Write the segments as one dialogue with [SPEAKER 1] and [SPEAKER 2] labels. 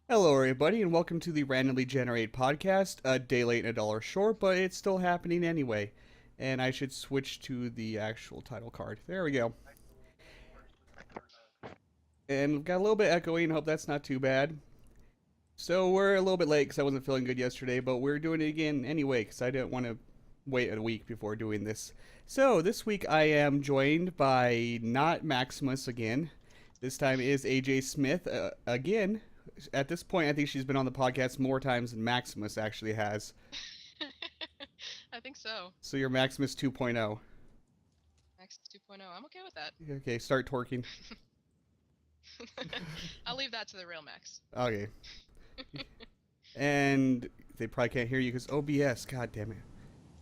[SPEAKER 1] Hello, everybody, and welcome to the Randomly Generated Podcast. A day late and a dollar short, but it's still happening anyway. And I should switch to the actual title card. There we go. And we've got a little bit echoing. Hope that's not too bad. So we're a little bit late because I wasn't feeling good yesterday, but we're doing it again anyway because I didn't want to wait a week before doing this. So this week I am joined by not Maximus again. This time is AJ Smith again. At this point, I think she's been on the podcast more times than Maximus actually has.
[SPEAKER 2] I think so.
[SPEAKER 1] So you're Maximus 2.0.
[SPEAKER 2] Max 2.0. I'm okay with that.
[SPEAKER 1] Okay, start twerking.
[SPEAKER 2] I'll leave that to the real Max.
[SPEAKER 1] Okay. And they probably can't hear you because OBS. God damn it.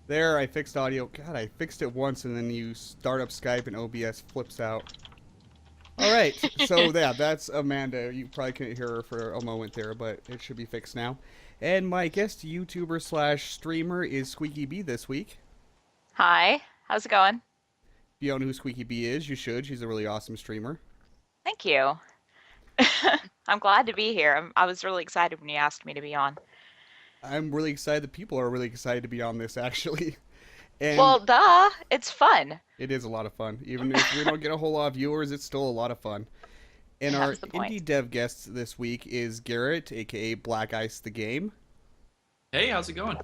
[SPEAKER 1] There, I fixed audio. God, I fixed it once and then you start up Skype and OBS flips out. Alright, so yeah, that's Amanda. You probably couldn't hear her for a moment there, but it should be fixed now. And my guest YouTuber slash streamer is SqueakyB this week.
[SPEAKER 3] Hi, how's it going?
[SPEAKER 1] If you don't know who SqueakyB is, you should. She's a really awesome streamer.
[SPEAKER 3] Thank you. I'm glad to be here. I was really excited when you asked me to be on.
[SPEAKER 1] I'm really excited that people are really excited to be on this, actually. And
[SPEAKER 3] Well, duh, it's fun.
[SPEAKER 1] it is a lot of fun. Even if we don't get a whole lot of viewers, it's still a lot of fun. And our
[SPEAKER 3] That's the point.
[SPEAKER 1] indie dev guest this week is Garrett, aka BalckIce the Game.
[SPEAKER 4] Hey, how's it going?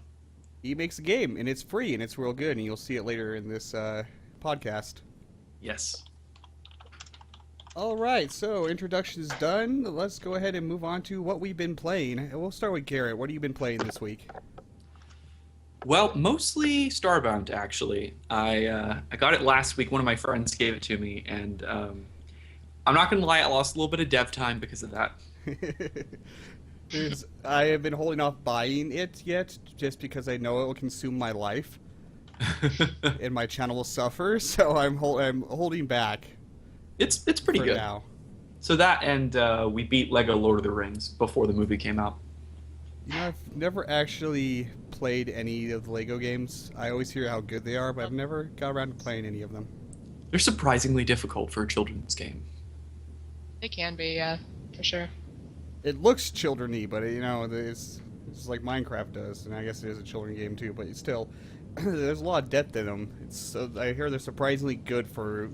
[SPEAKER 1] He makes a game, and it's free, and it's real good, and you'll see it later in this podcast.
[SPEAKER 4] Yes.
[SPEAKER 1] All right, so introductions done. Let's go ahead and move on to what we've been playing. And we'll start with Garrett. What have you been playing this week?
[SPEAKER 4] Well, mostly Starbound, actually. I got it last week. One of my friends gave it to me, and I'm not going to lie, I lost a little bit of dev time because of that.
[SPEAKER 1] I have been holding off buying it yet, just because I know it will consume my life, and my channel will suffer, so I'm holding back
[SPEAKER 4] It's pretty
[SPEAKER 1] for
[SPEAKER 4] good.
[SPEAKER 1] now.
[SPEAKER 4] So that, and we beat Lego Lord of the Rings before the movie came out.
[SPEAKER 1] You know, I've never actually played any of the Lego games. I always hear how good they are, but I've never got around to playing any of them.
[SPEAKER 4] They're surprisingly difficult for a children's game.
[SPEAKER 2] It can be, yeah, for sure.
[SPEAKER 1] It looks children-y, but you know, it's like Minecraft does, and I guess it is a children game too. But still, there's a lot of depth in them. I hear they're surprisingly good for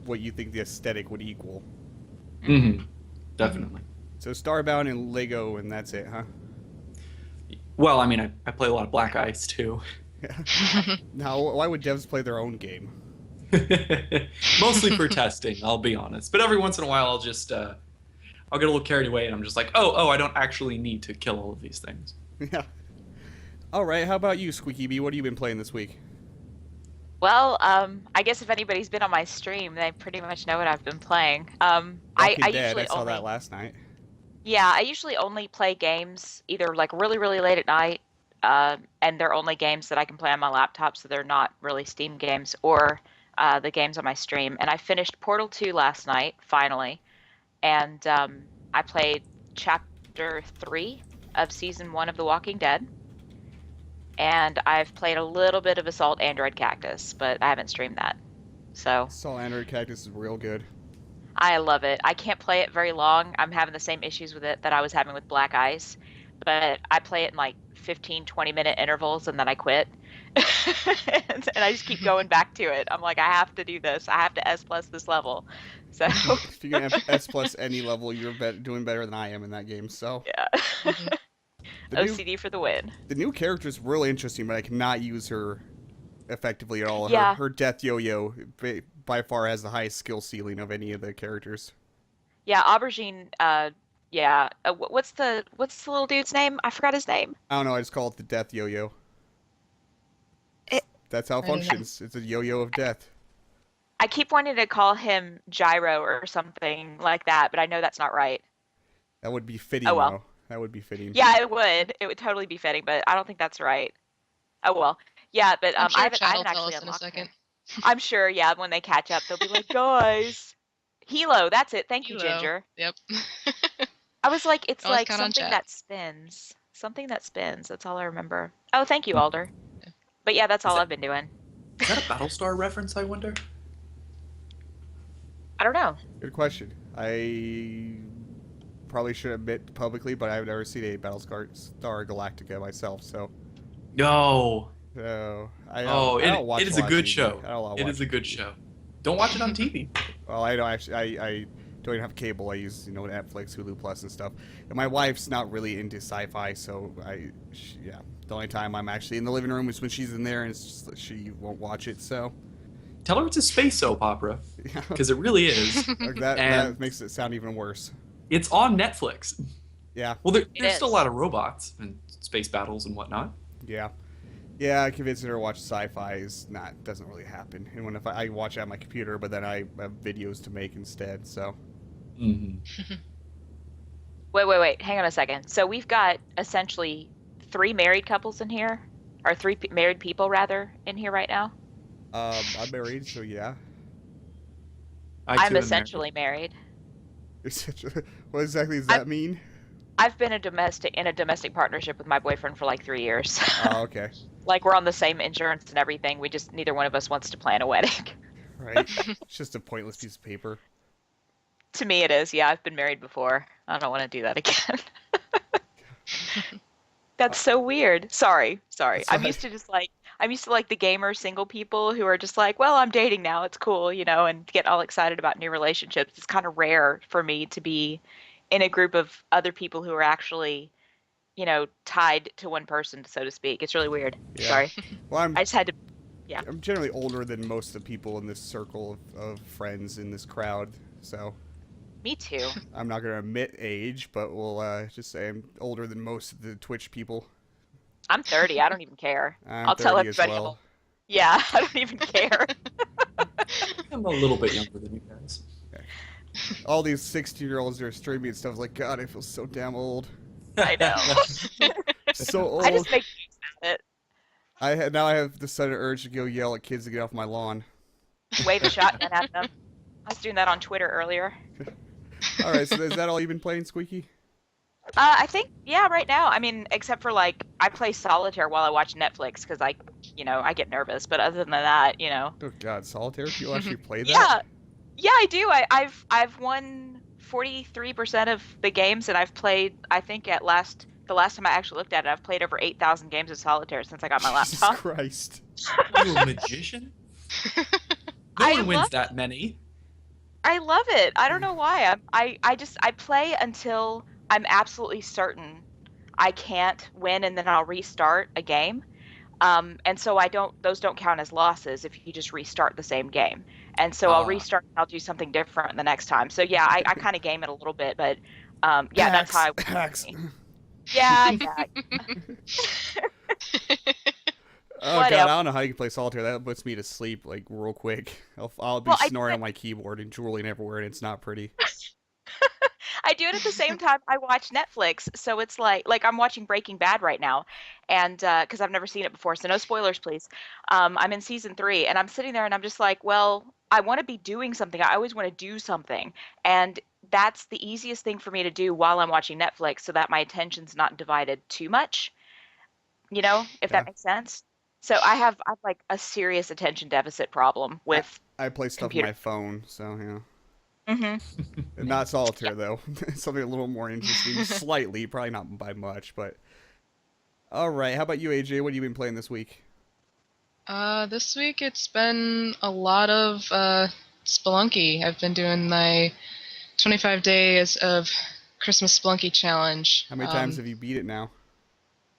[SPEAKER 1] what you think the aesthetic would equal.
[SPEAKER 4] Mm-hmm. Definitely.
[SPEAKER 1] So Starbound and Lego, and that's it, huh?
[SPEAKER 4] Well, I mean, I play a lot of Black Ice, too.
[SPEAKER 1] Now, why would devs play their own game?
[SPEAKER 4] Mostly for testing, I'll be honest. But every once in a while, I'll just, I'll get a little carried away, and I'm just like, oh, I don't actually need to kill all of these things.
[SPEAKER 1] Yeah. All right. How about you, SqueakyB? What have you been playing this week?
[SPEAKER 3] Well, I guess if anybody's been on my stream, they pretty much know what I've been playing.
[SPEAKER 1] Walking
[SPEAKER 3] I
[SPEAKER 1] Dead.
[SPEAKER 3] usually
[SPEAKER 1] I saw
[SPEAKER 3] only,
[SPEAKER 1] that last night.
[SPEAKER 3] yeah, I usually only play games either like really, really late at night, and they're only games that I can play on my laptop, so they're not really Steam games, or the games on my stream. And I finished Portal 2 last night, finally, and I played Chapter 3 of Season 1 of The Walking Dead. And I've played a little bit of Assault Android Cactus, but I haven't streamed that. So
[SPEAKER 1] Saw Android Cactus is real good.
[SPEAKER 3] I love it. I can't play it very long. I'm having the same issues with it that I was having with Black Ice, but I play it in like 15, 20-minute intervals and then I quit. And I just keep going back to it. I'm like, I have to do this. I have to S plus this level. So
[SPEAKER 1] If you can have S plus any level, you're doing better than I am in that game. So
[SPEAKER 3] yeah.
[SPEAKER 1] the new,
[SPEAKER 3] OCD for the win.
[SPEAKER 1] the new character is really interesting, but I cannot use her effectively at all.
[SPEAKER 3] Yeah.
[SPEAKER 1] Her death yo-yo by far has the highest skill ceiling of any of the characters.
[SPEAKER 3] Yeah, Aubergine, yeah. What's the little dude's name? I forgot his name.
[SPEAKER 1] I don't know. I just call it the death yo-yo.
[SPEAKER 3] It-
[SPEAKER 1] That's how it
[SPEAKER 2] I don't know.
[SPEAKER 1] functions. It's a yo-yo of death.
[SPEAKER 3] I keep wanting to call him Gyro or something like that, but I know that's not right.
[SPEAKER 1] That would be fitting,
[SPEAKER 3] Oh, well.
[SPEAKER 1] though. That would be fitting.
[SPEAKER 3] Yeah, it would. It would totally be fitting, but I don't think that's right. Oh well. Yeah, but
[SPEAKER 2] I'm sure
[SPEAKER 3] I
[SPEAKER 2] Chad
[SPEAKER 3] haven't
[SPEAKER 2] will tell
[SPEAKER 3] actually
[SPEAKER 2] us in a
[SPEAKER 3] unlocked
[SPEAKER 2] second.
[SPEAKER 3] him. I'm sure, yeah, when they catch up, they'll be like, guys. Hilo, that's it. Thank you,
[SPEAKER 2] Hilo.
[SPEAKER 3] Ginger.
[SPEAKER 2] Yep.
[SPEAKER 3] I was like, it's
[SPEAKER 2] Always
[SPEAKER 3] like
[SPEAKER 2] count on
[SPEAKER 3] something
[SPEAKER 2] Chad.
[SPEAKER 3] that spins. Something that spins. That's all I remember. Oh, thank you, Alder.
[SPEAKER 2] Yeah.
[SPEAKER 3] But yeah, that's all
[SPEAKER 4] that-
[SPEAKER 3] I've been doing.
[SPEAKER 4] Is that a Battlestar reference, I wonder?
[SPEAKER 3] I don't know.
[SPEAKER 1] Good question. I probably should admit publicly, but I've never seen a Battlestar Galactica myself, so.
[SPEAKER 4] No.
[SPEAKER 1] So I
[SPEAKER 4] Oh,
[SPEAKER 1] I don't watch
[SPEAKER 4] it is
[SPEAKER 1] a
[SPEAKER 4] a
[SPEAKER 1] lot
[SPEAKER 4] good
[SPEAKER 1] of TV.
[SPEAKER 4] show.
[SPEAKER 1] I don't
[SPEAKER 4] It
[SPEAKER 1] watch
[SPEAKER 4] is a good show. Don't watch it on TV.
[SPEAKER 1] Well, I don't actually. I don't even have cable. I use Netflix, Hulu Plus, and stuff. And my wife's not really into sci-fi, so yeah. The only time I'm actually in the living room is when she's in there, and it's just that she won't watch it. So
[SPEAKER 4] Tell her it's a space soap opera,
[SPEAKER 1] yeah.
[SPEAKER 4] because it really is.
[SPEAKER 1] Like that
[SPEAKER 4] And-
[SPEAKER 1] makes it sound even worse.
[SPEAKER 4] It's on Netflix.
[SPEAKER 1] Yeah,
[SPEAKER 4] Well, there's still a
[SPEAKER 3] is.
[SPEAKER 4] lot of robots and space battles and whatnot.
[SPEAKER 1] yeah. Convincing her to watch sci-fi doesn't really happen. And when if I watch it on my computer, but then I have videos to make instead. So
[SPEAKER 4] Hmm.
[SPEAKER 3] Wait. Hang on a second. So we've got essentially 3 married couples in here, or 3 married people rather in here right now.
[SPEAKER 1] I'm married, so yeah.
[SPEAKER 3] I'm essentially married.
[SPEAKER 1] What exactly does that mean?
[SPEAKER 3] I've been in a domestic partnership with my boyfriend for like 3 years.
[SPEAKER 1] Oh, okay.
[SPEAKER 3] Like we're on the same insurance and everything. We just neither one of us wants to plan a wedding.
[SPEAKER 1] Right. It's just a pointless piece of paper.
[SPEAKER 3] To me, it is. Yeah, I've been married before. I don't want to do that again. That's so weird. Sorry.
[SPEAKER 1] That's
[SPEAKER 3] I'm
[SPEAKER 1] fine.
[SPEAKER 3] used to like the gamer single people who are just like, well, I'm dating now. It's cool, and get all excited about new relationships. It's kind of rare for me to be in a group of other people who are actually, tied to one person, so to speak. It's really weird.
[SPEAKER 1] Yeah.
[SPEAKER 3] Sorry.
[SPEAKER 1] Well,
[SPEAKER 3] I just had to.
[SPEAKER 1] I'm generally older than most of the people in this circle of friends in this crowd, so
[SPEAKER 3] Me too.
[SPEAKER 1] I'm not going to admit age, but we'll just say I'm older than most of the Twitch people.
[SPEAKER 3] I'm 30. I don't even care.
[SPEAKER 1] I'm
[SPEAKER 3] I'll tell
[SPEAKER 1] 30 as
[SPEAKER 3] everybody.
[SPEAKER 1] well.
[SPEAKER 3] Yeah, I don't even care.
[SPEAKER 4] I'm a little bit younger than you guys.
[SPEAKER 1] All these 16-year-olds that are streaming and stuff, like, God, I feel so damn old.
[SPEAKER 3] I know.
[SPEAKER 1] So old.
[SPEAKER 3] I just make jokes about it.
[SPEAKER 1] Now I have the sudden urge to go yell at kids to get off my lawn.
[SPEAKER 3] Wave a shotgun at them. I was doing that on Twitter earlier.
[SPEAKER 1] All right, so is that all you've been playing, Squeaky?
[SPEAKER 3] I think, yeah, right now. I mean, except for like, I play solitaire while I watch Netflix because I get nervous. But other than that,
[SPEAKER 1] Oh God, solitaire? People actually play that?
[SPEAKER 3] yeah, I do. I've won 43% of the games that I've played. I think the last time I actually looked at it, I've played over 8,000 games of solitaire since I got my
[SPEAKER 1] Jesus
[SPEAKER 3] laptop.
[SPEAKER 1] Christ.
[SPEAKER 4] You a magician? No
[SPEAKER 3] I
[SPEAKER 4] one wins
[SPEAKER 3] love
[SPEAKER 4] that many.
[SPEAKER 3] I love it. I don't know why. I play until I'm absolutely certain I can't win, and then I'll restart a game. And so those don't count as losses if you just restart the same game. And so I'll restart and I'll do something different the next time. So yeah, I kind of game it a little bit, but yeah, that's how I
[SPEAKER 1] Hacks.
[SPEAKER 3] Yeah.
[SPEAKER 1] Oh
[SPEAKER 3] What
[SPEAKER 1] God,
[SPEAKER 3] else?
[SPEAKER 1] I don't know how you can play solitaire. That puts me to sleep like real quick. I'll be
[SPEAKER 3] Well, I
[SPEAKER 1] snoring
[SPEAKER 3] do
[SPEAKER 1] on my keyboard and drooling everywhere, and it's not pretty.
[SPEAKER 3] I do it at the same time I watch Netflix. So it's like I'm watching Breaking Bad right now, and because I've never seen it before, so no spoilers, please. I'm in season 3, and I'm sitting there, and I'm just like, well, I want to be doing something. I always want to do something, and that's the easiest thing for me to do while I'm watching Netflix, so that my attention's not divided too much. If
[SPEAKER 1] Yeah.
[SPEAKER 3] that makes sense. So I've like a serious attention deficit problem with.
[SPEAKER 1] I play stuff
[SPEAKER 3] Computer.
[SPEAKER 1] on my phone, so yeah.
[SPEAKER 3] Mhm.
[SPEAKER 1] And not solitaire though. Something a little more interesting, slightly, probably not by much, but. All right, how about you, AJ? What have you been playing this week?
[SPEAKER 2] This week it's been a lot of Spelunky. I've been doing my 25 days of Christmas Spelunky challenge.
[SPEAKER 1] How many times have you beat it now?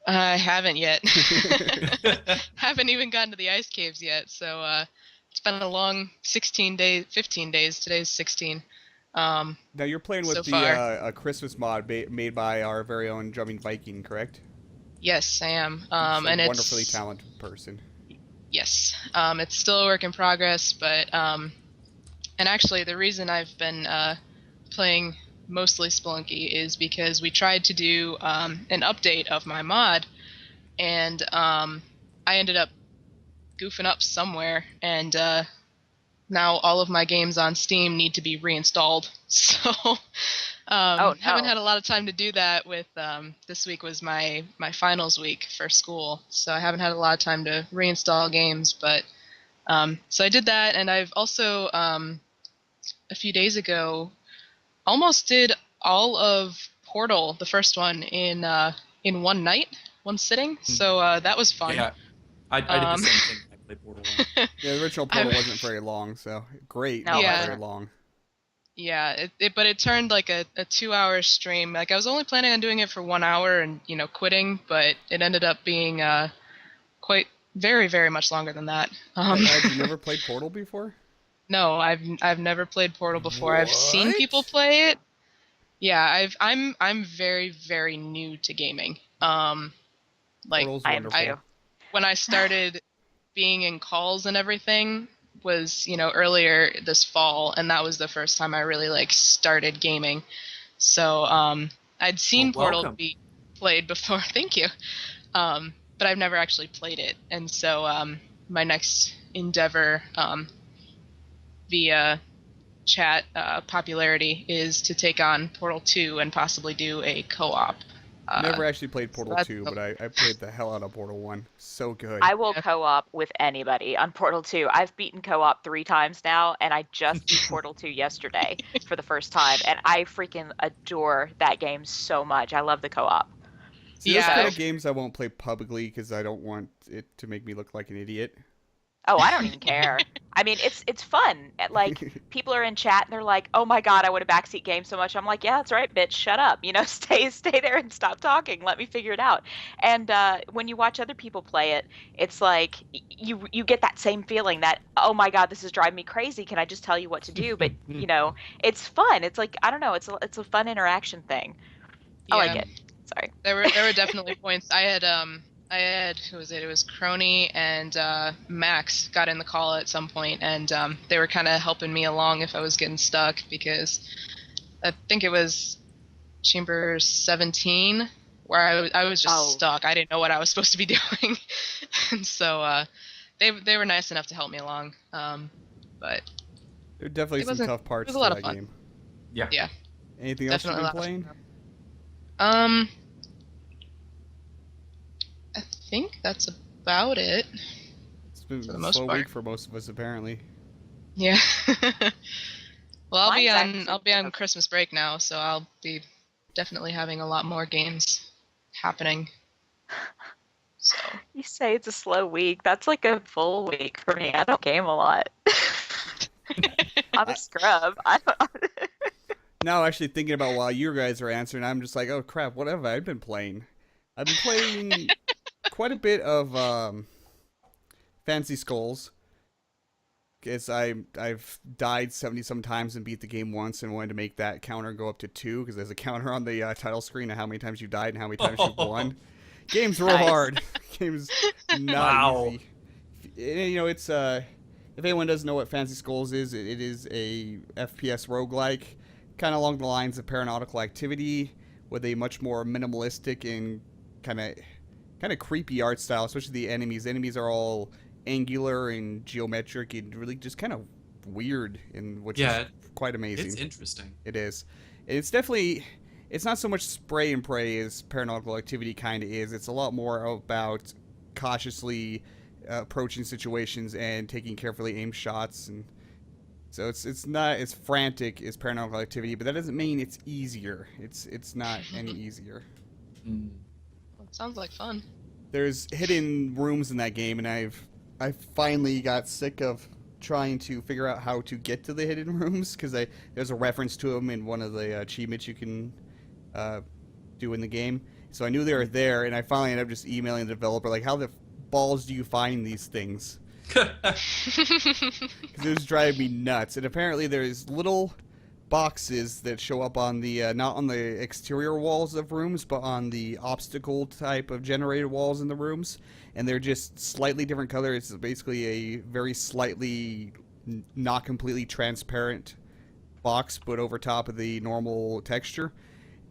[SPEAKER 2] I haven't yet. Haven't even gotten to the ice caves yet. So it's been a long 15 days. Today's 16.
[SPEAKER 1] Now you're playing with
[SPEAKER 2] So
[SPEAKER 1] the
[SPEAKER 2] far.
[SPEAKER 1] a Christmas mod made by our very own Drumming Viking, correct?
[SPEAKER 2] Yes, I am.
[SPEAKER 1] He's a
[SPEAKER 2] And it's
[SPEAKER 1] wonderfully talented person.
[SPEAKER 2] Yes. It's still a work in progress, but and actually the reason I've been playing mostly Spelunky is because we tried to do an update of my mod, and I ended up goofing up somewhere, and now all of my games on Steam need to be reinstalled. So
[SPEAKER 3] no.
[SPEAKER 2] haven't had a lot of time to do that with this week was my finals week for school, so I haven't had a lot of time to reinstall games, but so I did that, and I've also a few days ago almost did all of Portal, the first one, in one night, one sitting. So that was fun.
[SPEAKER 4] Yeah, I did the
[SPEAKER 2] Um,
[SPEAKER 4] same thing when I played Portal 1.
[SPEAKER 1] Yeah, the original Portal wasn't very long, so great,
[SPEAKER 3] No,
[SPEAKER 1] but
[SPEAKER 3] it
[SPEAKER 1] not
[SPEAKER 2] Yeah.
[SPEAKER 1] very
[SPEAKER 3] wasn't.
[SPEAKER 1] long.
[SPEAKER 2] Yeah, but it turned like a 2-hour stream. Like I was only planning on doing it for 1 hour and quitting, but it ended up being quite very very much longer than that.
[SPEAKER 1] Had you never played Portal before?
[SPEAKER 2] No, I've never played Portal before. I've seen people
[SPEAKER 1] What?
[SPEAKER 2] play it. Yeah, I'm very very new to gaming. Like
[SPEAKER 1] Portal's
[SPEAKER 3] I am
[SPEAKER 1] wonderful.
[SPEAKER 3] too.
[SPEAKER 2] when I started being in calls and everything was earlier this fall, and that was the first time I really like started gaming. So I'd seen
[SPEAKER 4] Well,
[SPEAKER 2] Portal
[SPEAKER 4] welcome.
[SPEAKER 2] be played before. Thank you. But I've never actually played it, and so my next endeavor via chat popularity is to take on Portal 2 and possibly do a co-op.
[SPEAKER 1] Never actually played Portal
[SPEAKER 2] that's
[SPEAKER 1] 2,
[SPEAKER 2] the-
[SPEAKER 1] but I played the hell out of Portal 1. So good.
[SPEAKER 3] I will
[SPEAKER 2] Yeah.
[SPEAKER 3] co-op with anybody on Portal 2. I've beaten co-op 3 times now, and I just beat Portal 2 yesterday for the first time, and I freaking adore that game so much. I love the co-op.
[SPEAKER 1] See, those
[SPEAKER 2] Yeah.
[SPEAKER 1] kind of games I won't play publicly because I don't want it to make me look like an idiot.
[SPEAKER 3] Oh, I don't even care. I mean, it's fun. Like people are in chat and they're like, "Oh my God, I want a backseat game so much." I'm like, "Yeah, that's right, bitch. Shut up. Stay there and stop talking. Let me figure it out." And when you watch other people play it, it's like you get that same feeling that, "Oh my God, this is driving me crazy. Can I just tell you what to do?" But it's fun. It's like I don't know. It's a fun interaction thing. I like
[SPEAKER 2] Yeah.
[SPEAKER 3] it. Sorry.
[SPEAKER 2] There were definitely points. I had who was it? It was Crony and Max got in the call at some point, and they were kind of helping me along if I was getting stuck, because I think it was Chamber 17 where I was just
[SPEAKER 3] Oh.
[SPEAKER 2] stuck. I didn't know what I was supposed to be doing, and so they were nice enough to help me along. But
[SPEAKER 1] There are definitely
[SPEAKER 2] It
[SPEAKER 1] some
[SPEAKER 2] wasn't-
[SPEAKER 1] tough parts
[SPEAKER 2] it was
[SPEAKER 1] to
[SPEAKER 2] a lot of
[SPEAKER 1] that
[SPEAKER 2] fun.
[SPEAKER 1] game.
[SPEAKER 4] Yeah.
[SPEAKER 2] yeah,
[SPEAKER 1] Anything else you've
[SPEAKER 2] definitely
[SPEAKER 1] been playing?
[SPEAKER 2] I think that's about it.
[SPEAKER 1] It's been
[SPEAKER 2] For the
[SPEAKER 1] a
[SPEAKER 2] most
[SPEAKER 1] slow
[SPEAKER 2] part.
[SPEAKER 1] week for most of us, apparently.
[SPEAKER 2] Yeah. Well,
[SPEAKER 3] Mine's
[SPEAKER 2] I'll be
[SPEAKER 3] actually
[SPEAKER 2] on Christmas break now, so I'll be definitely having a lot more games happening. So
[SPEAKER 3] You say it's a slow week. That's like a full week for me. I don't game a lot. I'm a scrub. I don't.
[SPEAKER 1] Now, actually thinking about while you guys are answering, I'm just like, oh crap, what have I been playing? I've been playing quite a bit of Fancy Skulls. Because I've died 70-some times and beat the game once and wanted to make that counter go up to 2, because there's a counter on the title screen of how many times you died and how many times you've won. Game's real
[SPEAKER 3] Nice.
[SPEAKER 1] hard. Game's not
[SPEAKER 4] Wow.
[SPEAKER 1] easy. It's if anyone doesn't know what Fancy Skulls is, it is a FPS roguelike, kind of along the lines of Paranautical Activity, with a much more minimalistic and kind of creepy art style, especially the enemies. The enemies are all angular and geometric and really just kind of weird, and which
[SPEAKER 4] Yeah,
[SPEAKER 1] is quite amazing.
[SPEAKER 4] It's interesting.
[SPEAKER 1] It is. It's definitely. It's not so much spray and pray as Paranormal Activity kind of is. It's a lot more about cautiously approaching situations and taking carefully aimed shots, and so it's not as frantic as Paranormal Activity, but that doesn't mean it's easier. It's not any easier.
[SPEAKER 4] Mm.
[SPEAKER 2] well, it sounds like fun.
[SPEAKER 1] There's hidden rooms in that game, and I finally got sick of trying to figure out how to get to the hidden rooms, because there's a reference to them in one of the achievements you can do in the game. So I knew they were there, and I finally ended up just emailing the developer, like, how the balls do you find these things? Because it was driving me nuts. And apparently there's little boxes that show up on the not on the exterior walls of rooms, but on the obstacle type of generated walls in the rooms, and they're just slightly different color. It's basically a very slightly not completely transparent box put over top of the normal texture,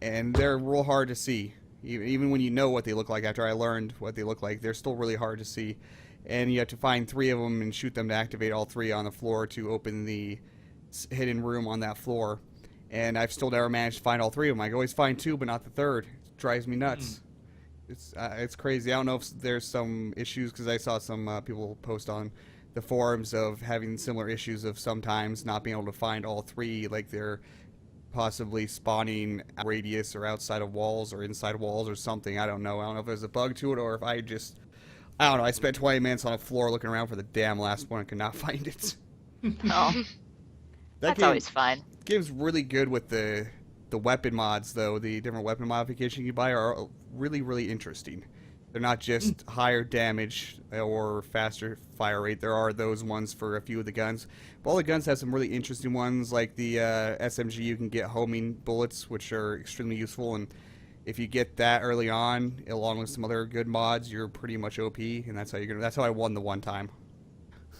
[SPEAKER 1] and they're real hard to see. Even when you know what they look like, after I learned what they look like, they're still really hard to see. And you have to find 3 of them and shoot them to activate all 3 on the floor to open the hidden room on that floor. And I've still never managed to find all 3 of them. I always find 2, but not the 3rd. It drives me nuts. It's crazy. I don't know if there's some issues, because I saw some people post on the forums of having similar issues of sometimes not being able to find all 3, like they're possibly spawning radius or outside of walls or inside walls or something. I don't know. I don't know if there's a bug to it or if I don't know. I spent 20 minutes on a floor looking around for the damn last one and could not find it.
[SPEAKER 3] Oh, that's always fun.
[SPEAKER 1] Game's really good with the weapon mods, though. The different weapon modifications you buy are really, really interesting. They're not just higher damage or faster fire rate. There are those ones for a few of the guns. But all the guns have some really interesting ones, like the SMG. You can get homing bullets, which are extremely useful. And if you get that early on, along with some other good mods, you're pretty much OP. And that's how I won the one time.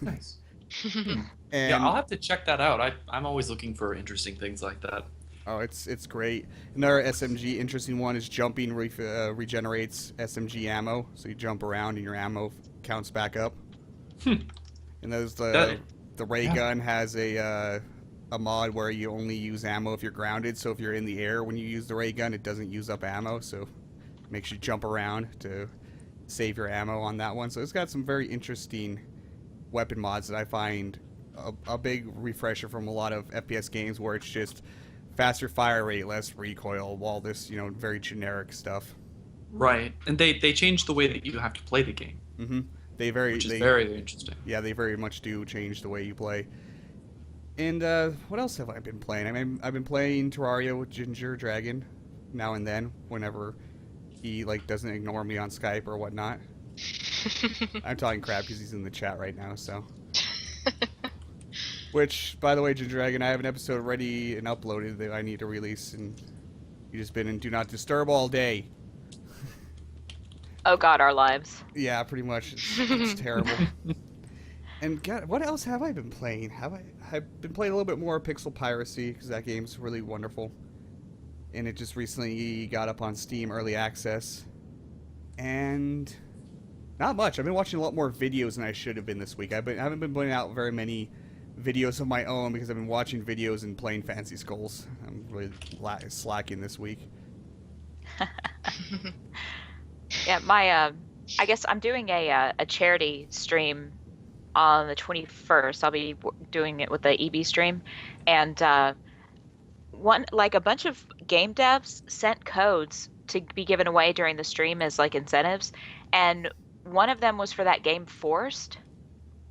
[SPEAKER 4] Nice.
[SPEAKER 1] And,
[SPEAKER 4] yeah, I'll have to check that out. I'm always looking for interesting things like that.
[SPEAKER 1] Oh, it's great. Another SMG interesting one is jumping regenerates SMG ammo, so you jump around and your ammo counts back up. And the ray gun has a mod where you only use ammo if you're grounded. So if you're in the air when you use the ray gun, it doesn't use up ammo, so it makes you jump around to save your ammo on that one. So it's got some very interesting weapon mods that I find a big refresher from a lot of FPS games where it's just faster fire rate, less recoil, all this, very generic stuff.
[SPEAKER 4] Right, and they changed the way that you have to play the game.
[SPEAKER 1] Mm-hmm. Which is
[SPEAKER 4] very interesting.
[SPEAKER 1] Yeah, they very much do change the way you play. And what else have I been playing? I mean, I've been playing Terraria with Ginger Dragon now and then, whenever he doesn't ignore me on Skype or whatnot. I'm talking crap because he's in the chat right now, so. Which, by the way, Ginger Dragon, I have an episode ready and uploaded that I need to release, and you just been in Do Not Disturb all day.
[SPEAKER 3] Oh God, our lives.
[SPEAKER 1] Yeah, pretty much. It's terrible. And God, what else have I been playing? I've been playing a little bit more Pixel Piracy, because that game's really wonderful. And it just recently got up on Steam Early Access. And not much. I've been watching a lot more videos than I should have been this week. I haven't been putting out very many videos of my own because I've been watching videos and playing Fancy Skulls. I'm really slacking this week.
[SPEAKER 3] Yeah, I guess I'm doing a charity stream on the 21st. I'll be doing it with the EB stream, and a bunch of game devs sent codes to be given away during the stream as incentives, and one of them was for that game Forced.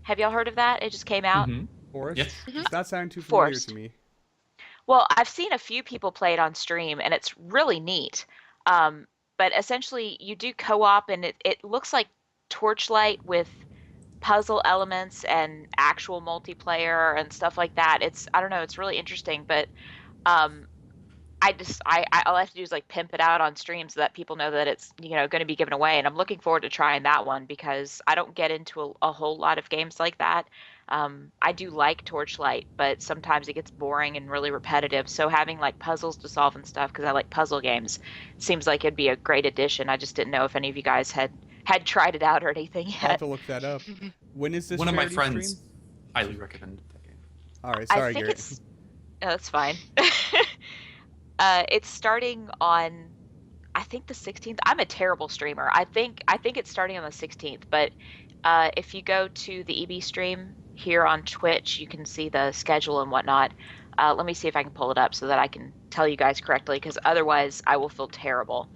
[SPEAKER 3] Have y'all heard of that? It just came out.
[SPEAKER 4] Mm-hmm.
[SPEAKER 1] Forest?
[SPEAKER 4] Yes.
[SPEAKER 1] Does that sound too familiar
[SPEAKER 3] Forced.
[SPEAKER 1] to me?
[SPEAKER 3] Well, I've seen a few people play it on stream, and it's really neat. But essentially, you do co-op, and it looks like Torchlight with puzzle elements and actual multiplayer and stuff like that. I don't know, it's really interesting, but all I have to do is pimp it out on stream so that people know that it's going to be given away, and I'm looking forward to trying that one because I don't get into a whole lot of games like that. I do like Torchlight, but sometimes it gets boring and really repetitive. So having puzzles to solve and stuff, because I like puzzle games, seems like it'd be a great addition. I just didn't know if any of you guys had tried it out or anything yet.
[SPEAKER 1] I'll have to look that up. When is this?
[SPEAKER 4] One of my
[SPEAKER 1] charity
[SPEAKER 4] friends
[SPEAKER 1] stream?
[SPEAKER 4] highly recommended that game.
[SPEAKER 1] All right, sorry,
[SPEAKER 3] I think
[SPEAKER 1] Garrett.
[SPEAKER 3] that's fine. It's starting on, I think, the 16th. I'm a terrible streamer. I think it's starting on the 16th, but if you go to the EB stream here on Twitch, you can see the schedule and whatnot. Let me see if I can pull it up so that I can tell you guys correctly, because otherwise I will feel terrible.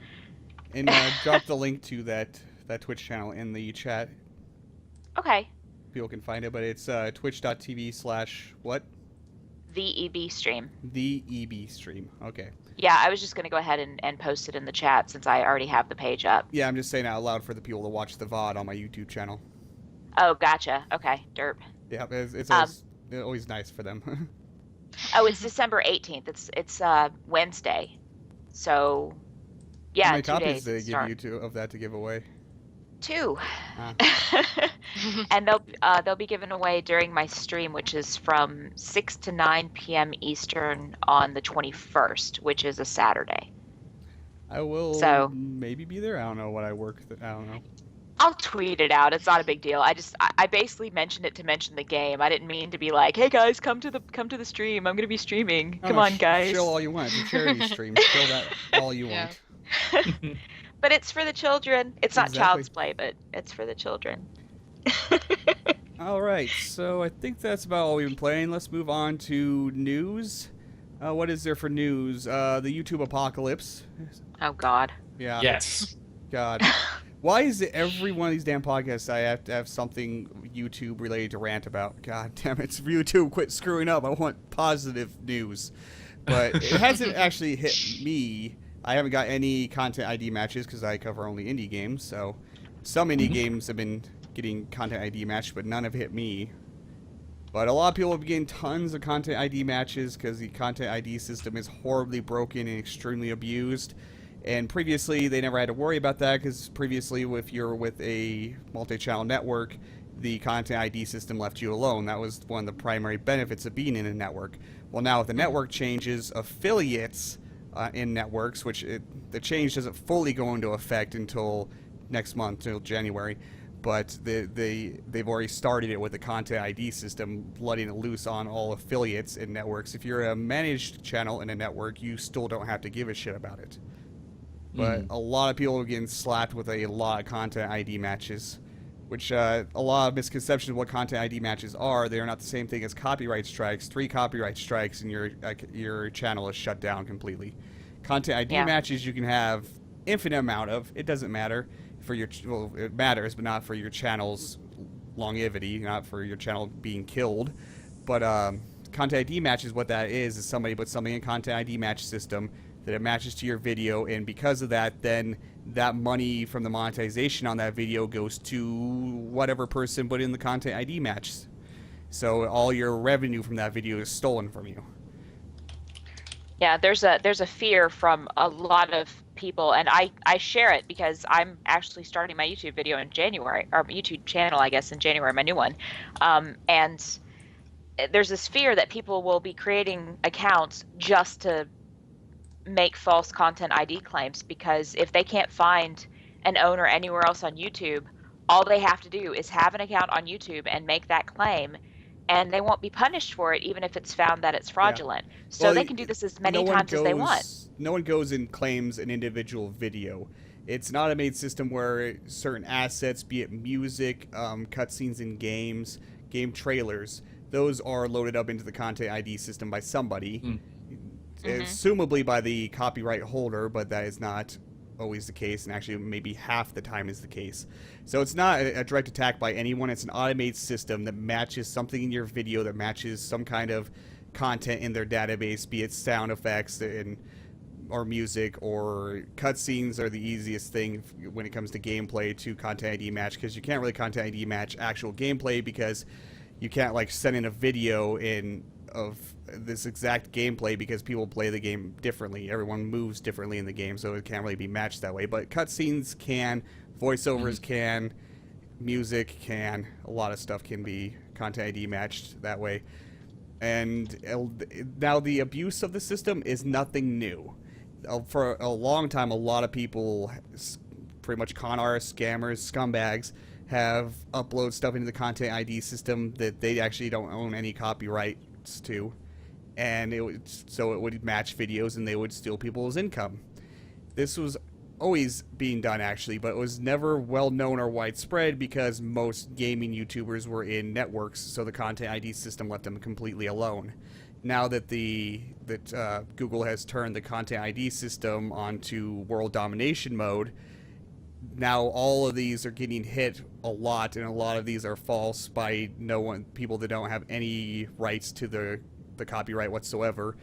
[SPEAKER 1] And drop the link to that Twitch channel in the chat.
[SPEAKER 3] Okay.
[SPEAKER 1] People can find it, but it's twitch.tv/what?
[SPEAKER 3] The EB stream.
[SPEAKER 1] The EB stream. Okay.
[SPEAKER 3] Yeah, I was just going to go ahead and post it in the chat since I already have the page up.
[SPEAKER 1] Yeah, I'm just saying out loud for the people to watch the VOD on my YouTube channel.
[SPEAKER 3] Oh, gotcha. Okay, derp.
[SPEAKER 1] Yeah, it's always nice for them.
[SPEAKER 3] Oh, it's December 18th. It's Wednesday. So, yeah,
[SPEAKER 1] How many
[SPEAKER 3] 2
[SPEAKER 1] copies
[SPEAKER 3] days.
[SPEAKER 1] did they
[SPEAKER 3] to
[SPEAKER 1] give
[SPEAKER 3] start.
[SPEAKER 1] you of that to give away?
[SPEAKER 3] 2.
[SPEAKER 1] Ah.
[SPEAKER 3] And they'll be given away during my stream, which is from 6 to 9 p.m. Eastern on the 21st, which is a Saturday.
[SPEAKER 1] I will
[SPEAKER 3] So-
[SPEAKER 1] maybe be there. I don't know what I work. I don't know.
[SPEAKER 3] I'll tweet it out. It's not a big deal. I basically mentioned it to mention the game. I didn't mean to be like, "Hey guys, come to the stream. I'm gonna be streaming. Come on, guys."
[SPEAKER 1] Chill all you want. It's a charity stream. Chill that all you
[SPEAKER 2] Yeah.
[SPEAKER 1] want.
[SPEAKER 3] But it's for the children. It's not
[SPEAKER 1] Exactly.
[SPEAKER 3] child's play, but it's for the children.
[SPEAKER 1] All right, so I think that's about all we've been playing. Let's move on to news. What is there for news? The YouTube apocalypse.
[SPEAKER 3] Oh God.
[SPEAKER 1] Yeah.
[SPEAKER 4] Yes.
[SPEAKER 1] God. Why is it every one of these damn podcasts I have to have something YouTube related to rant about? God damn it. YouTube, quit screwing up. I want positive news. But it hasn't actually hit me. I haven't got any content ID matches because I cover only indie games. So some indie games have been getting content ID matched, but none have hit me. But a lot of people have been getting tons of content ID matches because the content ID system is horribly broken and extremely abused. And previously, they never had to worry about that because previously, if you're with a multi-channel network, the content ID system left you alone. That was one of the primary benefits of being in a network. Well, now with the network changes, affiliates in networks, which the change doesn't fully go into effect until next month, until January. But they've already started it with the content ID system, letting it loose on all affiliates in networks. If you're a managed channel in a network, you still don't have to give a shit about it. But a lot of people are getting slapped with a lot of content ID matches, which a lot of misconceptions of what content ID matches are. They are not the same thing as copyright strikes. 3 copyright strikes and your channel is shut down completely. Content ID matches you can have infinite amount of. It doesn't matter. It matters, but not for your channel's longevity, not for your channel being killed. But content ID matches, what that is somebody puts something in content ID match system that it matches to your video, and because of that, then that money from the monetization on that video goes to whatever person put in the content ID match. So all your revenue from that video is stolen from you.
[SPEAKER 3] Yeah, there's a fear from a lot of people, and I share it because I'm actually starting my YouTube video in January, or YouTube channel, I guess, in January, my new one. And there's this fear that people will be creating accounts just to make false content ID claims, because if they can't find an owner anywhere else on YouTube, all they have to do is have an account on YouTube and make that claim, and they won't be punished for it even if it's found that it's fraudulent. So they can do this as many times as they want.
[SPEAKER 1] No one goes and claims an individual video. It's an automated system where certain assets, be it music, cutscenes in games, game trailers, those are loaded up into the content ID system by somebody. Assumably by the copyright holder, but that is not always the case, and actually maybe half the time is the case. So it's not a direct attack by anyone. It's an automated system that matches something in your video, that matches some kind of content in their database, be it sound effects or music, or cutscenes are the easiest thing when it comes to gameplay to content ID match, because you can't really content ID match actual gameplay because you can't like send in a video of this exact gameplay because people play the game differently. Everyone moves differently in the game, so it can't really be matched that way. But cutscenes can, voiceovers can, music can, a lot of stuff can be content ID matched that way. And now the abuse of the system is nothing new. For a long time, a lot of people, pretty much con artists, scammers, scumbags, have uploaded stuff into the content ID system that they actually don't own any copyrights to, and it would match videos and they would steal people's income. This was always being done actually, but it was never well known or widespread because most gaming YouTubers were in networks, so the content ID system left them completely alone. Now that Google has turned the content ID system onto world domination mode, now all of these are getting hit a lot, and a lot of these are false by people that don't have any rights to the copyright whatsoever.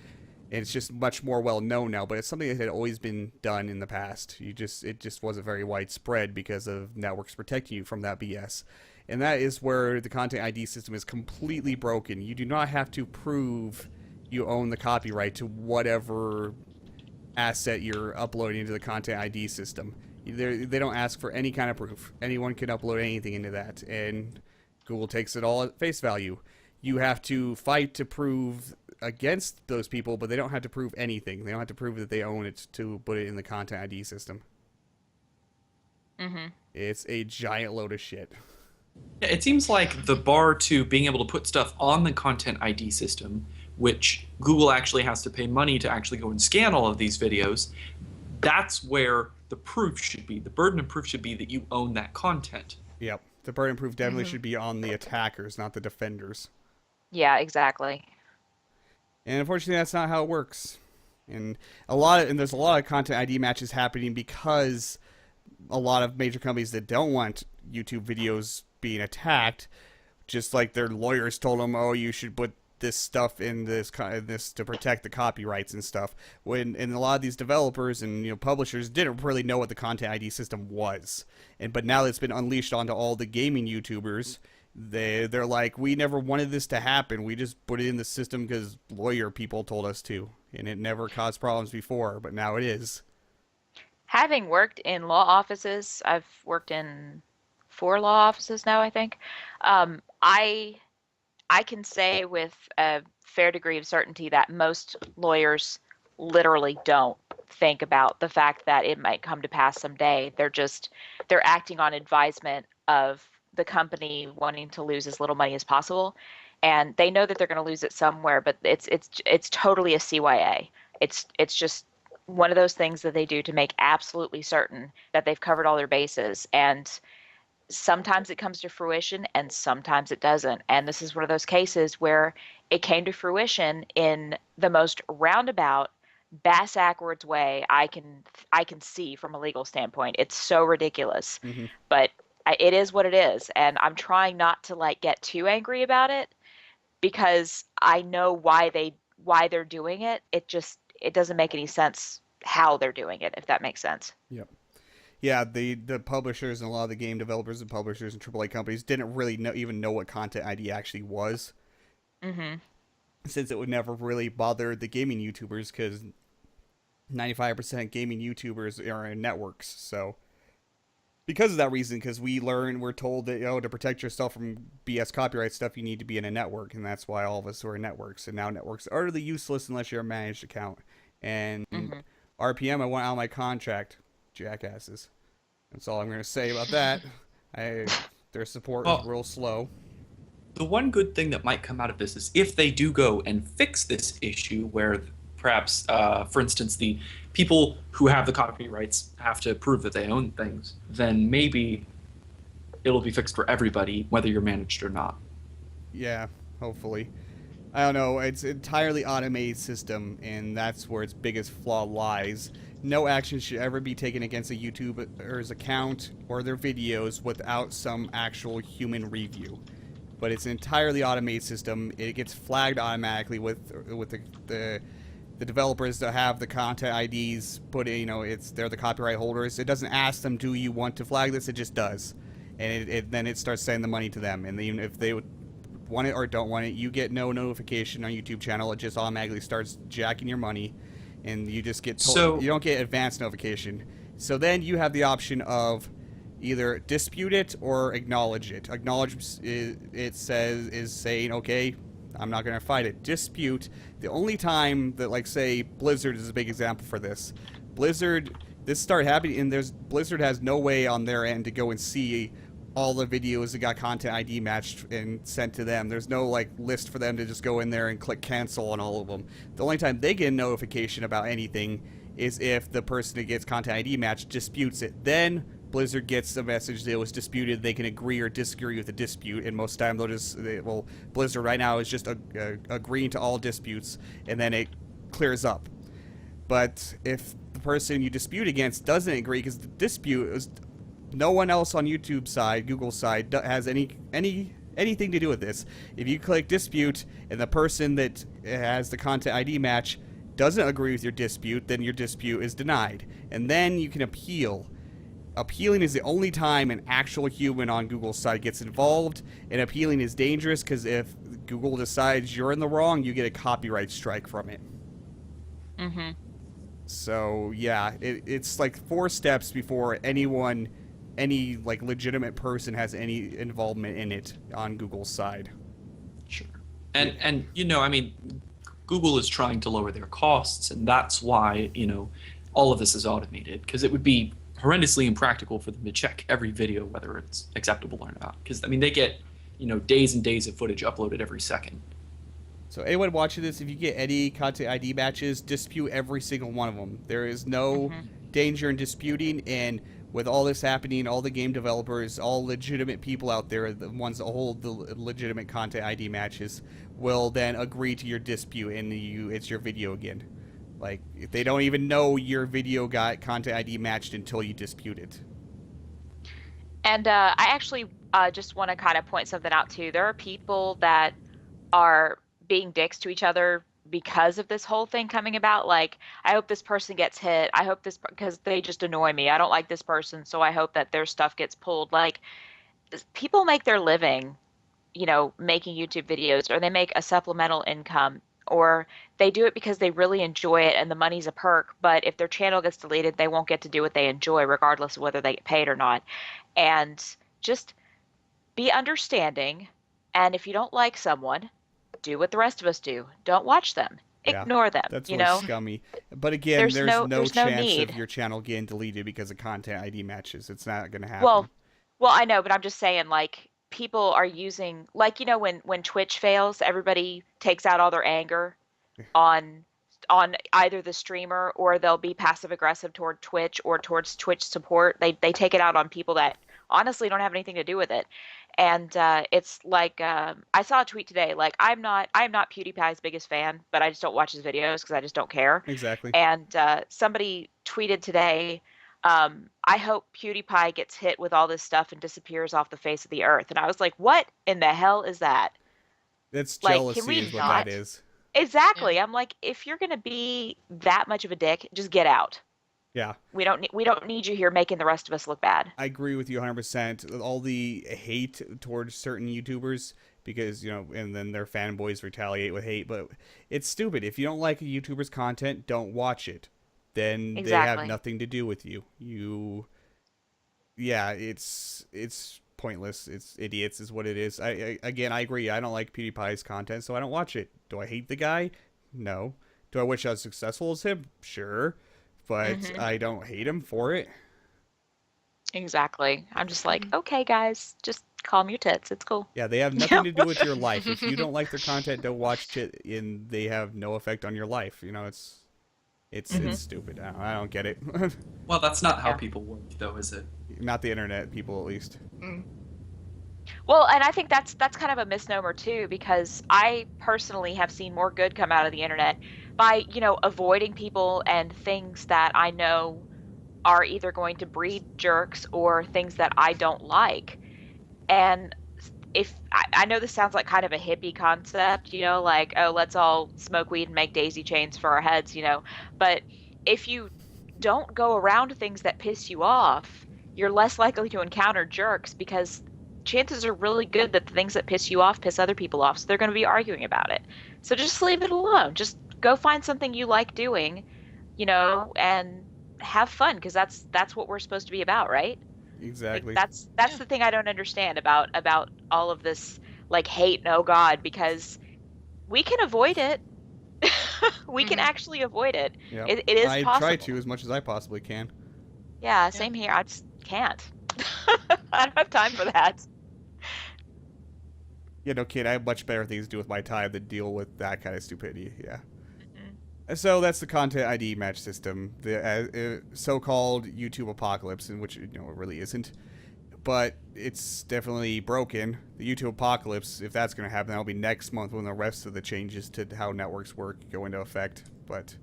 [SPEAKER 1] And it's just much more well known now, but it's something that had always been done in the past. It just wasn't very widespread because of networks protecting you from that BS. And that is where the content ID system is completely broken. You do not have to prove you own the copyright to whatever asset you're uploading into the content ID system. They don't ask for any kind of proof. Anyone can upload anything into that, and Google takes it all at face value. You have to fight to prove against those people, but they don't have to prove anything. They don't have to prove that they own it to put it in the content ID system. It's a giant load of shit.
[SPEAKER 4] Yeah, it seems like the bar to being able to put stuff on the content ID system, which Google actually has to pay money to actually go and scan all of these videos, that's where the proof should be. The burden of proof should be that you own that content.
[SPEAKER 1] Yep. The burden of proof definitely should be on the attackers, not the defenders.
[SPEAKER 3] Yeah, exactly.
[SPEAKER 1] And unfortunately, that's not how it works. And there's a lot of content ID matches happening because a lot of major companies that don't want YouTube videos being attacked, just like their lawyers told them, oh, you should put this stuff in this to protect the copyrights and stuff. And a lot of these developers and publishers didn't really know what the content ID system was. But now that it's been unleashed onto all the gaming YouTubers, they're like, we never wanted this to happen. We just put it in the system because lawyer people told us to, and it never caused problems before, but now it is.
[SPEAKER 3] Having worked in law offices, I've worked in 4 law offices now, I think. I can say with a fair degree of certainty that most lawyers literally don't think about the fact that it might come to pass someday. They're acting on advisement of the company wanting to lose as little money as possible, and they know that they're going to lose it somewhere, but it's totally a CYA. It's just one of those things that they do to make absolutely certain that they've covered all their bases. And sometimes it comes to fruition and sometimes it doesn't. And this is one of those cases where it came to fruition in the most roundabout, bass-ackwards way I can see from a legal standpoint. It's so ridiculous.
[SPEAKER 1] Mm-hmm.
[SPEAKER 3] But it is what it is. And I'm trying not to get too angry about it because I know why they're doing it. It doesn't make any sense how they're doing it, if that makes sense.
[SPEAKER 1] Yep. Yeah, the publishers and a lot of the game developers and publishers and AAA companies didn't really even know what Content ID actually was.
[SPEAKER 3] Mm-hmm.
[SPEAKER 1] Since it would never really bother the gaming YouTubers, because 95% gaming YouTubers are in networks. So because of that reason, because we're told that to protect yourself from BS copyright stuff, you need to be in a network, and that's why all of us are in networks. And now networks are utterly useless unless you're a managed account. And RPM, I want out of my contract. Jackasses. That's all I'm going to say about that. Their support is real slow.
[SPEAKER 4] The one good thing that might come out of this is if they do go and fix this issue where perhaps, for instance, the people who have the copyrights have to prove that they own things, then maybe it'll be fixed for everybody, whether you're managed or not.
[SPEAKER 1] Yeah, hopefully. I don't know. It's an entirely automated system, and that's where its biggest flaw lies. No action should ever be taken against a YouTuber's account or their videos without some actual human review. But it's an entirely automated system. It gets flagged automatically with the developers that have the content IDs put in. They're the copyright holders. It doesn't ask them, do you want to flag this? It just does, and then it starts sending the money to them. And even if they want it or don't want it, you get no notification on YouTube channel. It just automatically starts jacking your money. And you just get told, you don't get advance notification. So then you have the option of either dispute it or acknowledge it. Acknowledge is saying, okay, I'm not going to fight it. Dispute, the only time that, say, Blizzard is a big example for this. This started happening, and Blizzard has no way on their end to go and see all the videos that got content ID matched and sent to them. There's no list for them to just go in there and click cancel on all of them. The only time they get a notification about anything is if the person that gets content ID matched disputes it. Then Blizzard gets a message that it was disputed. They can agree or disagree with the dispute, and most of the time they'll just Blizzard right now is just agreeing to all disputes, and then it clears up. But if the person you dispute against doesn't agree, because the dispute is no one else on YouTube side, Google side, has anything to do with this. If you click dispute and the person that has the content ID match doesn't agree with your dispute, then your dispute is denied. And then you can appeal. Appealing is the only time an actual human on Google's side gets involved, and appealing is dangerous because if Google decides you're in the wrong, you get a copyright strike from it.
[SPEAKER 3] Mm-hmm.
[SPEAKER 1] So, yeah, it's 4 steps before any legitimate person has any involvement in it on Google's side.
[SPEAKER 4] Sure. And Google is trying to lower their costs, and that's why, all of this is automated, because it would be horrendously impractical for them to check every video whether it's acceptable or not. Because, they get, days and days of footage uploaded every second.
[SPEAKER 1] So anyone watching this, if you get any content ID matches, dispute every single one of them. There is no danger in disputing, and with all this happening, all the game developers, all legitimate people out there, the ones that hold the legitimate content ID matches, will then agree to your dispute, and it's your video again. Like, if they don't even know your video got content ID matched until you dispute it.
[SPEAKER 3] And I actually just want to kind of point something out too. There are people that are being dicks to each other because of this whole thing coming about. Like, I hope this person gets hit. I hope this, because they just annoy me. I don't like this person, so I hope that their stuff gets pulled. Like, people make their living, you know, making YouTube videos, or they make a supplemental income, or they do it because they really enjoy it and the money's a perk. But if their channel gets deleted, they won't get to do what they enjoy, regardless of whether they get paid or not. And just be understanding. And if you don't like someone, do what the rest of us do. Don't watch them. Ignore them.
[SPEAKER 1] That's
[SPEAKER 3] you
[SPEAKER 1] really
[SPEAKER 3] know?
[SPEAKER 1] scummy. But again, there's no chance of your channel getting deleted because of content ID matches. It's not going to happen.
[SPEAKER 3] Well, I know, but I'm just saying, like, people are using, like, you know, when Twitch fails, everybody takes out all their anger on either the streamer, or they'll be passive aggressive toward Twitch or towards Twitch support. They take it out on people that honestly don't have anything to do with it. And it's like, I saw a tweet today, like, I'm not PewDiePie's biggest fan, but I just don't watch his videos because I just don't care.
[SPEAKER 1] Exactly.
[SPEAKER 3] And somebody tweeted today, I hope PewDiePie gets hit with all this stuff and disappears off the face of the earth. And I was like, what in the hell is that?
[SPEAKER 1] That's
[SPEAKER 3] Like,
[SPEAKER 1] jealousy
[SPEAKER 3] can we
[SPEAKER 1] is what
[SPEAKER 3] not?
[SPEAKER 1] that is.
[SPEAKER 3] Exactly. I'm like, if you're gonna be that much of a dick, just get out.
[SPEAKER 1] Yeah.
[SPEAKER 3] We don't need you here making the rest of us look bad.
[SPEAKER 1] I agree with you 100%. All the hate towards certain YouTubers, because, you know, and then their fanboys retaliate with hate, but it's stupid. If you don't like a YouTuber's content, don't watch it. Then they have nothing to do with you. Yeah, it's pointless. It's idiots is what it is. I agree. I don't like PewDiePie's content, so I don't watch it. Do I hate the guy? No. Do I wish I was successful as him? Sure. But I don't hate him for it.
[SPEAKER 3] Exactly. I'm just like, okay, guys, just calm your tits. It's cool.
[SPEAKER 1] Yeah, they have nothing to do with your life. If you don't like their content, don't watch it, and they have no effect on your life. You know, it's stupid. I don't get it.
[SPEAKER 4] Well, that's not how people work, though, is it?
[SPEAKER 1] Not the internet people, at least.
[SPEAKER 3] Well, and I think that's kind of a misnomer too, because I personally have seen more good come out of the internet by, you know, avoiding people and things that I know are either going to breed jerks or things that I don't like. And if I know this sounds like kind of a hippie concept, you know, like, oh, let's all smoke weed and make daisy chains for our heads, you know, but if you don't go around things that piss you off, you're less likely to encounter jerks, because chances are really good that the things that piss you off piss other people off, so they're going to be arguing about it. So just leave it alone. Just go find something you like doing, you know, and have fun, because that's what we're supposed to be about, right?
[SPEAKER 1] Exactly.
[SPEAKER 3] Like, that's the thing I don't understand about all of this, like, hate and oh god, because we can avoid it. We can actually avoid it.
[SPEAKER 1] Yep.
[SPEAKER 3] It is possible.
[SPEAKER 1] I try to as much as I possibly can.
[SPEAKER 3] Yeah, same here. I just can't. I don't have time for that.
[SPEAKER 1] Yeah, no kid, I have much better things to do with my time than deal with that kind of stupidity, yeah. So that's the content ID match system, the so-called YouTube apocalypse, in which, you know, it really isn't. But it's definitely broken. The YouTube apocalypse, if that's going to happen, that'll be next month when the rest of the changes to how networks work go into effect. But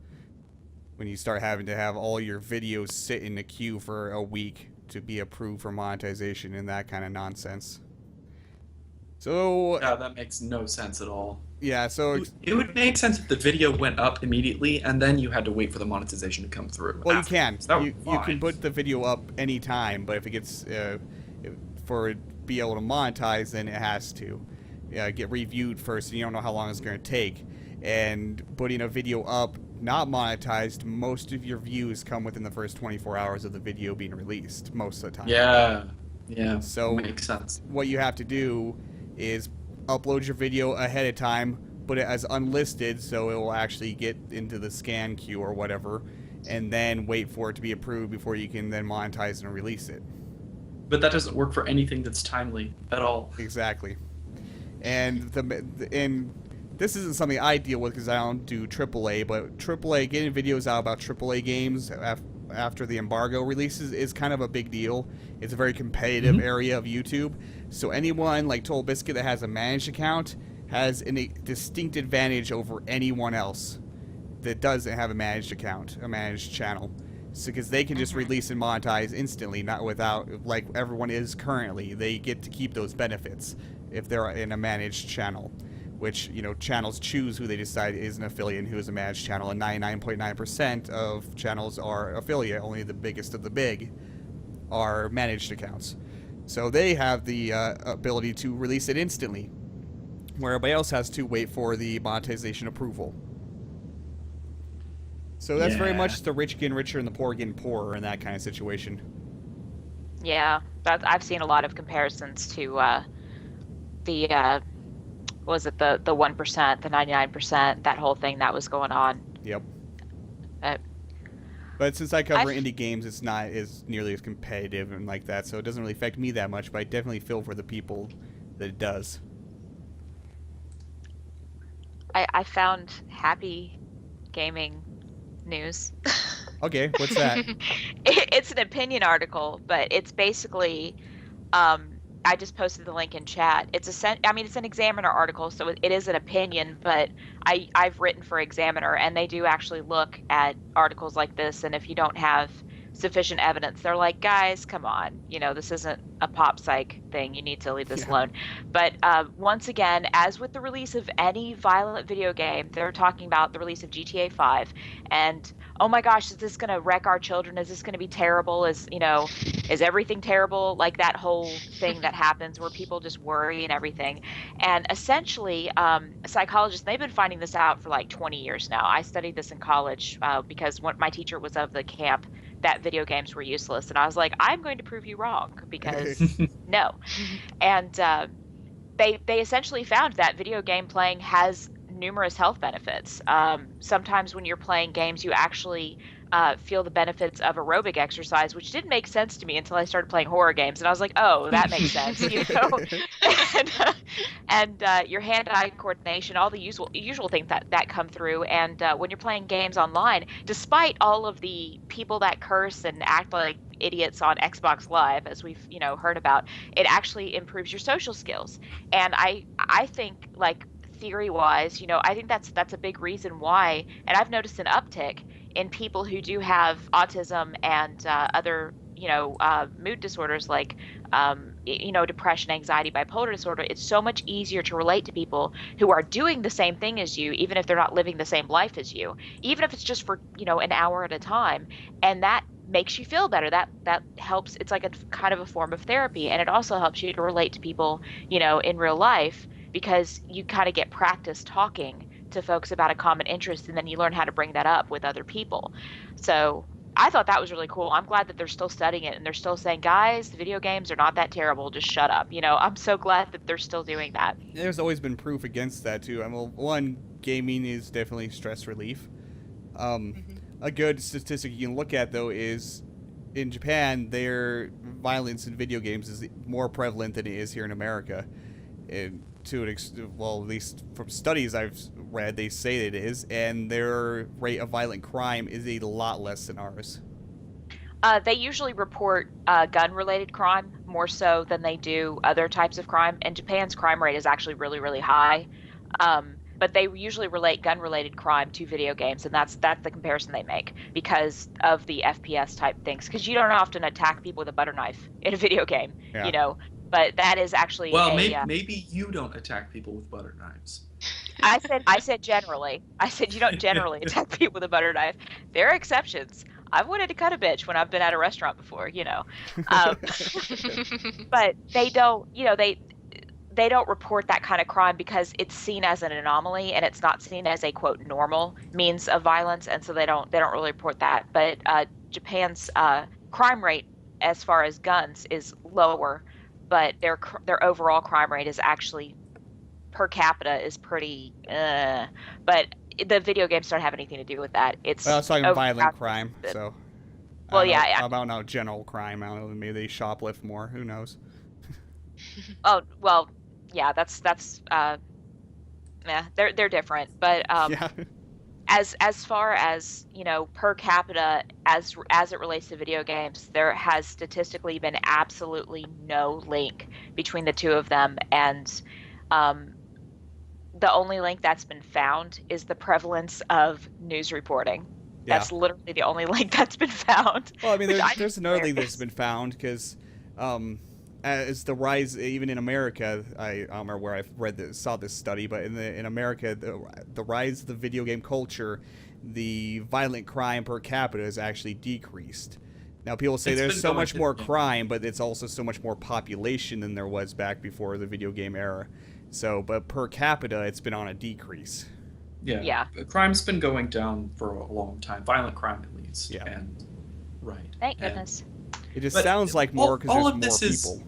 [SPEAKER 1] when you start having to have all your videos sit in the queue for a week to be approved for monetization and that kind of nonsense. So
[SPEAKER 4] yeah, that makes no sense at all.
[SPEAKER 1] Yeah, so
[SPEAKER 4] it would make sense if the video went up immediately and then you had to wait for the monetization to come through.
[SPEAKER 1] Well,
[SPEAKER 4] afterwards.
[SPEAKER 1] you can put the video up anytime, but if it gets for be able to monetize, then it has to get reviewed first, and you don't know how long it's going to take. And putting a video up not monetized, most of your views come within the first 24 hours of the video being released, most of the time.
[SPEAKER 4] Yeah.
[SPEAKER 1] So
[SPEAKER 4] makes sense.
[SPEAKER 1] What you have to do is upload your video ahead of time, put it as unlisted so it will actually get into the scan queue or whatever, and then wait for it to be approved before you can then monetize and release it.
[SPEAKER 4] But that doesn't work for anything that's timely at all.
[SPEAKER 1] Exactly. And this isn't something I deal with because I don't do AAA, but AAA, getting videos out about AAA games after the embargo releases is kind of a big deal. It's a very competitive area of YouTube. So anyone like Toll Biscuit that has a managed account, has a distinct advantage over anyone else that doesn't have a managed account, a managed channel. Because they can just release and monetize instantly, not without, like everyone is currently. They get to keep those benefits if they're in a managed channel, which, you know, channels choose who they decide is an affiliate and who is a managed channel, and 99.9% of channels are affiliate. Only the biggest of the big are managed accounts. So they have the ability to release it instantly, where everybody else has to wait for the monetization approval. So that's very much the rich getting richer and the poor getting poorer in that kind of situation.
[SPEAKER 3] Yeah, I've seen a lot of comparisons to the was it the 1%, the 99%, that whole thing that was going on.
[SPEAKER 1] Yep. But since I cover indie games, it's not as nearly as competitive and like that, so it doesn't really affect me that much, but I definitely feel for the people that it does.
[SPEAKER 3] I found happy gaming news.
[SPEAKER 1] Okay, what's that?
[SPEAKER 3] It's an opinion article, but it's basically I just posted the link in chat. It's an Examiner article, so it is an opinion, but I've written for Examiner, and they do actually look at articles like this, and if you don't have sufficient evidence, they're like, guys, come on, you know, this isn't a pop psych thing, you need to leave this alone. But once again, as with the release of any violent video game, they're talking about the release of GTA 5, and oh my gosh, is this going to wreck our children? Is this going to be terrible? Is everything terrible? Like that whole thing that happens where people just worry and everything. And essentially, psychologists, they've been finding this out for like 20 years now. I studied this in college because my teacher was of the camp that video games were useless. And I was like, I'm going to prove you wrong because no. And they essentially found that video game playing has numerous health benefits. Sometimes when you're playing games, you actually feel the benefits of aerobic exercise, which didn't make sense to me until I started playing horror games, and I was like, oh, that makes sense, you know. and your hand-eye coordination, all the usual things that come through. And when you're playing games online, despite all of the people that curse and act like idiots on Xbox Live, as we've heard about, it actually improves your social skills. And I think, like, theory-wise, I think that's a big reason why, and I've noticed an uptick in people who do have autism and other, mood disorders like, depression, anxiety, bipolar disorder. It's so much easier to relate to people who are doing the same thing as you, even if they're not living the same life as you, even if it's just for, an hour at a time. And that makes you feel better. That helps. It's like a kind of a form of therapy. And it also helps you to relate to people, in real life, because you kind of get practice talking to folks about a common interest, and then you learn how to bring that up with other people. So I thought that was really cool. I'm glad that they're still studying it, and they're still saying, guys, the video games are not that terrible, just shut up. I'm so glad that they're still doing that.
[SPEAKER 1] There's always been proof against that too. One, gaming is definitely stress relief. A good statistic you can look at, though, is in Japan, their violence in video games is more prevalent than it is here in America. And at least from studies I've read, they say it is, and their rate of violent crime is a lot less than ours.
[SPEAKER 3] They usually report gun-related crime more so than they do other types of crime, and Japan's crime rate is actually really, really high. But they usually relate gun-related crime to video games, and that's the comparison they make because of the FPS type things. Because you don't often attack people with a butter knife in a video game, But that is actually
[SPEAKER 4] maybe you don't attack people with butter knives.
[SPEAKER 3] I said generally. I said you don't generally attack people with a butter knife. There are exceptions. I've wanted to cut a bitch when I've been at a restaurant before, But they don't, they don't report that kind of crime because it's seen as an anomaly and it's not seen as a quote normal means of violence, and so they don't really report that. But Japan's crime rate as far as guns is lower, but their overall crime rate is actually per capita is pretty. But the video games don't have anything to do with that. I
[SPEAKER 1] was talking violent crime, so.
[SPEAKER 3] Well,
[SPEAKER 1] How about now general crime? I don't know. Maybe they shoplift more. Who knows?
[SPEAKER 3] Oh well, yeah. That's they're different, but
[SPEAKER 1] yeah.
[SPEAKER 3] As far as per capita as it relates to video games, there has statistically been absolutely no link between the two of them, and the only link that's been found is the prevalence of news reporting.
[SPEAKER 1] Yeah.
[SPEAKER 3] That's literally the only link that's been found.
[SPEAKER 1] Well, I mean,
[SPEAKER 3] which
[SPEAKER 1] there's another thing that's
[SPEAKER 3] hilarious.
[SPEAKER 1] been found because as the rise, even in America, I don't remember where I saw this study, but in America, the rise of the video game culture, the violent crime per capita has actually decreased. Now, people say
[SPEAKER 4] It's
[SPEAKER 1] there's
[SPEAKER 4] been
[SPEAKER 1] so
[SPEAKER 4] going
[SPEAKER 1] much
[SPEAKER 4] to-
[SPEAKER 1] more
[SPEAKER 4] yeah.
[SPEAKER 1] crime, but it's also so much more population than there was back before the video game era. So, but per capita, it's been on a decrease.
[SPEAKER 4] Yeah.
[SPEAKER 3] Yeah.
[SPEAKER 4] Crime's been going down for a long time. Violent crime, at least.
[SPEAKER 1] Yeah.
[SPEAKER 4] And right.
[SPEAKER 3] Thank
[SPEAKER 4] And-
[SPEAKER 3] goodness.
[SPEAKER 1] It just
[SPEAKER 4] But
[SPEAKER 1] sounds like more because
[SPEAKER 4] all
[SPEAKER 1] there's
[SPEAKER 4] of
[SPEAKER 1] more
[SPEAKER 4] this is-
[SPEAKER 1] people.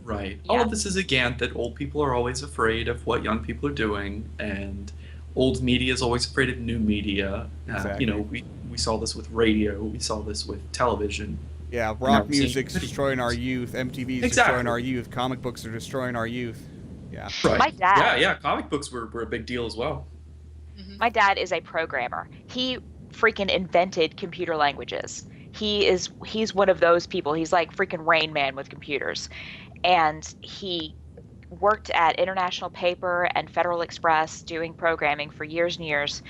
[SPEAKER 4] Right. All
[SPEAKER 3] Yeah.
[SPEAKER 4] of this is again that old people are always afraid of what young people are doing, and old media is always afraid of new media.
[SPEAKER 1] Exactly.
[SPEAKER 4] You know, we saw this with radio, we saw this with television.
[SPEAKER 1] Yeah,
[SPEAKER 4] Now
[SPEAKER 1] rock
[SPEAKER 4] we're seeing
[SPEAKER 1] music's
[SPEAKER 4] video
[SPEAKER 1] destroying our
[SPEAKER 4] games.
[SPEAKER 1] youth. MTV's destroying
[SPEAKER 4] Exactly.
[SPEAKER 1] our youth. Comic books are destroying our youth. Yeah.
[SPEAKER 4] Right.
[SPEAKER 3] My dad-
[SPEAKER 4] Yeah. Comic books were a big deal as well.
[SPEAKER 3] My dad is a programmer. He freaking invented computer languages. He's one of those people. He's like freaking Rain Man with computers. And he worked at International Paper and Federal Express doing programming for years and years.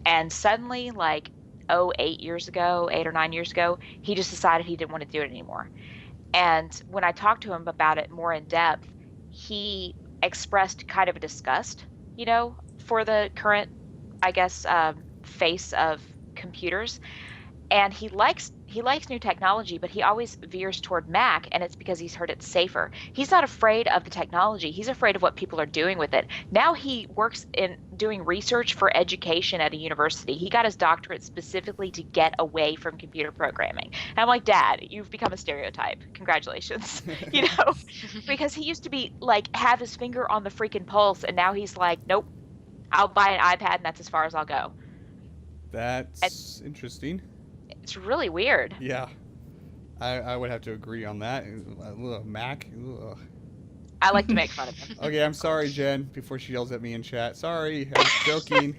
[SPEAKER 3] And suddenly, like, 8 or 9 years ago, he just decided he didn't want to do it anymore. And when I talked to him about it more in depth, he expressed kind of a disgust, for the current, I guess, face of computers. And he likes new technology, but he always veers toward Mac, and it's because he's heard it's safer. He's not afraid of the technology. He's afraid of what people are doing with it. Now he works in doing research for education at a university. He got his doctorate specifically to get away from computer programming. And I'm like, Dad, you've become a stereotype. Congratulations. Because he used to be like, have his finger on the freaking pulse, and now he's like, nope, I'll buy an iPad and that's as far as I'll go.
[SPEAKER 1] That's interesting.
[SPEAKER 3] It's really weird.
[SPEAKER 1] Yeah. I would have to agree on that. Mac. Ugh.
[SPEAKER 3] I like to make fun of him.
[SPEAKER 1] Okay, I'm sorry, Jen, before she yells at me in chat. Sorry, I was joking.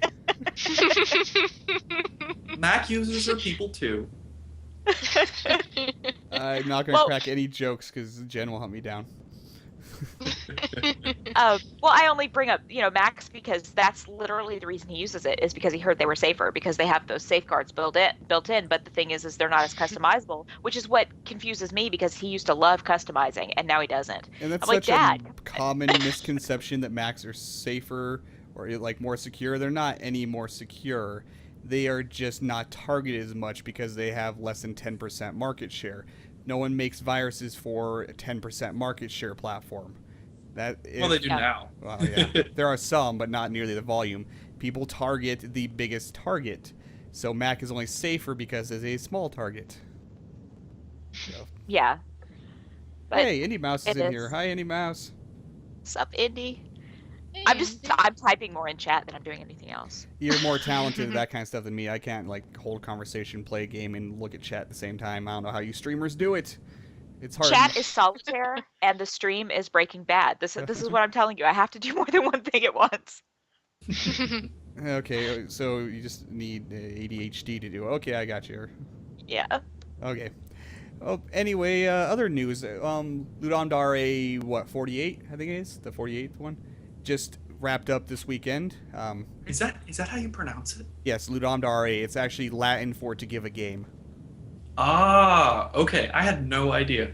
[SPEAKER 4] Mac users are people too.
[SPEAKER 1] I'm not going to
[SPEAKER 3] Well-
[SPEAKER 1] crack any jokes because Jen will hunt me down.
[SPEAKER 3] Well, I only bring up, Macs because that's literally the reason he uses it, is because he heard they were safer, because they have those safeguards built in. But the thing is they're not as customizable, which is what confuses me, because he used to love customizing and now he doesn't.
[SPEAKER 1] And that's
[SPEAKER 3] I'm like,
[SPEAKER 1] such a
[SPEAKER 3] Dad.
[SPEAKER 1] common misconception that Macs are safer or like more secure. They're not any more secure. They are just not targeted as much because they have less than 10% market share. No one makes viruses for a 10% market share platform.
[SPEAKER 4] Well, they do
[SPEAKER 3] Yeah.
[SPEAKER 4] now.
[SPEAKER 1] Well, yeah. There are some, but not nearly the volume. People target the biggest target. So Mac is only safer because it's a small target. So.
[SPEAKER 3] Yeah. But
[SPEAKER 1] Hey, Indie Mouse is
[SPEAKER 3] it
[SPEAKER 1] in
[SPEAKER 3] is.
[SPEAKER 1] here. Hi, Indie Mouse.
[SPEAKER 3] sup, Indy? I'm typing more in chat than I'm doing anything else.
[SPEAKER 1] You're more talented at that kind of stuff than me. I can't like hold conversation, play a game, and look at chat at the same time. I don't know how you streamers do it. It's hard.
[SPEAKER 3] Chat is solitaire and the stream is Breaking Bad. This is what I'm telling you. I have to do more than one thing at once.
[SPEAKER 1] Okay, so you just need ADHD to do. Okay, I got you.
[SPEAKER 3] Yeah.
[SPEAKER 1] Okay. Oh, anyway, other news. Ludom Dare, what, 48? I think it is the 48th one. Just wrapped up this weekend.
[SPEAKER 4] Is that how you pronounce it?
[SPEAKER 1] Yes, Ludom Dare. It's actually Latin for to give a game.
[SPEAKER 4] Ah, okay. I had no idea.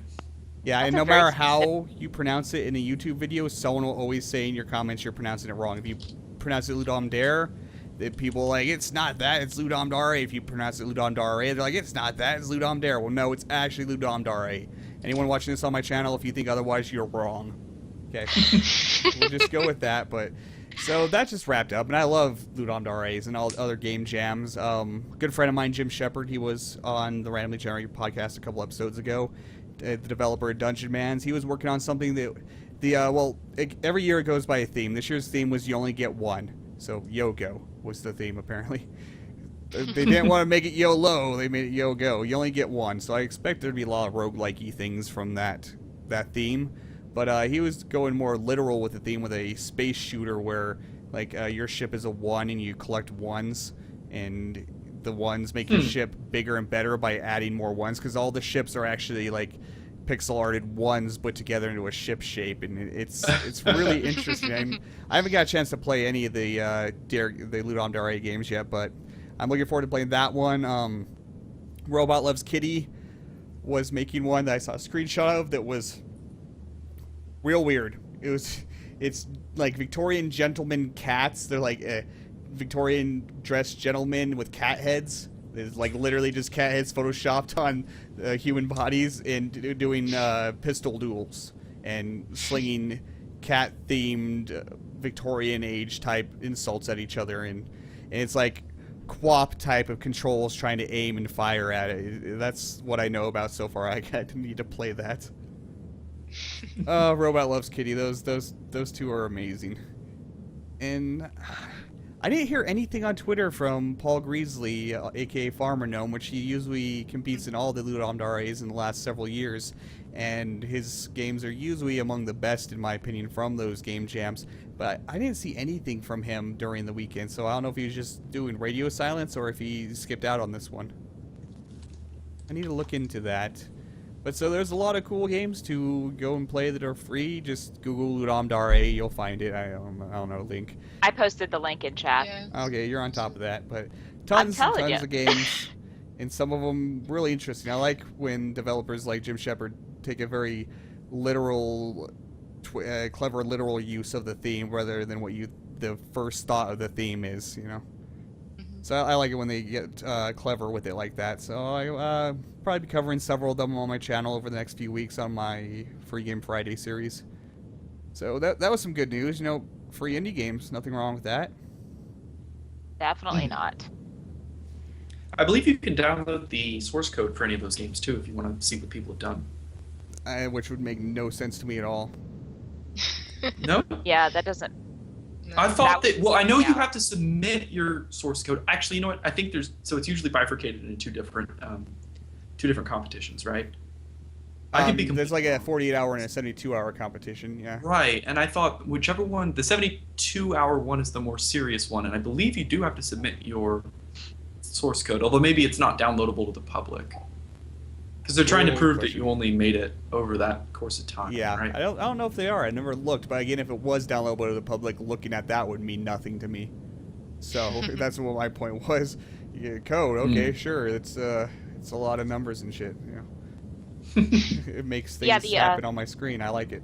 [SPEAKER 1] Yeah,
[SPEAKER 3] That's
[SPEAKER 1] and
[SPEAKER 3] a
[SPEAKER 1] no
[SPEAKER 3] very
[SPEAKER 1] matter how you pronounce it in a YouTube video, someone will always say in your comments you're pronouncing it wrong. If you pronounce it Ludom Dare, the people are like, it's not that, it's Ludom Dare. If you pronounce it Ludom Dare, they're like, it's not that, it's Ludom Dare. Well, no, it's actually Ludom Dare. Anyone watching this on my channel, if you think otherwise, you're wrong. Okay. We'll just go with that, but... So that just wrapped up, and I love Ludom Dares and all other game jams. Good friend of mine, Jim Shepard, he was on the Randomly Generated podcast a couple episodes ago. The developer of Dungeon Mans, he was working on something that every year it goes by a theme. This year's theme was you only get one, so Yo-Go was the theme apparently. They didn't want to make it YOLO, they made it Yo-Go. You only get one, so I expect there to be a lot of roguelike-y things from that theme. But he was going more literal with the theme with a space shooter where like your ship is a 1 and you collect ones, and the ones make your ship bigger and better by adding more ones, because all the ships are actually like pixel arted ones put together into a ship shape, and it's really interesting. I haven't got a chance to play any of the Ludom Dare games yet, but I'm looking forward to playing that one. Robot Loves Kitty was making one that I saw a screenshot of that was real weird. It's like Victorian gentleman cats. They're like Victorian dressed gentlemen with cat heads. It's like literally just cat heads photoshopped on human bodies and doing pistol duels and slinging cat-themed Victorian age type insults at each other, and it's like QWOP type of controls trying to aim and fire at it. That's what I know about so far. I need to play that. Robot Loves Kitty. Those two are amazing. And I didn't hear anything on Twitter from Paul Greasley, aka Farmer Gnome, which he usually competes in all the Ludom Dares in the last several years, and his games are usually among the best, in my opinion, from those game jams. But I didn't see anything from him during the weekend, so I don't know if he was just doing radio silence or if he skipped out on this one. I need to look into that. But so there's a lot of cool games to go and play that are free. Just Google Ludom Dare, you'll find it. I don't know, link.
[SPEAKER 3] I posted the link in chat.
[SPEAKER 2] Yeah.
[SPEAKER 1] Okay, you're on top of that. But tons and tons of games, and some of them really interesting. I like when developers like Jim Shepard take a very literal, clever literal use of the theme rather than what the first thought of the theme is, you know. So I like it when they get clever with it like that. So I probably be covering several of them on my channel over the next few weeks on my Free Game Friday series. So that was some good news. You know, free indie games, nothing wrong with that.
[SPEAKER 3] Definitely not.
[SPEAKER 4] I believe you can download the source code for any of those games too if you want to see what people have done.
[SPEAKER 1] Which would make no sense to me at all.
[SPEAKER 4] No?
[SPEAKER 3] Yeah, that doesn't.
[SPEAKER 4] I thought that, well, I know you
[SPEAKER 3] yeah.
[SPEAKER 4] have to submit your source code. Actually, you know what? I think so it's usually bifurcated into two different competitions, right? I could be
[SPEAKER 1] there's like
[SPEAKER 4] completely
[SPEAKER 1] a
[SPEAKER 4] wrong.
[SPEAKER 1] 48-hour and a 72-hour competition, yeah.
[SPEAKER 4] Right, and I thought whichever one, the 72-hour one is the more serious one, and I believe you do have to submit your source code, although maybe it's not downloadable to the public. Because they're trying to prove that you only made it over that course of time,
[SPEAKER 1] Yeah,
[SPEAKER 4] right?
[SPEAKER 1] I don't know if they are. I never looked, but again, if it was downloadable to the public, looking at that would mean nothing to me. So that's what my point was. You get code, okay, sure. It's a lot of numbers and shit. You know, it makes things happen on my screen. I like it.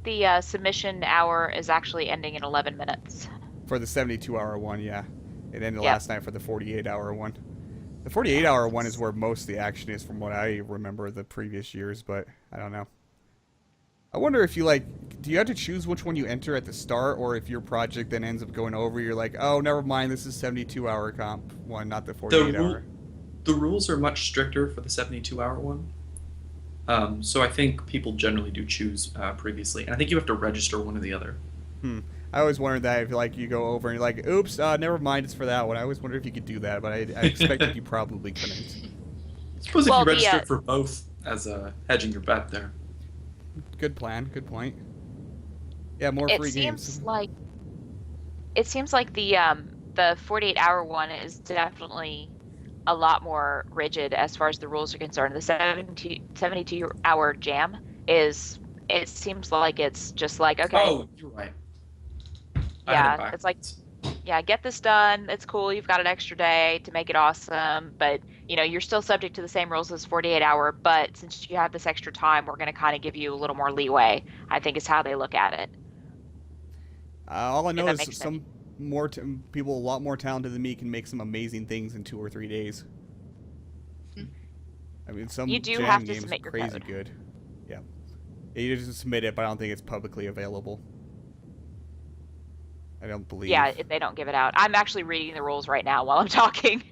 [SPEAKER 3] The submission hour is actually ending in 11 minutes.
[SPEAKER 1] For the 72-hour one, yeah, it ended last night for the 48-hour one. The 48-hour one is where most of the action is from what I remember the previous years, but I don't know. I wonder if you, do you have to choose which one you enter at the start, or if your project then ends up going over, you're like, oh, never mind, this is 72-hour comp one, not the 48-hour.
[SPEAKER 4] The rules are much stricter for the 72-hour one. So I think people generally do choose previously, and I think you have to register one or the other.
[SPEAKER 1] I always wondered that if you go over and you're like, oops, never mind, it's for that one. I always wondered if you could do that, but I expected you probably couldn't.
[SPEAKER 4] I suppose if you registered for both as hedging your bet there.
[SPEAKER 1] Good plan, good point. Yeah, more free games.
[SPEAKER 3] It seems like the 48-hour one is definitely a lot more rigid as far as the rules are concerned. The 72-hour jam it seems like it's just like, okay.
[SPEAKER 4] Oh, you're right.
[SPEAKER 3] Yeah, it's like, yeah, get this done. It's cool. You've got an extra day to make it awesome. But, you're still subject to the same rules as 48-hour. But since you have this extra time, we're going to kind of give you a little more leeway, I think is how they look at it.
[SPEAKER 1] All I know is some people a lot more talented than me can make some amazing things in 2 or 3 days. I mean, some
[SPEAKER 3] you do
[SPEAKER 1] jam
[SPEAKER 3] have to
[SPEAKER 1] games
[SPEAKER 3] submit
[SPEAKER 1] are
[SPEAKER 3] your
[SPEAKER 1] crazy
[SPEAKER 3] code.
[SPEAKER 1] good. Yeah. You just submit it, but I don't think it's publicly available. I don't believe.
[SPEAKER 3] Yeah, they don't give it out. I'm actually reading the rules right now while I'm talking.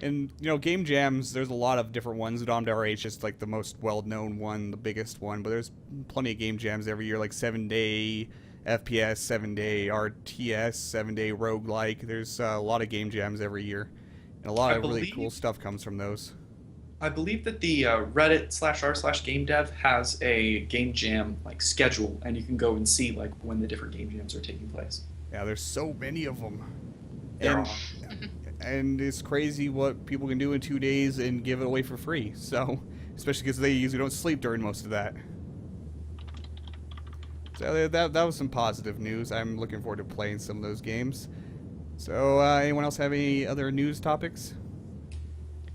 [SPEAKER 1] And, game jams, there's a lot of different ones. Ludom Dare is just like the most well-known one, the biggest one, but there's plenty of game jams every year, like 7-day FPS, 7-day RTS, 7-day roguelike. There's a lot of game jams every year, and a lot of really cool stuff comes from those.
[SPEAKER 4] I believe that the Reddit/r/GameDev has a game jam schedule, and you can go and see when the different game jams are taking place.
[SPEAKER 1] Yeah, there's so many of them.
[SPEAKER 4] There are.
[SPEAKER 1] and it's crazy what people can do in 2 days and give it away for free. So, especially because they usually don't sleep during most of that. So that was some positive news. I'm looking forward to playing some of those games. So, anyone else have any other news topics?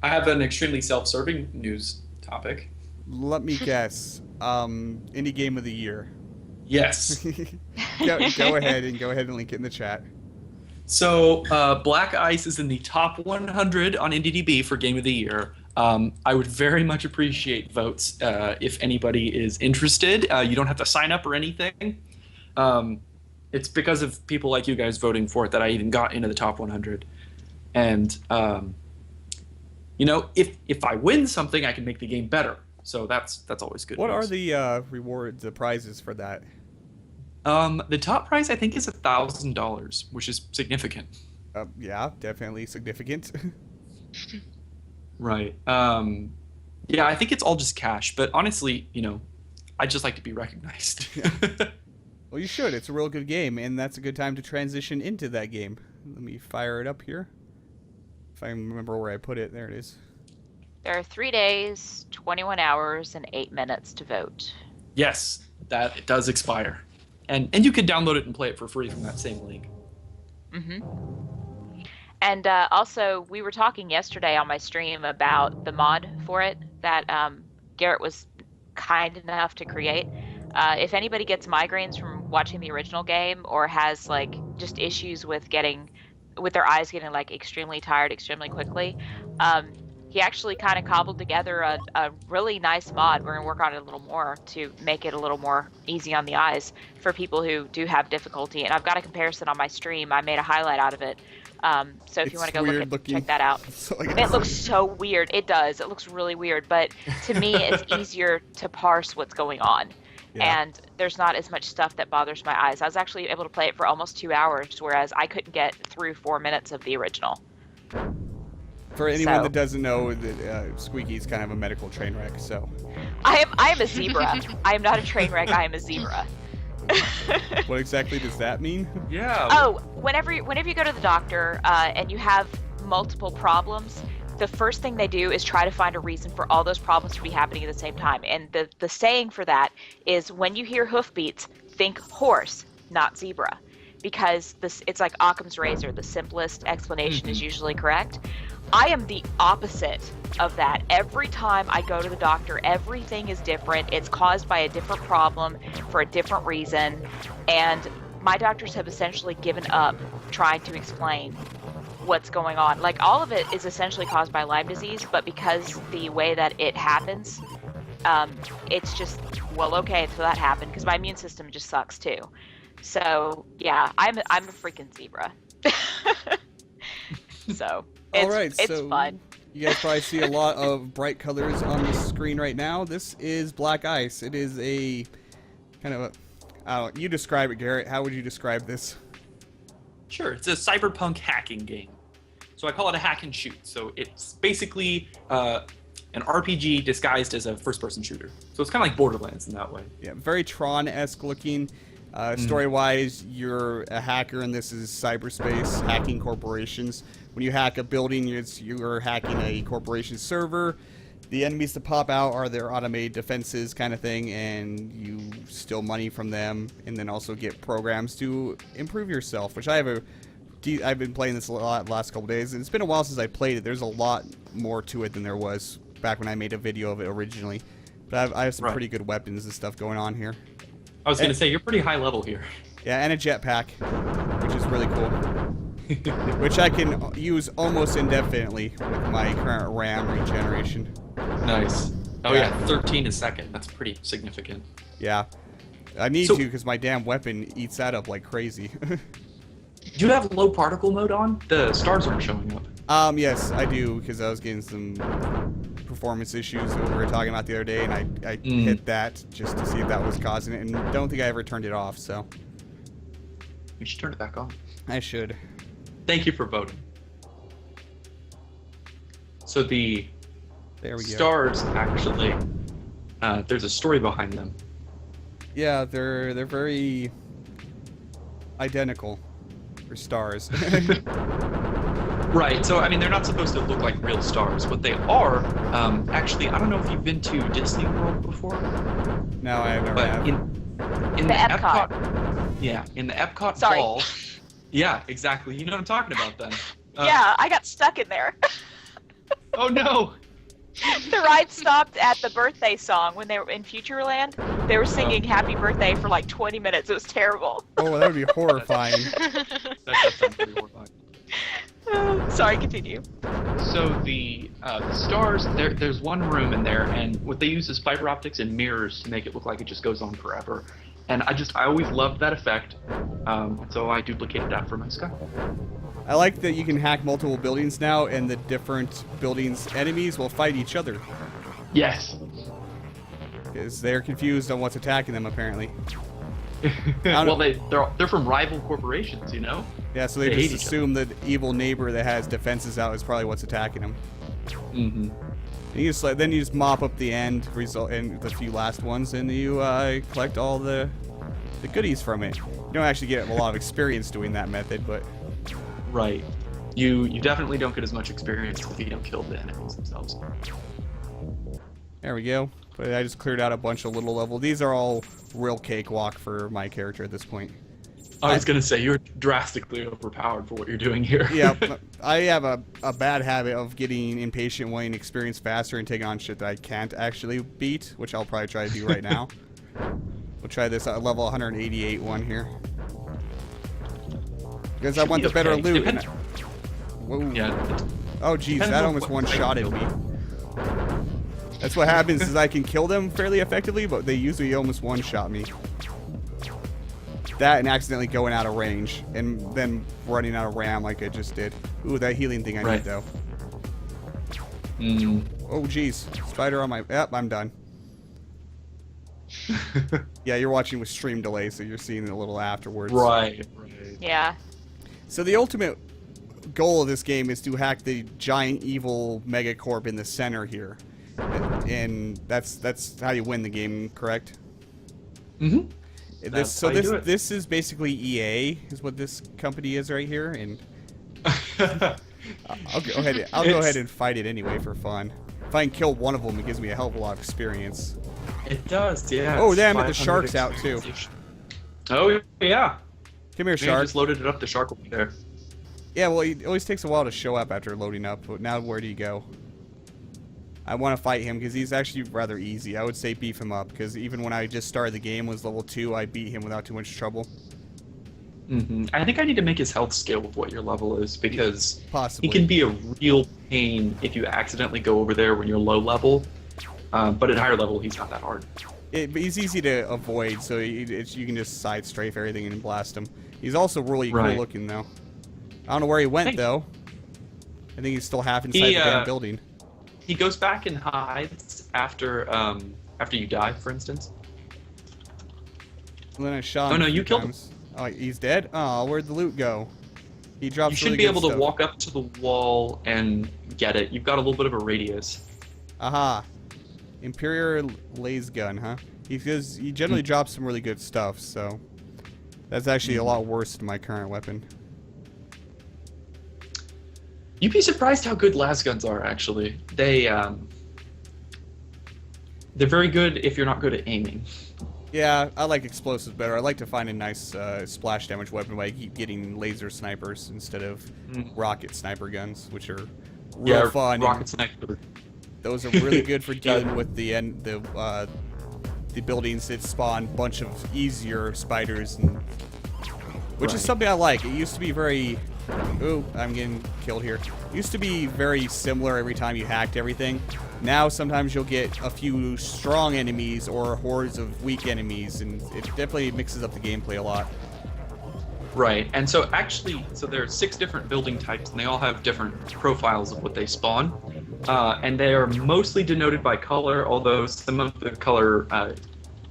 [SPEAKER 4] I have an extremely self-serving news topic.
[SPEAKER 1] Let me guess. Indie Game of the Year.
[SPEAKER 4] Yes.
[SPEAKER 1] Go ahead and link it in the chat.
[SPEAKER 4] So, BalckIce is in the top 100 on IndieDB for Game of the Year. I would very much appreciate votes if anybody is interested. You don't have to sign up or anything. It's because of people like you guys voting for it that I even got into the top 100. And, you know, if I win something, I can make the game better. So that's always good.
[SPEAKER 1] What
[SPEAKER 4] news.
[SPEAKER 1] are the rewards, the prizes for that?
[SPEAKER 4] The top prize I think is $1,000, which is significant.
[SPEAKER 1] Yeah, definitely significant.
[SPEAKER 4] Right. Yeah, I think it's all just cash. But honestly, you know, I'd just like to be recognized.
[SPEAKER 1] Well, you should. It's a real good game, and that's a good time to transition into that game. Let me fire it up here. If I remember where I put it, there it is.
[SPEAKER 3] There are 3 days, 21 hours, and 8 minutes to vote.
[SPEAKER 4] Yes, that it does expire. And you can download it and play it for free from that same link.
[SPEAKER 3] Mm-hmm. And also, we were talking yesterday on my stream about the mod for it that Garrett was kind enough to create. If anybody gets migraines from watching the original game or has like just issues with their eyes getting like extremely tired extremely quickly, he actually kind of cobbled together a really nice mod. We're going to work on it a little more to make it a little more easy on the eyes for people who do have difficulty. And I've got a comparison on my stream. I made a highlight out of it. So if you want to go check that out. It looks so weird. It does. It looks really weird. But to me, it's easier to parse what's going on. Yeah. And there's not as much stuff that bothers my eyes. I was actually able to play it for almost 2 hours, whereas I couldn't get through 4 minutes of the original.
[SPEAKER 1] For anyone that doesn't know, that Squeaky's kind of a medical train wreck, so.
[SPEAKER 3] I am a zebra. I am not a train wreck. I am a zebra.
[SPEAKER 1] What exactly does that mean?
[SPEAKER 4] Yeah.
[SPEAKER 3] Oh, whenever you go to the doctor and you have multiple problems, the first thing they do is try to find a reason for all those problems to be happening at the same time. And the saying for that is when you hear hoofbeats, think horse, not zebra. Because it's like Occam's razor. The simplest explanation is usually correct. I am the opposite of that. Every time I go to the doctor, everything is different. It's caused by a different problem for a different reason. And my doctors have essentially given up trying to explain what's going on. Like, all of it is essentially caused by Lyme disease, but because the way that it happens, it's just, well, okay, so that happened, because my immune system just sucks too. So yeah, I'm a freaking zebra. So it's fun.
[SPEAKER 1] You guys probably see a lot of bright colors on the screen right now. This is BalckIce. It is a kind of a, you describe it, Garrett. How would you describe this?
[SPEAKER 4] Sure, it's a cyberpunk hacking game. So I call it a hack and shoot. So it's basically an RPG disguised as a first-person shooter. So it's kind of like Borderlands in that way. Yeah,
[SPEAKER 1] very Tron-esque looking. Story-wise, you're a hacker, and this is cyberspace, hacking corporations. When you hack a building, you're hacking a corporation server. The enemies that pop out are their automated defenses kind of thing, and you steal money from them, and then also get programs to improve yourself, which I've been playing this a lot the last couple days, and it's been a while since I played it. There's a lot more to it than there was back when I made a video of it originally. But I have some pretty good weapons and stuff going on here.
[SPEAKER 4] I was going to say, you're pretty high level here.
[SPEAKER 1] Yeah, and a jetpack, which is really cool. Which I can use almost indefinitely with my current RAM regeneration.
[SPEAKER 4] Nice. Oh yeah, 13 a second. That's pretty significant.
[SPEAKER 1] Yeah. I need to, because my damn weapon eats that up like crazy.
[SPEAKER 4] Do you have low particle mode on? The stars aren't showing up.
[SPEAKER 1] Yes, I do, because I was getting some performance issues that we were talking about the other day, and I hit that just to see if that was causing it, and don't think I ever turned it off, so.
[SPEAKER 4] You should turn it back on.
[SPEAKER 1] I should.
[SPEAKER 4] Thank you for voting. So the stars actually, there's a story behind them.
[SPEAKER 1] Yeah, they're very identical for stars.
[SPEAKER 4] Right. So I mean, they're not supposed to look like real stars. What they are, actually, I don't know if you've been to Disney World before.
[SPEAKER 1] No, I never
[SPEAKER 4] But
[SPEAKER 1] have.
[SPEAKER 4] in
[SPEAKER 3] The Epcot.
[SPEAKER 4] yeah, in the Epcot
[SPEAKER 3] Sorry.
[SPEAKER 4] ball. Yeah, exactly. You know what I'm talking about then.
[SPEAKER 3] Yeah, I got stuck in there.
[SPEAKER 4] Oh no.
[SPEAKER 3] The ride stopped at the birthday song when they were in Futureland. They were singing "Happy Birthday" for like 20 minutes. It was terrible.
[SPEAKER 1] Oh, that would be horrifying.
[SPEAKER 4] That does sound pretty horrifying.
[SPEAKER 3] Sorry, continue.
[SPEAKER 5] So the stars, there's one room in there, and what they use is fiber optics and mirrors to make it look like it just goes on forever. And I always loved that effect, so I duplicated that for my sky.
[SPEAKER 1] I like that you can hack multiple buildings now, and the different buildings' enemies will fight each other.
[SPEAKER 5] Yes.
[SPEAKER 1] Because they're confused on what's attacking them, apparently. don't
[SPEAKER 5] Well,
[SPEAKER 1] know.
[SPEAKER 5] they're from rival corporations, you know.
[SPEAKER 1] Yeah, so they
[SPEAKER 5] They hate
[SPEAKER 1] just
[SPEAKER 5] each
[SPEAKER 1] assume that evil neighbor that has defenses out is probably what's attacking them.
[SPEAKER 4] Mm-hmm.
[SPEAKER 1] And you just, then you just mop up the end result and the few last ones, and you collect all the goodies from it. You don't actually get a lot of experience doing that method, but
[SPEAKER 4] Right. You definitely don't get as much experience if you don't kill the enemies themselves.
[SPEAKER 1] there we go. But I just cleared out a bunch of little level. These are all real cakewalk for my character at this point.
[SPEAKER 4] I was gonna say you're drastically overpowered for what you're doing here.
[SPEAKER 1] Yeah, I have a bad habit of getting impatient, wanting experience faster, and taking on shit that I can't actually beat, which I'll probably try to do right now. We'll try this level 188 one here. Because I
[SPEAKER 4] Should
[SPEAKER 1] want
[SPEAKER 4] be
[SPEAKER 1] the better
[SPEAKER 4] okay.
[SPEAKER 1] loot.
[SPEAKER 4] Depends-
[SPEAKER 1] Whoa.
[SPEAKER 4] Yeah.
[SPEAKER 1] Oh, jeez,
[SPEAKER 4] Depends
[SPEAKER 1] that
[SPEAKER 4] on
[SPEAKER 1] almost
[SPEAKER 4] what
[SPEAKER 1] one-shotted
[SPEAKER 4] type
[SPEAKER 1] me.
[SPEAKER 4] of
[SPEAKER 1] That's what happens is I can kill them fairly effectively, but they usually almost one-shot me. That and accidentally going out of range, and then running out of RAM like I just did. Ooh, that healing thing I
[SPEAKER 4] Right.
[SPEAKER 1] need, though.
[SPEAKER 4] Mm.
[SPEAKER 1] Oh, jeez. Spider on my... Yep, I'm done. Yeah, you're watching with stream delay, so you're seeing it a little afterwards.
[SPEAKER 4] Right.
[SPEAKER 3] Yeah.
[SPEAKER 1] So the ultimate goal of this game is to hack the giant evil megacorp in the center here. And that's how you win the game, correct?
[SPEAKER 4] Mm-hmm.
[SPEAKER 1] This this is basically EA is what this company is right here, and I'll go ahead and fight it anyway for fun. If I can kill one of them, it gives me a hell of a lot of experience.
[SPEAKER 4] It does, yeah.
[SPEAKER 1] Oh,
[SPEAKER 4] it's
[SPEAKER 1] damn it, the
[SPEAKER 4] 500
[SPEAKER 1] shark's out, too.
[SPEAKER 4] experience.
[SPEAKER 5] Oh yeah.
[SPEAKER 1] Come here,
[SPEAKER 4] Man,
[SPEAKER 1] shark.
[SPEAKER 4] just loaded it up. The shark will be there.
[SPEAKER 1] Yeah, well, it always takes a while to show up after loading up, but now where do you go? I want to fight him because he's actually rather easy. I would say beef him up because even when I just started the game was level 2, I beat him without too much trouble.
[SPEAKER 4] Mm-hmm. I think I need to make his health scale with what your level is because
[SPEAKER 1] Possibly.
[SPEAKER 4] he can be a real pain if you accidentally go over there when you're low level. But at higher level, he's not that hard.
[SPEAKER 1] He's easy to avoid, so you can just side strafe everything and blast him. He's also really cool
[SPEAKER 4] Right.
[SPEAKER 1] looking, though. I don't know where he went,
[SPEAKER 4] Thanks.
[SPEAKER 1] though. I think he's still half inside
[SPEAKER 4] He,
[SPEAKER 1] the damn building.
[SPEAKER 4] He goes back and hides after you die, for instance.
[SPEAKER 1] And then I shot him
[SPEAKER 4] Oh, no,
[SPEAKER 1] a few
[SPEAKER 4] you killed him.
[SPEAKER 1] times. Oh, he's dead? Oh, where'd the loot go? He drops
[SPEAKER 4] You should
[SPEAKER 1] really
[SPEAKER 4] be
[SPEAKER 1] good
[SPEAKER 4] able
[SPEAKER 1] stuff.
[SPEAKER 4] to walk up to the wall and get it. You've got a little bit of a radius.
[SPEAKER 1] Aha. Imperial laser gun, huh? He generally drops some really good stuff, so that's actually a lot worse than my current weapon.
[SPEAKER 4] You'd be surprised how good las guns are, actually. They're very good if you're not good at aiming.
[SPEAKER 1] Yeah, I like explosives better. I like to find a nice splash damage weapon by keep getting laser snipers instead of rocket sniper guns, which are real fun. and
[SPEAKER 4] rocket sniper.
[SPEAKER 1] Those are really good for dealing with the buildings that spawn a bunch of easier spiders, which is something I like. It used to be very... Ooh, I'm getting killed here. It used to be very similar every time you hacked everything. Now sometimes you'll get a few strong enemies or hordes of weak enemies, and it definitely mixes up the gameplay a lot.
[SPEAKER 4] Right, and so there are 6 different building types, and they all have different profiles of what they spawn. And they are mostly denoted by color, although some of the color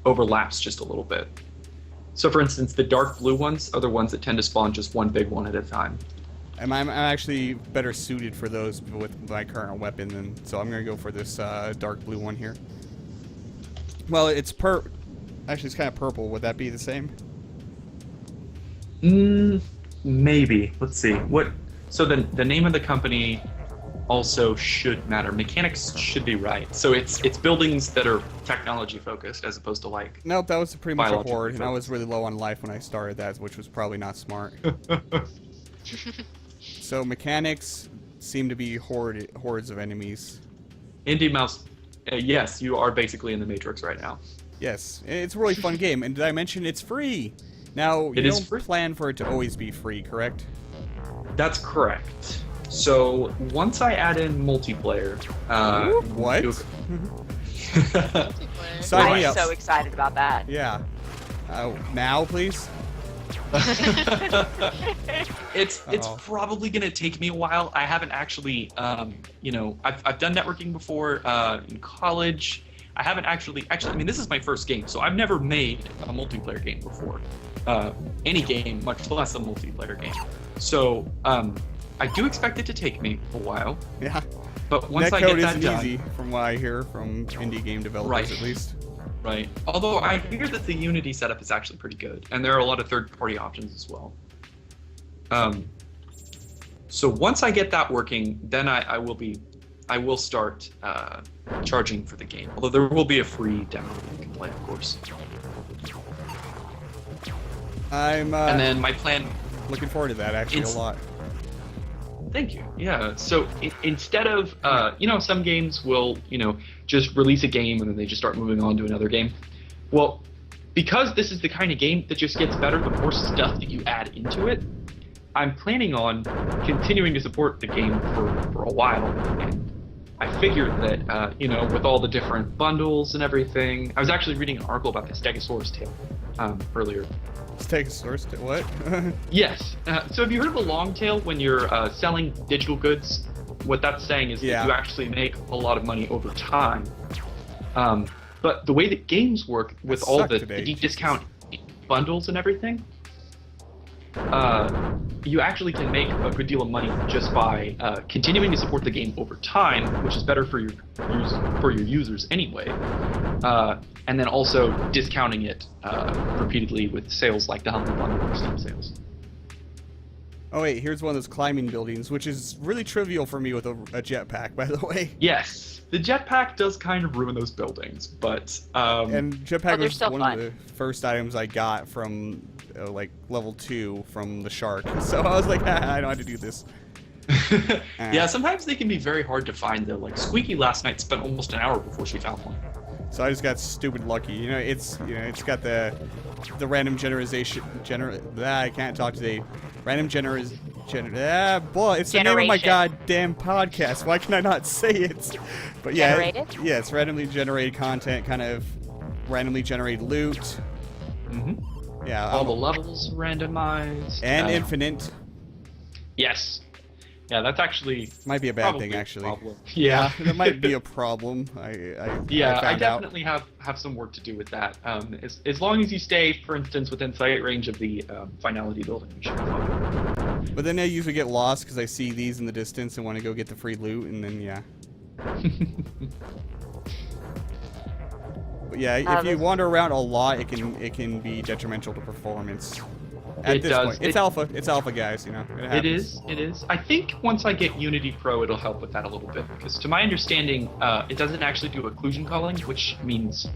[SPEAKER 4] overlaps just a little bit. So, for instance, the dark blue ones are the ones that tend to spawn just one big one at a time.
[SPEAKER 1] And I'm actually better suited for those with my current weapon, so I'm going to go for this dark blue one here. Well, it's actually, it's kind of purple. Would that be the same?
[SPEAKER 4] Maybe. Let's see. What So the name of the company also should matter. Mechanics should be right. So it's buildings that are technology focused as opposed to like.
[SPEAKER 1] Nope, that was pretty much a
[SPEAKER 4] biological
[SPEAKER 1] horde, and I was
[SPEAKER 4] focus.
[SPEAKER 1] really low on life when I started that, which was probably not smart. So mechanics seem to be hordes of enemies.
[SPEAKER 4] Indie Mouse, yes, you are basically in the Matrix right now.
[SPEAKER 1] Yes, it's a really fun game, and did I mention it's free? Now, you
[SPEAKER 4] It is
[SPEAKER 1] don't
[SPEAKER 4] free.
[SPEAKER 1] plan for it to always be free, correct?
[SPEAKER 4] That's correct. So once I add in multiplayer,
[SPEAKER 1] What?
[SPEAKER 2] Multiplayer.
[SPEAKER 1] Sign
[SPEAKER 3] I
[SPEAKER 1] me
[SPEAKER 3] am
[SPEAKER 1] up.
[SPEAKER 3] so excited about that.
[SPEAKER 1] Yeah. Now, please?
[SPEAKER 4] it's
[SPEAKER 1] Uh-oh.
[SPEAKER 4] probably gonna take me a while. I haven't actually, I've done networking before in college. I haven't actually. I mean, this is my first game, so I've never made a multiplayer game before. Any game, much less a multiplayer game. So I do expect it to take me a while.
[SPEAKER 1] Yeah.
[SPEAKER 4] But once I
[SPEAKER 1] Netcode
[SPEAKER 4] get that
[SPEAKER 1] isn't
[SPEAKER 4] done,
[SPEAKER 1] easy, from what I hear from indie game developers,
[SPEAKER 4] Right.
[SPEAKER 1] at least.
[SPEAKER 4] right? Although I hear that the Unity setup is actually pretty good, and there are a lot of third-party options as well. So once I get that working, then I will start charging for the game. Although there will be a free demo that you can play, of course.
[SPEAKER 1] I'm
[SPEAKER 4] And then my plan.
[SPEAKER 1] looking forward to that, actually,
[SPEAKER 4] It's-
[SPEAKER 1] a lot.
[SPEAKER 5] Thank you. Yeah. So instead of, some games will, just release a game and then they just start moving on to another game. Well, because this is the kind of game that just gets better the more stuff that you add into it, I'm planning on continuing to support the game for a while. And I figured that, with all the different bundles and everything, I was actually reading an article about the Stegosaurus tail earlier.
[SPEAKER 1] Let's take a source to what?
[SPEAKER 5] Yes. So have you heard of the long tail when you're selling digital goods? What that's saying is
[SPEAKER 1] Yeah.
[SPEAKER 5] that you actually make a lot of money over time. But the way that games work with all
[SPEAKER 1] sucked
[SPEAKER 5] the
[SPEAKER 1] today,
[SPEAKER 5] deep
[SPEAKER 1] Jesus.
[SPEAKER 5] discount bundles and everything, you actually can make a good deal of money just by continuing to support the game over time, which is better for your users anyway. And then also discounting it repeatedly with sales like the Humble Bundle or Steam sales.
[SPEAKER 1] Oh wait, here's one of those climbing buildings, which is really trivial for me with a jetpack, by the way.
[SPEAKER 5] Yes, the jetpack does kind of ruin those buildings, but
[SPEAKER 1] And jetpack
[SPEAKER 3] they're
[SPEAKER 1] was
[SPEAKER 3] still
[SPEAKER 1] one
[SPEAKER 3] fun.
[SPEAKER 1] of the first items I got from level 2 from the shark. So I was like, I know how to do this.
[SPEAKER 4] Yeah, sometimes they can be very hard to find though. Like Squeaky last night spent almost an hour before she found one.
[SPEAKER 1] So I just got stupid lucky. It's got the random generation I can't talk today. Random boy, it's the name of my
[SPEAKER 3] Generation.
[SPEAKER 1] goddamn podcast. Why can I not say it? But yeah,
[SPEAKER 3] Generated?
[SPEAKER 1] yeah, it's randomly generated content, kind of randomly generated loot.
[SPEAKER 4] Mm-hmm.
[SPEAKER 1] Yeah,
[SPEAKER 5] all the levels randomized.
[SPEAKER 1] and infinite
[SPEAKER 5] Yes. Yeah, that's actually
[SPEAKER 1] might be a bad
[SPEAKER 5] probably
[SPEAKER 1] thing
[SPEAKER 5] a
[SPEAKER 1] actually.
[SPEAKER 5] problem. Yeah.
[SPEAKER 1] That might be a problem. I
[SPEAKER 5] I
[SPEAKER 1] found out.
[SPEAKER 5] definitely have some work to do with that. As long as you stay, for instance, within sight range of the finality building, you should be fine.
[SPEAKER 1] But then I usually get lost because I see these in the distance and want to go get the free loot, and then yeah. But yeah, if you wander around a lot, it can be detrimental to performance. At
[SPEAKER 5] It
[SPEAKER 1] this
[SPEAKER 5] does.
[SPEAKER 1] point, it's alpha, guys. It happens.
[SPEAKER 5] It is. I think once I get Unity Pro, it'll help with that a little bit because, to my understanding, it doesn't actually do occlusion culling, which means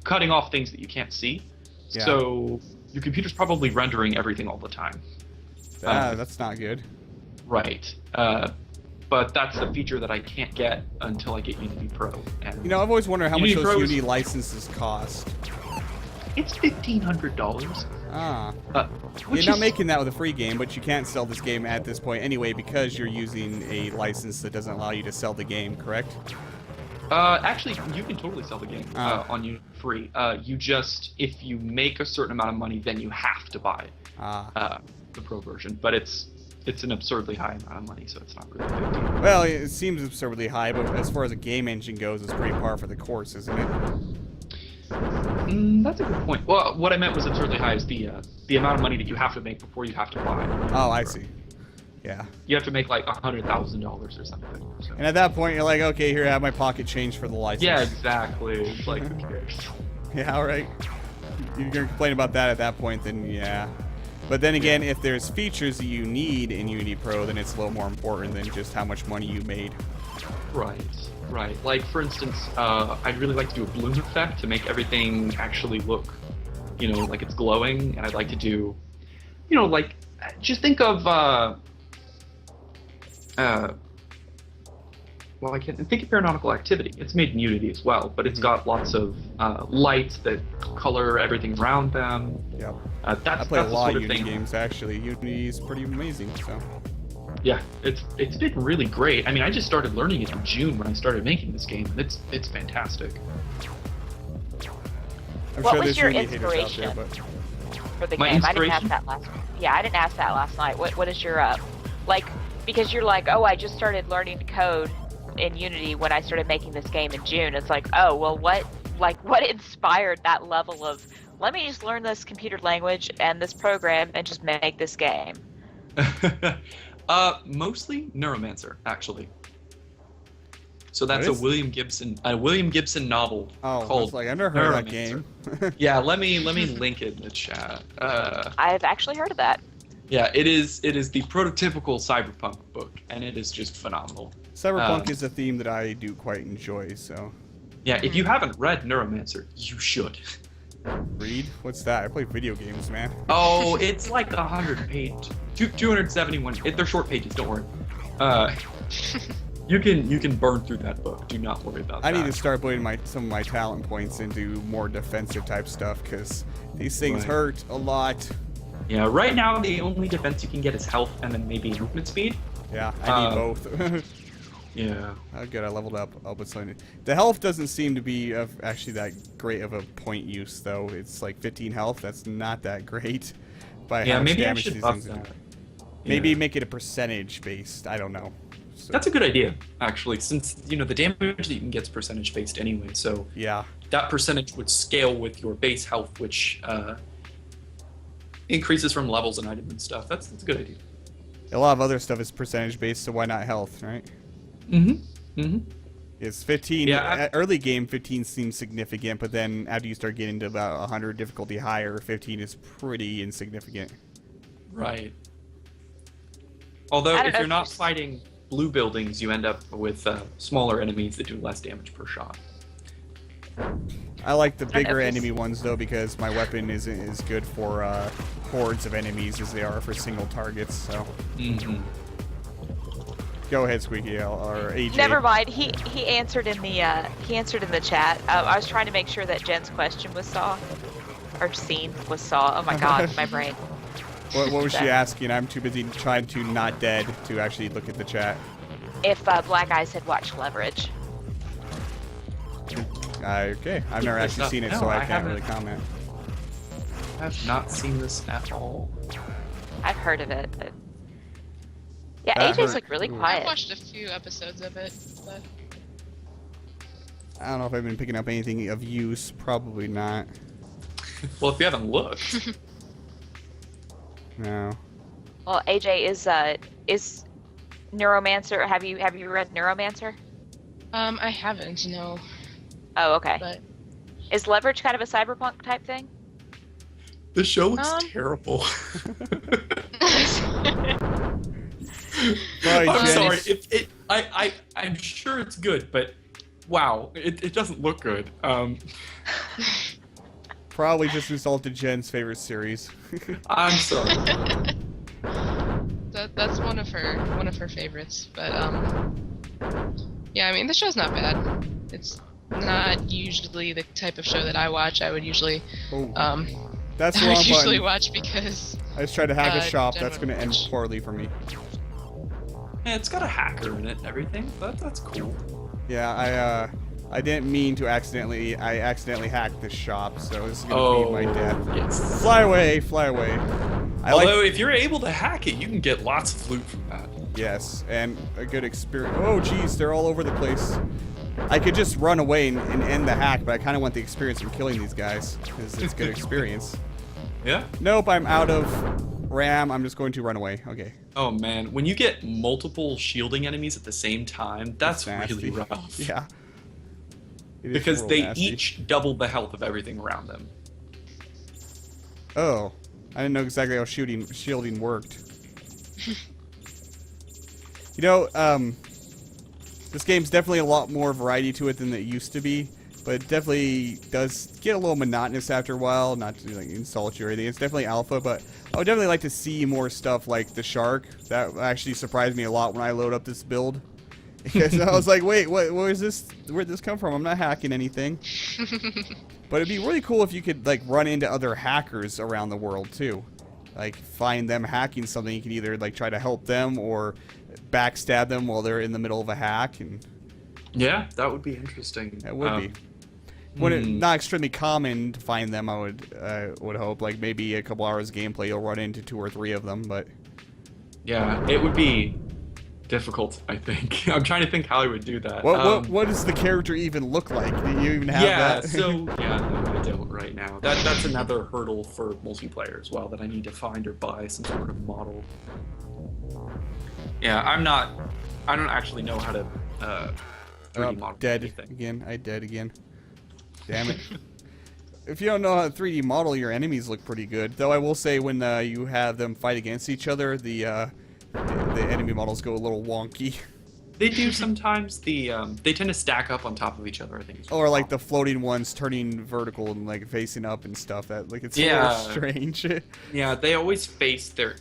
[SPEAKER 5] cutting off things that you can't see.
[SPEAKER 1] Yeah.
[SPEAKER 5] So your computer's probably rendering everything all the time.
[SPEAKER 1] That's not good.
[SPEAKER 5] Right. But that's a feature that I can't get until I get Unity Pro. And
[SPEAKER 1] I've always wondered how much
[SPEAKER 5] Unity
[SPEAKER 1] those
[SPEAKER 5] Pro is-
[SPEAKER 1] Unity licenses cost.
[SPEAKER 5] it's $1,500.
[SPEAKER 1] Ah.
[SPEAKER 5] Which
[SPEAKER 1] You're not
[SPEAKER 5] is-
[SPEAKER 1] making that with a free game, but you can't sell this game at this point anyway because you're using a license that doesn't allow you to sell the game, correct?
[SPEAKER 5] Actually, you can totally sell the game
[SPEAKER 1] Oh.
[SPEAKER 5] on Unity free. You just, if you make a certain amount of money, then you have to buy the Pro version. But it's an absurdly high amount of money, so it's not really a big deal.
[SPEAKER 1] Well, it seems absurdly high, but as far as a game engine goes, it's pretty par for the course, isn't it?
[SPEAKER 5] That's a good point. Well, what I meant was absurdly high is the amount of money that you have to make before you have to buy.
[SPEAKER 1] Oh, I see. Yeah.
[SPEAKER 5] You have to make like $100,000 or something. So.
[SPEAKER 1] And at that point, you're like, okay, here, I have my pocket change for the license.
[SPEAKER 5] Yeah, exactly. It's like, who cares?
[SPEAKER 1] Yeah, all right. You're going to complain about that at that point, then yeah. But then again, if there's features that you need in Unity Pro, then it's a little more important than just how much money you made.
[SPEAKER 5] Right, right. Like, for instance, I'd really like to do a bloom effect to make everything actually look, you know, like it's glowing. And I'd like to do, you know, like, just think of, well, I can't think of Paranautical Activity. It's made in Unity as well, but it's got lots of lights that color everything around them.
[SPEAKER 1] Yep.
[SPEAKER 5] That's
[SPEAKER 1] I play a
[SPEAKER 5] the
[SPEAKER 1] lot
[SPEAKER 5] sort
[SPEAKER 1] of
[SPEAKER 5] of
[SPEAKER 1] Unity
[SPEAKER 5] thing.
[SPEAKER 1] games, actually. Unity is pretty amazing, so...
[SPEAKER 5] Yeah, it's been really great. I mean, I just started learning it in June when I started making this game, and it's fantastic.
[SPEAKER 1] I'm
[SPEAKER 3] What
[SPEAKER 1] sure
[SPEAKER 3] was
[SPEAKER 1] there's
[SPEAKER 3] your
[SPEAKER 1] Unity haters out there,
[SPEAKER 3] inspiration?
[SPEAKER 1] but...
[SPEAKER 3] For the
[SPEAKER 5] My
[SPEAKER 3] game, I didn't ask
[SPEAKER 5] inspiration?
[SPEAKER 3] that last. Yeah, I didn't ask that last night. What is your like? Because you're like, oh, I just started learning to code in Unity when I started making this game in June. It's like, oh, well, what inspired that level of? Let me just learn this computer language and this program and just make this game.
[SPEAKER 4] Mostly Neuromancer, actually. So that's
[SPEAKER 1] What
[SPEAKER 4] a William Gibson novel
[SPEAKER 1] Oh, I was
[SPEAKER 4] called
[SPEAKER 1] like, I've never heard of that
[SPEAKER 4] Neuromancer.
[SPEAKER 1] game.
[SPEAKER 4] Yeah, let me link it in the chat.
[SPEAKER 3] I've actually heard of that.
[SPEAKER 4] Yeah, it is the prototypical cyberpunk book, and it is just phenomenal.
[SPEAKER 1] Cyberpunk is a theme that I do quite enjoy, so...
[SPEAKER 4] Yeah, if you haven't read Neuromancer, you should.
[SPEAKER 1] Read? What's that? I play video games, man.
[SPEAKER 4] Oh, it's like 100-page, 271. They're short pages. Don't worry. You can burn through that book. Do not worry about
[SPEAKER 1] I
[SPEAKER 4] that.
[SPEAKER 1] need to start putting some of my talent points into more defensive type stuff, because these things
[SPEAKER 4] Right.
[SPEAKER 1] hurt a lot.
[SPEAKER 4] Yeah, right now the only defense you can get is health and then maybe movement speed.
[SPEAKER 1] Yeah, I need both.
[SPEAKER 4] Yeah.
[SPEAKER 1] Oh, good, I leveled up. With something. The health doesn't seem to be actually that great of a point use, though. It's like 15 health. That's not that great. By
[SPEAKER 4] Yeah,
[SPEAKER 1] how much
[SPEAKER 4] maybe I
[SPEAKER 1] damage
[SPEAKER 4] should
[SPEAKER 1] these
[SPEAKER 4] buff
[SPEAKER 1] things do.
[SPEAKER 4] that.
[SPEAKER 1] Maybe
[SPEAKER 4] Yeah.
[SPEAKER 1] make it a percentage based. I don't know. So,
[SPEAKER 4] That's a good idea, actually, since the damage that you can get is percentage based anyway. So
[SPEAKER 1] yeah.
[SPEAKER 4] that percentage would scale with your base health, which increases from levels and items and stuff. That's a good idea.
[SPEAKER 1] A lot of other stuff is percentage based, so why not health, right? It's 15.
[SPEAKER 4] Yeah,
[SPEAKER 1] At early game, 15 seems significant, but then after you start getting to about 100 difficulty higher, 15 is pretty insignificant.
[SPEAKER 4] Right. Although
[SPEAKER 3] I don't
[SPEAKER 4] if
[SPEAKER 3] know
[SPEAKER 4] you're
[SPEAKER 3] if
[SPEAKER 4] not
[SPEAKER 3] you s-
[SPEAKER 4] fighting blue buildings, you end up with smaller enemies that do less damage per shot.
[SPEAKER 1] I like the
[SPEAKER 3] don't know
[SPEAKER 1] bigger
[SPEAKER 3] if you s-
[SPEAKER 1] enemy ones, though, because my weapon isn't as good for hordes of enemies as they are for single targets, so... Go ahead, Squeaky, or AJ.
[SPEAKER 3] Never mind. He answered in the chat. I was trying to make sure that Jen's question was saw, or seen was saw. Oh my god, my brain.
[SPEAKER 1] What was she asking? I'm too busy trying to not dead to actually look at the chat.
[SPEAKER 3] If BalckIce had watched Leverage.
[SPEAKER 1] Okay, I've never actually seen it,
[SPEAKER 4] No,
[SPEAKER 1] so I
[SPEAKER 4] I
[SPEAKER 1] can't
[SPEAKER 4] haven't.
[SPEAKER 1] really comment.
[SPEAKER 4] I have not seen this at all.
[SPEAKER 3] I've heard of it. But... Yeah,
[SPEAKER 1] That
[SPEAKER 3] AJ's
[SPEAKER 1] hurt.
[SPEAKER 3] like really
[SPEAKER 1] Ooh.
[SPEAKER 2] I've
[SPEAKER 3] quiet.
[SPEAKER 2] watched a few episodes of it, but
[SPEAKER 1] I don't know if I've been picking up anything of use. Probably not.
[SPEAKER 4] Well, if you haven't looked.
[SPEAKER 1] No.
[SPEAKER 3] Well, AJ is Neuromancer. Have you read Neuromancer?
[SPEAKER 2] I haven't, no.
[SPEAKER 3] Oh, okay.
[SPEAKER 2] But
[SPEAKER 3] Is Leverage kind of a cyberpunk type thing?
[SPEAKER 4] The show looks
[SPEAKER 2] Oh,
[SPEAKER 4] terrible.
[SPEAKER 1] Sorry,
[SPEAKER 4] I'm
[SPEAKER 1] Jen.
[SPEAKER 4] sorry. I'm sure it's good, but wow, it doesn't look good.
[SPEAKER 1] Probably just insulted Jen's favorite series.
[SPEAKER 4] I'm sorry.
[SPEAKER 2] that's one of her favorites. But yeah, I mean the show's not bad. It's not usually the type of show that I watch. I would usually
[SPEAKER 1] Oh, that's the
[SPEAKER 2] I
[SPEAKER 1] wrong
[SPEAKER 2] would usually
[SPEAKER 1] button.
[SPEAKER 2] watch because
[SPEAKER 1] I just tried to hack a shop.
[SPEAKER 2] Jen
[SPEAKER 1] That's going to
[SPEAKER 2] would
[SPEAKER 1] end
[SPEAKER 2] watch.
[SPEAKER 1] poorly for me.
[SPEAKER 4] Yeah, it's got a hacker in it and everything, but that's cool.
[SPEAKER 1] Yeah, I didn't mean to accidentally. I accidentally hacked this shop, so this is going to be my death.
[SPEAKER 4] Yes.
[SPEAKER 1] Fly away, fly away. I
[SPEAKER 4] Although,
[SPEAKER 1] like
[SPEAKER 4] if you're able to hack it, you can get lots of loot from that.
[SPEAKER 1] yes, and a good experience. Oh, geez, they're all over the place. I could just run away and end the hack, but I kind of want the experience from killing these guys because it's good experience.
[SPEAKER 4] Yeah?
[SPEAKER 1] Nope, I'm out of RAM. I'm just going to run away. Okay.
[SPEAKER 4] Oh man, when you get multiple shielding enemies at the same time, that's
[SPEAKER 1] nasty.
[SPEAKER 4] really rough.
[SPEAKER 1] Yeah. It is
[SPEAKER 4] Because
[SPEAKER 1] real
[SPEAKER 4] they
[SPEAKER 1] nasty.
[SPEAKER 4] each double the health of everything around them.
[SPEAKER 1] Oh. I didn't know exactly how shielding worked. You know, this game's definitely a lot more variety to it than it used to be, but it definitely does get a little monotonous after a while. Not to like insult you or anything. It's definitely alpha, but I would definitely like to see more stuff like the shark. That actually surprised me a lot when I load up this build. Because I was like, wait, what is this? Where'd this come from? I'm not hacking anything. But it'd be really cool if you could like run into other hackers around the world too. Like find them hacking something. You can either like try to help them or backstab them while they're in the middle of a hack. And
[SPEAKER 4] Yeah, that would be interesting.
[SPEAKER 1] that would be. When it's not extremely common to find them, I would hope. Like maybe a couple hours of gameplay, you'll run into 2 or 3 of them. But
[SPEAKER 4] Yeah, it would be difficult, I think. I'm trying to think how I would do that.
[SPEAKER 1] what does the character even look like? Do you even have
[SPEAKER 4] yeah,
[SPEAKER 1] that?
[SPEAKER 4] no, I don't right now. That's another hurdle for multiplayer as well that I need to find or buy some sort of model. Yeah, I don't actually know how to 3D model
[SPEAKER 1] dead
[SPEAKER 4] anything.
[SPEAKER 1] again. I dead again. Damn it. If you don't know how to 3D model, your enemies look pretty good. Though I will say when you have them fight against each other, the enemy models go a little wonky.
[SPEAKER 4] They do sometimes. They tend to stack up on top of each other, I think.
[SPEAKER 1] Or like the floating ones turning vertical and like facing up and stuff. That like it's a little strange.
[SPEAKER 4] Yeah, they always face their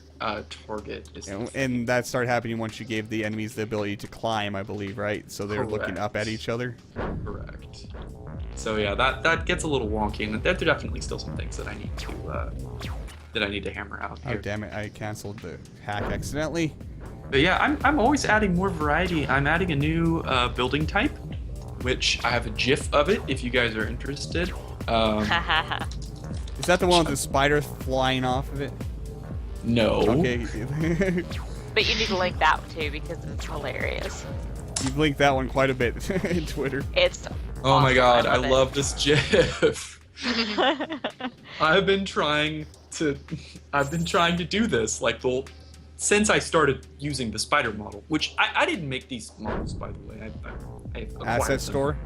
[SPEAKER 4] target.
[SPEAKER 1] And that started happening once you gave the enemies the ability to climb, I believe, right? So they're looking up at each other.
[SPEAKER 4] Correct. So yeah, that gets a little wonky, and there are definitely still some things that I need to hammer out here.
[SPEAKER 1] Oh damn it! I canceled the hack accidentally.
[SPEAKER 4] But yeah, I'm always adding more variety. I'm adding a new building type, which I have a GIF of it if you guys are interested.
[SPEAKER 1] Is that the one with the spider flying off of it?
[SPEAKER 4] No.
[SPEAKER 1] Okay.
[SPEAKER 3] But you need to link that too because it's hilarious.
[SPEAKER 1] You've linked that one quite a bit in Twitter.
[SPEAKER 3] It's
[SPEAKER 4] Oh my
[SPEAKER 3] awesome.
[SPEAKER 4] god, I
[SPEAKER 3] it.
[SPEAKER 4] love this GIF. I've been trying to do this since I started using the spider model, which I didn't make these models, by the way. I acquired
[SPEAKER 1] Asset
[SPEAKER 4] them.
[SPEAKER 1] store.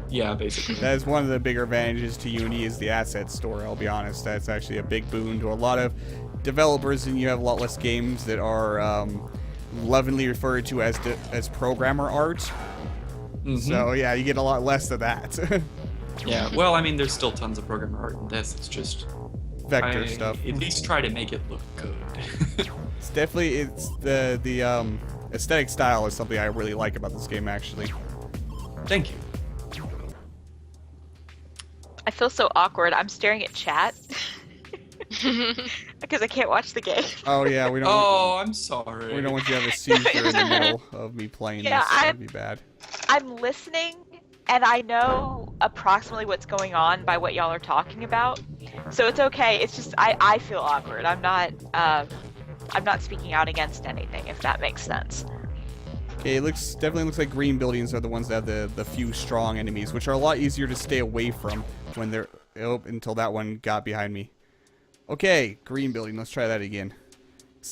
[SPEAKER 4] Yeah, basically.
[SPEAKER 1] That is one of the bigger advantages to Unity is the asset store. I'll be honest, that's actually a big boon to a lot of developers, and you have a lot less games that are lovingly referred to as programmer art.
[SPEAKER 4] Mm-hmm.
[SPEAKER 1] So yeah, you get a lot less of that.
[SPEAKER 4] Yeah, well, I mean, there's still tons of programmer art in this. It's just
[SPEAKER 1] Vector stuff.
[SPEAKER 4] At least try to make it look good.
[SPEAKER 1] It's definitely the aesthetic style is something I really like about this game actually.
[SPEAKER 4] Thank you.
[SPEAKER 3] I feel so awkward. I'm staring at chat because I can't watch the game.
[SPEAKER 1] Oh yeah, we don't.
[SPEAKER 4] Oh, I'm sorry.
[SPEAKER 1] We don't want you to have a seizure in the middle of me playing
[SPEAKER 3] Yeah,
[SPEAKER 1] this. That'd be bad.
[SPEAKER 3] I'm listening, and I know approximately what's going on by what y'all are talking about, so it's okay. It's just I feel awkward. I'm not speaking out against anything, if that makes sense.
[SPEAKER 1] Okay, it definitely looks like green buildings are the ones that have the few strong enemies, which are a lot easier to stay away from when they're until that one got behind me. Okay, green building. Let's try that again.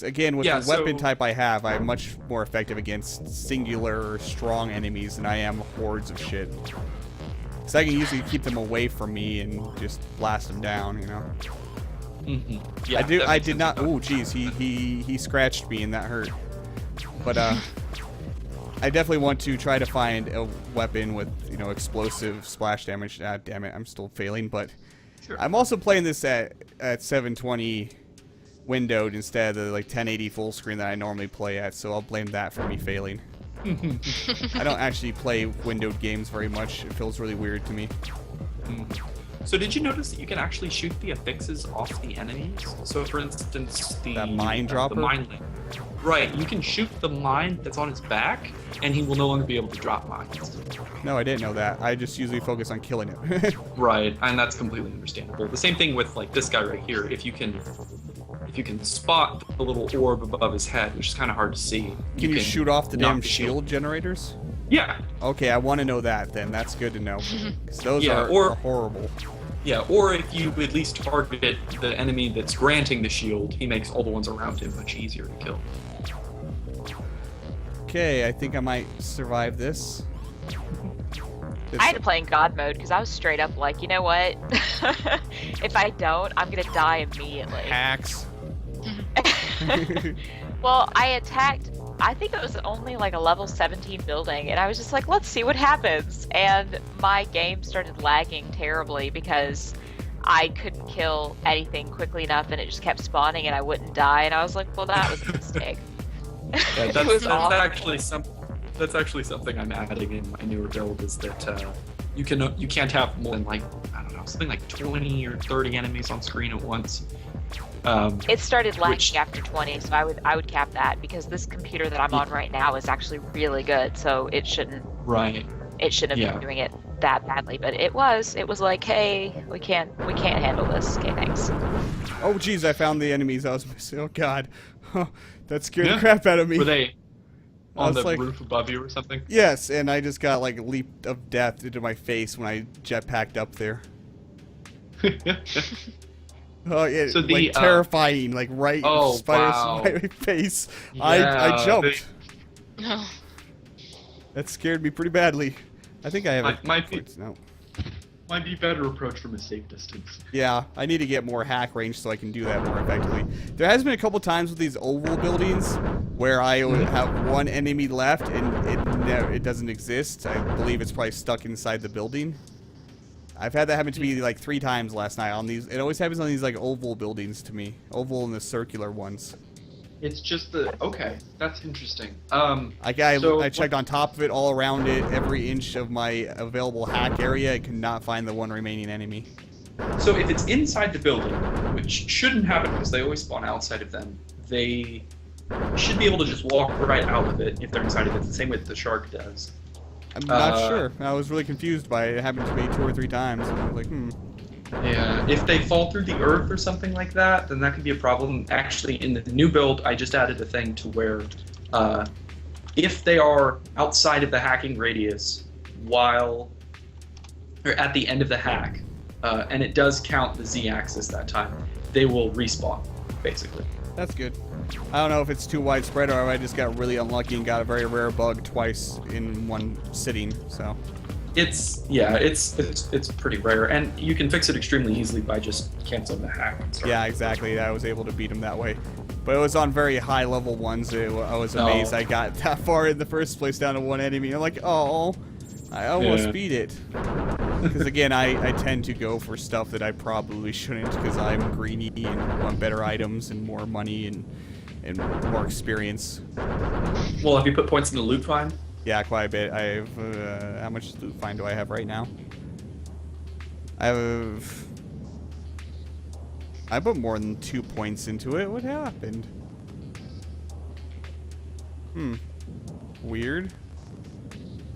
[SPEAKER 1] Again, with the weapon type I have, I'm much more effective against singular strong enemies than I am hordes of shit. Because I can usually keep them away from me and just blast them down, you know.
[SPEAKER 4] Mm-hmm. Yeah,
[SPEAKER 1] I did not. Oh, jeez, he scratched me and that hurt. But I definitely want to try to find a weapon with explosive splash damage. Ah, damn it, I'm still failing. But
[SPEAKER 4] sure. I'm
[SPEAKER 1] I'm also playing this at 720 windowed instead of the 1080 full screen that I normally play at. So I'll blame that for me failing. I don't actually play windowed games very much. It feels really weird to me.
[SPEAKER 4] So did you notice that you can actually shoot the affixes off the enemies? So for instance,
[SPEAKER 1] That mine dropper?
[SPEAKER 4] the mine link. Right, you can shoot the mine that's on his back, and he will no longer be able to drop mines.
[SPEAKER 1] No, I didn't know that. I just usually focus on killing it.
[SPEAKER 4] Right, and that's completely understandable. The same thing with this guy right here. If you can spot the little orb above his head, which is kind of hard to see.
[SPEAKER 1] Can you shoot off the
[SPEAKER 4] knock
[SPEAKER 1] damn
[SPEAKER 4] the
[SPEAKER 1] shield generators?
[SPEAKER 4] Yeah.
[SPEAKER 1] Okay, I want to know that then. That's good to know. 'Cause those
[SPEAKER 4] Yeah,
[SPEAKER 1] are horrible.
[SPEAKER 4] Yeah, or if you at least target the enemy that's granting the shield, he makes all the ones around him much easier to kill.
[SPEAKER 1] Okay, I think I might survive this.
[SPEAKER 3] I had to play in God mode because I was straight up like, you know what? If I don't, I'm gonna die immediately.
[SPEAKER 1] Hacks.
[SPEAKER 3] Well, I attacked, I think it was only like a level 17 building, and I was just like, let's see what happens. And my game started lagging terribly because I couldn't kill anything quickly enough, and it just kept spawning, and I wouldn't die. And I was like, well, that was a mistake.
[SPEAKER 4] Yeah,
[SPEAKER 3] It was awful.
[SPEAKER 4] That's actually something I'm adding in my newer build is that you can't have more than like, I don't know, something like 20 or 30 enemies on screen at once.
[SPEAKER 3] It started lagging after 20, so I would cap that because this computer that I'm on right now is actually really good, so it shouldn't have been doing it that badly, but it was like, hey, we can't handle this. Okay, thanks.
[SPEAKER 1] Oh jeez, I found the enemies I was missing. Oh god. That scared the crap out of me.
[SPEAKER 5] Were they on the
[SPEAKER 1] like,
[SPEAKER 5] roof above you or something?
[SPEAKER 1] Yes, and I just got like a leap of death into my face when I jetpacked up there. Oh, yeah,
[SPEAKER 5] So the,
[SPEAKER 1] like terrifying, like right
[SPEAKER 5] Oh,
[SPEAKER 1] spiders
[SPEAKER 5] wow.
[SPEAKER 1] in my face.
[SPEAKER 5] Yeah,
[SPEAKER 1] I jumped.
[SPEAKER 2] No.
[SPEAKER 1] That scared me pretty badly. I think I have
[SPEAKER 5] Might be-
[SPEAKER 1] no.
[SPEAKER 5] Might be better approach from a safe distance.
[SPEAKER 1] Yeah, I need to get more hack range so I can do that more effectively. There has been a couple times with these oval buildings where I would have one enemy left and it doesn't exist. I believe it's probably stuck inside the building. I've had that happen to me like 3 times last night on these. It always happens on these like oval buildings to me. Oval and the circular ones.
[SPEAKER 5] It's just the okay. That's interesting.
[SPEAKER 1] I checked on top of it, all around it, every inch of my available hack area. I could not find the one remaining enemy.
[SPEAKER 4] So if it's inside the building, which shouldn't happen because they always spawn outside of them, they should be able to just walk right out of it if they're inside of it, the same way that the shark does.
[SPEAKER 1] I'm not sure. I was really confused by it. It happened to me 2 or 3 times. And I was like,
[SPEAKER 4] Yeah, if they fall through the earth or something like that, then that could be a problem. Actually, in the new build, I just added a thing to where if they are outside of the hacking radius or at the end of the hack, and it does count the Z-axis that time, they will respawn, basically.
[SPEAKER 1] that's good. I don't know if it's too widespread or if I just got really unlucky and got a very rare bug twice in one sitting, so.
[SPEAKER 4] It's pretty rare, and you can fix it extremely easily by just canceling the hack.
[SPEAKER 1] Yeah, exactly. I was able to beat him that way. But it was on very high level ones. I was amazed I got that far in the first place down to one enemy. I'm like, oh, I almost beat it. Because again, I tend to go for stuff that I probably shouldn't because I'm greedy and want better items and more money and more experience.
[SPEAKER 4] Well, have you put points in the loot find?
[SPEAKER 1] Yeah, quite a bit. I have, how much loot find do I have right now? I put more than 2 points into it. What happened? Weird.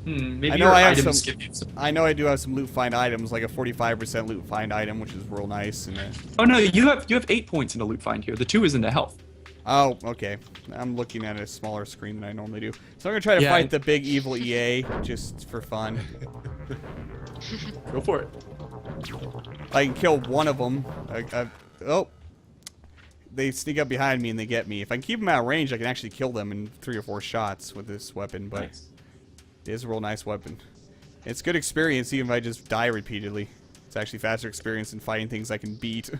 [SPEAKER 4] Maybe
[SPEAKER 1] I know
[SPEAKER 4] your
[SPEAKER 1] I have
[SPEAKER 4] items
[SPEAKER 1] some.
[SPEAKER 4] give you some.
[SPEAKER 1] I know I do have some loot find items, like a 45% loot find item, which is real nice. And
[SPEAKER 4] Oh no, you have 8 points in the loot find here. The 2 is into health.
[SPEAKER 1] oh, okay. I'm looking at a smaller screen than I normally do. So I'm gonna try to fight the big evil EA just for fun.
[SPEAKER 4] Go for it.
[SPEAKER 1] I can kill one of them. Oh. They sneak up behind me and they get me. If I can keep them out of range, I can actually kill them in 3 or 4 shots with this weapon, but
[SPEAKER 4] Nice.
[SPEAKER 1] it is a real nice weapon. It's good experience even if I just die repeatedly. It's actually faster experience than fighting things I can beat.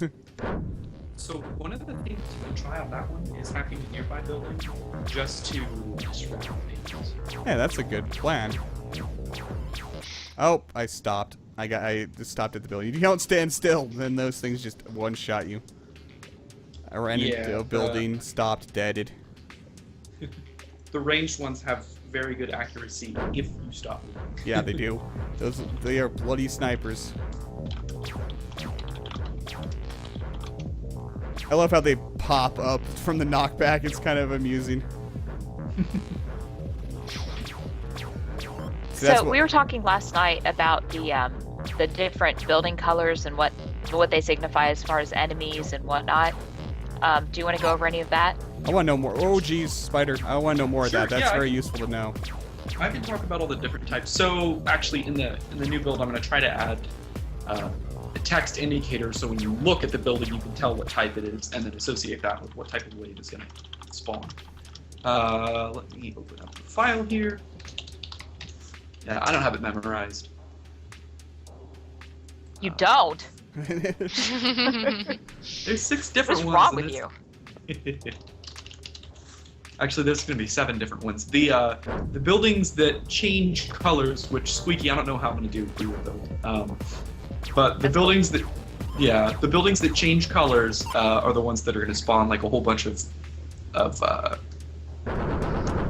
[SPEAKER 4] So one of the things you can try on that one is hacking a nearby building just to distract enemies.
[SPEAKER 1] Yeah, that's a good plan. Oh, I stopped. I just stopped at the building. You don't stand still, then those things just one-shot you. I ran into a building, stopped, deaded.
[SPEAKER 4] The ranged ones have very good accuracy if you stop.
[SPEAKER 1] Yeah, they do. They are bloody snipers. I love how they pop up from the knockback. It's kind of amusing.
[SPEAKER 3] So we were talking last night about the different building colors and what they signify as far as enemies and whatnot. Do you want to go over any of that?
[SPEAKER 1] I want to know more. Oh, geez, spider. I want to know more of that. That's
[SPEAKER 4] yeah,
[SPEAKER 1] very useful to know.
[SPEAKER 4] I can talk about all the different types. So actually, in the new build, I'm going to try to add a text indicator, so when you look at the building, you can tell what type it is, and then associate that with what type of wave is going to spawn. Let me open up the file here. Yeah, I don't have it memorized.
[SPEAKER 3] You don't?
[SPEAKER 4] There's 6 different
[SPEAKER 3] What's
[SPEAKER 4] ones.
[SPEAKER 3] wrong
[SPEAKER 4] in
[SPEAKER 3] with
[SPEAKER 4] this.
[SPEAKER 3] you?
[SPEAKER 4] Actually, there's going to be 7 different ones. The buildings that change colors, which Squeaky, I don't know how I'm going to do for your build. But the buildings that, the buildings that change colors are the ones that are going to spawn like a whole bunch of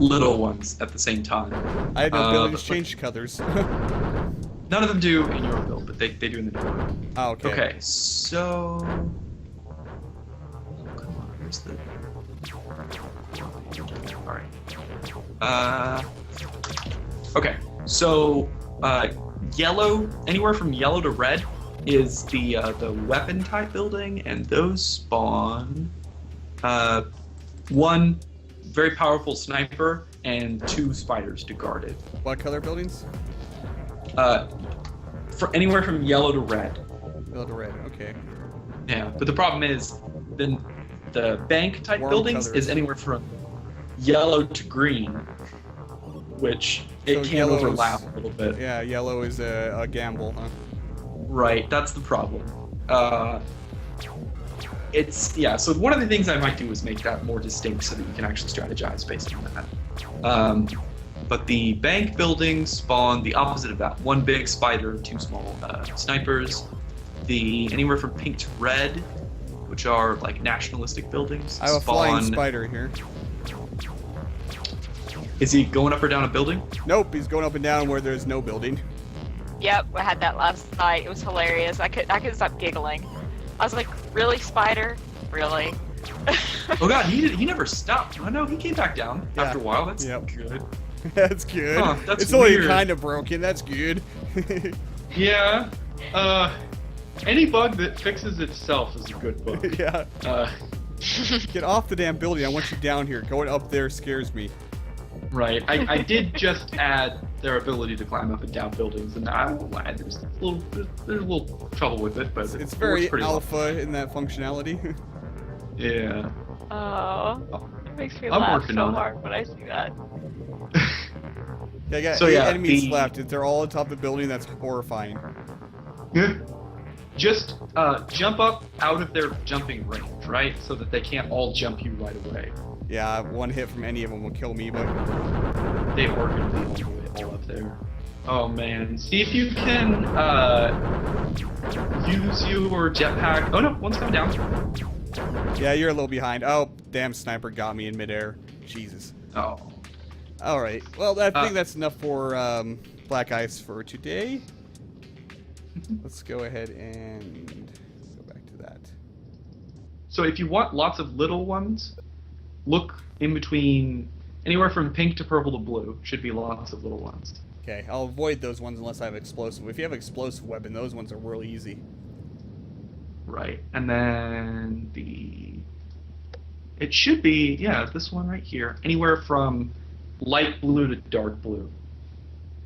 [SPEAKER 4] little ones at the same time.
[SPEAKER 1] I had no buildings change colors.
[SPEAKER 4] None of them do in your build, but they do in the new one.
[SPEAKER 1] Oh, okay.
[SPEAKER 4] Okay, so... Oh, come on, where's the... Alright. Okay, so yellow, anywhere from yellow to red is the weapon type building, and those spawn 1 very powerful sniper and 2 spiders to guard it.
[SPEAKER 1] What color buildings?
[SPEAKER 4] For anywhere from yellow to red.
[SPEAKER 1] Yellow to red, okay.
[SPEAKER 4] Yeah, but the problem is, then the bank type
[SPEAKER 1] Warm
[SPEAKER 4] buildings
[SPEAKER 1] colors.
[SPEAKER 4] is anywhere from yellow to green, which it
[SPEAKER 1] So
[SPEAKER 4] can
[SPEAKER 1] yellow's-
[SPEAKER 4] overlap a little bit.
[SPEAKER 1] Yeah, yellow is a gamble, huh?
[SPEAKER 4] Right, that's the problem. So one of the things I might do is make that more distinct so that you can actually strategize based on that. But the bank buildings spawn the opposite of that. 1 big spider, 2 small snipers. The anywhere from pink to red, which are like nationalistic buildings,
[SPEAKER 1] I have a flying
[SPEAKER 4] spawn.
[SPEAKER 1] spider here.
[SPEAKER 4] Is he going up or down a building?
[SPEAKER 1] Nope, he's going up and down where there's no building.
[SPEAKER 3] Yep, I had that last night. It was hilarious. I couldn't stop giggling. I was like, really, spider? Really?
[SPEAKER 4] Oh god, he never stopped. Oh no, he came back down
[SPEAKER 1] Yeah.
[SPEAKER 4] after a while. That's
[SPEAKER 1] Yep.
[SPEAKER 4] good.
[SPEAKER 1] That's good.
[SPEAKER 4] Huh, that's
[SPEAKER 1] it's only
[SPEAKER 4] weird.
[SPEAKER 1] kind of broken. That's good.
[SPEAKER 5] Yeah. Any bug that fixes itself is a good bug.
[SPEAKER 1] Yeah.
[SPEAKER 5] Uh,
[SPEAKER 1] Get off the damn building. I want you down here. Going up there scares me.
[SPEAKER 5] right. I did just add their ability to climb up and down buildings, and I won't lie, there's a little trouble with it, but
[SPEAKER 1] It's
[SPEAKER 5] it
[SPEAKER 1] very
[SPEAKER 5] works pretty well.
[SPEAKER 1] alpha in that functionality.
[SPEAKER 5] Yeah.
[SPEAKER 3] Oh, it makes me
[SPEAKER 5] I'm
[SPEAKER 3] laugh
[SPEAKER 5] working
[SPEAKER 3] so
[SPEAKER 5] on it.
[SPEAKER 3] hard when I see that.
[SPEAKER 1] Yeah, I got
[SPEAKER 5] So,
[SPEAKER 1] 8
[SPEAKER 5] yeah,
[SPEAKER 1] enemies
[SPEAKER 5] the-
[SPEAKER 1] left. If they're all on top of the building, that's horrifying.
[SPEAKER 5] Just jump up out of their jumping range, right? So that they can't all jump you right away.
[SPEAKER 1] Yeah, 1 hit from any of them will kill me, but
[SPEAKER 5] They are going to be all up there. Oh man. See if you can use your jetpack. Oh no, one's coming down.
[SPEAKER 1] yeah, you're a little behind. Oh, damn sniper got me in midair. Jesus.
[SPEAKER 5] Oh.
[SPEAKER 1] Alright, well, I think that's enough for BalckIce for today. Let's go ahead and go back to that.
[SPEAKER 5] So if you want lots of little ones, look in between anywhere from pink to purple to blue. Should be lots of little ones.
[SPEAKER 1] Okay, I'll avoid those ones unless I have explosive. If you have explosive weapon, those ones are real easy.
[SPEAKER 5] Right. And then it should be, yeah, this one right here. Anywhere from light blue to dark blue.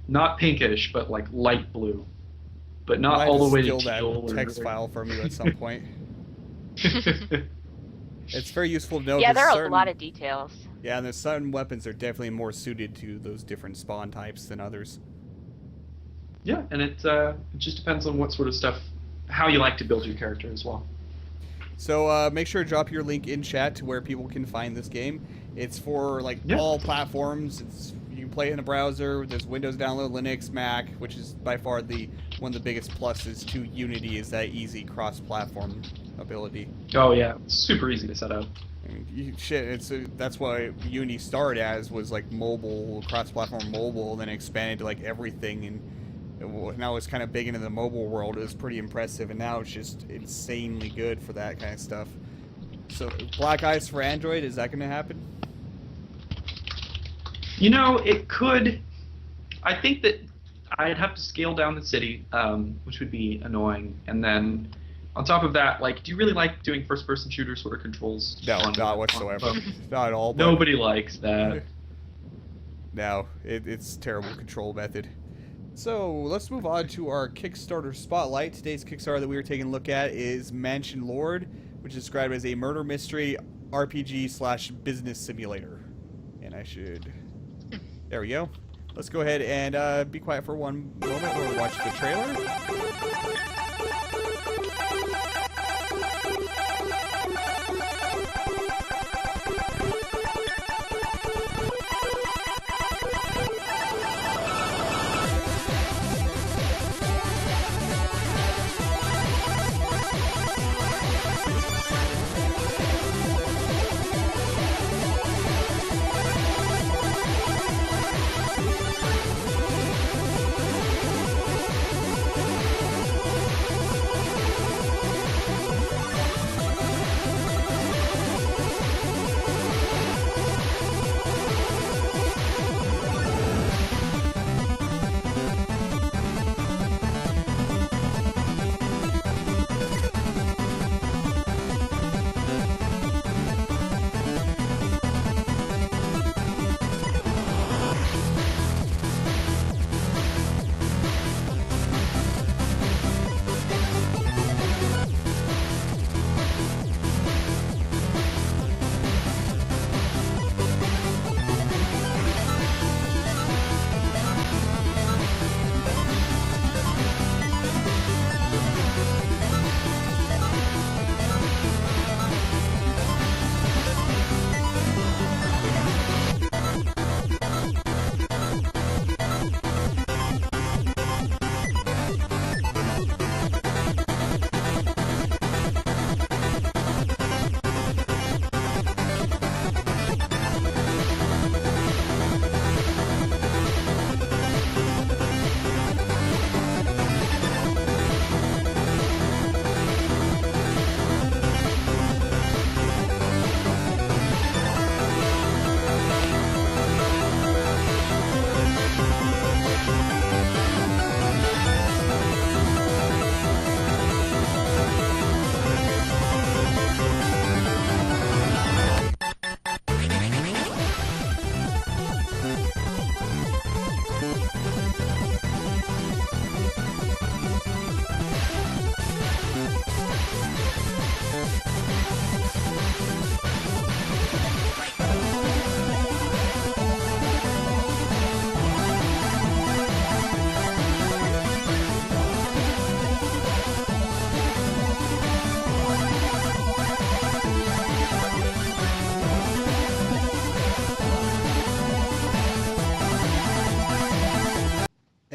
[SPEAKER 5] Not pinkish, but like light blue. But not all the way to
[SPEAKER 1] steal
[SPEAKER 5] teal.
[SPEAKER 1] that
[SPEAKER 5] or-
[SPEAKER 1] text file from you at some point. It's very useful to know.
[SPEAKER 3] Yeah,
[SPEAKER 1] 'cause
[SPEAKER 3] there are
[SPEAKER 1] certain,
[SPEAKER 3] a lot of details.
[SPEAKER 1] Yeah, and there's certain weapons are definitely more suited to those different spawn types than others.
[SPEAKER 5] Yeah, and it just depends on what sort of stuff, how you like to build your character as well.
[SPEAKER 1] So make sure to drop your link in chat to where people can find this game. It's for like
[SPEAKER 5] Yeah.
[SPEAKER 1] all platforms. You can play it in the browser. There's Windows download, Linux, Mac, which is by far one of the biggest pluses to Unity is that easy cross-platform ability.
[SPEAKER 5] Oh yeah, it's super easy to set up.
[SPEAKER 1] I mean, that's why Unity started as was like mobile, cross-platform mobile, then expanded to like everything, and now it's kind of big into the mobile world. It was pretty impressive, and now it's just insanely good for that kind of stuff. So BalckIce for Android, is that going to happen?
[SPEAKER 5] You know, it could. I think that I'd have to scale down the city, which would be annoying, and then on top of that, like, do you really like doing first-person shooter sort of controls?
[SPEAKER 1] No,
[SPEAKER 5] on-
[SPEAKER 1] not whatsoever.
[SPEAKER 5] on-
[SPEAKER 1] Not at all. But
[SPEAKER 5] Nobody likes that.
[SPEAKER 1] no, it's terrible control method. So let's move on to our Kickstarter spotlight. Today's Kickstarter that we are taking a look at is Mansion Lord, which is described as a murder mystery RPG/business simulator. And I should. There we go. Let's go ahead and be quiet for one moment while we watch the trailer.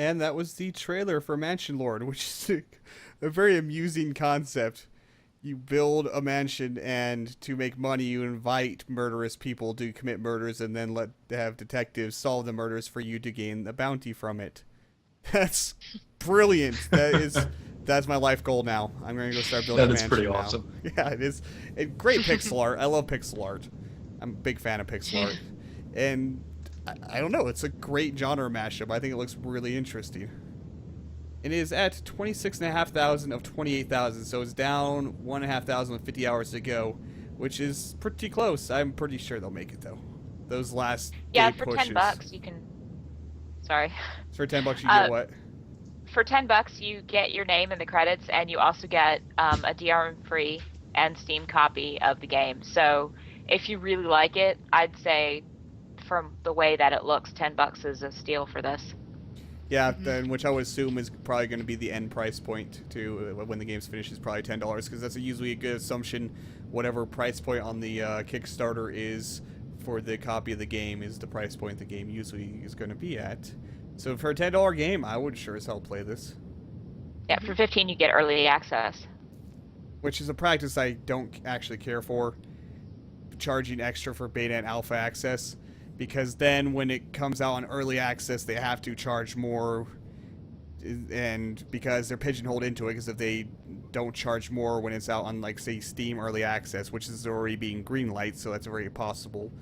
[SPEAKER 1] And that was the trailer for Mansion Lord, which is a very amusing concept. You build a mansion, and to make money, you invite murderous people to commit murders, and then have detectives solve the murders for you to gain a bounty from it. That's brilliant. That's my life goal now. I'm going to go start building a mansion
[SPEAKER 4] pretty
[SPEAKER 1] now.
[SPEAKER 4] awesome.
[SPEAKER 1] Yeah, it is. Great pixel art. I love pixel art. I'm a big fan of pixel art. And I don't know. It's a great genre mashup. I think it looks really interesting. It is at 26,500 of 28,000, so it's down 1,500 with 50 hours to go, which is pretty close. I'm pretty sure they'll make it, though. Those last big
[SPEAKER 3] for
[SPEAKER 1] pushes.
[SPEAKER 3] $10 you can. Sorry.
[SPEAKER 1] For $10 you get what?
[SPEAKER 3] For $10 you get your name in the credits, and you also get a DRM-free and Steam copy of the game. So if you really like it, I'd say, from the way that it looks, $10 is a steal for this.
[SPEAKER 1] Yeah, then which I would assume is probably going to be the end price point to when the game's finished is probably $10, because that's usually a good assumption. Whatever price point on the Kickstarter is for the copy of the game is the price point the game usually is going to be at. So for a $10 game, I would sure as hell play this.
[SPEAKER 3] Yeah, for $15 you get early access.
[SPEAKER 1] Which is a practice I don't actually care for, charging extra for beta and alpha access. Because then when it comes out on early access, they have to charge more, and because they're pigeonholed into it, because if they don't charge more when it's out on, like, say, Steam early access, which is already being greenlight, so that's very possible.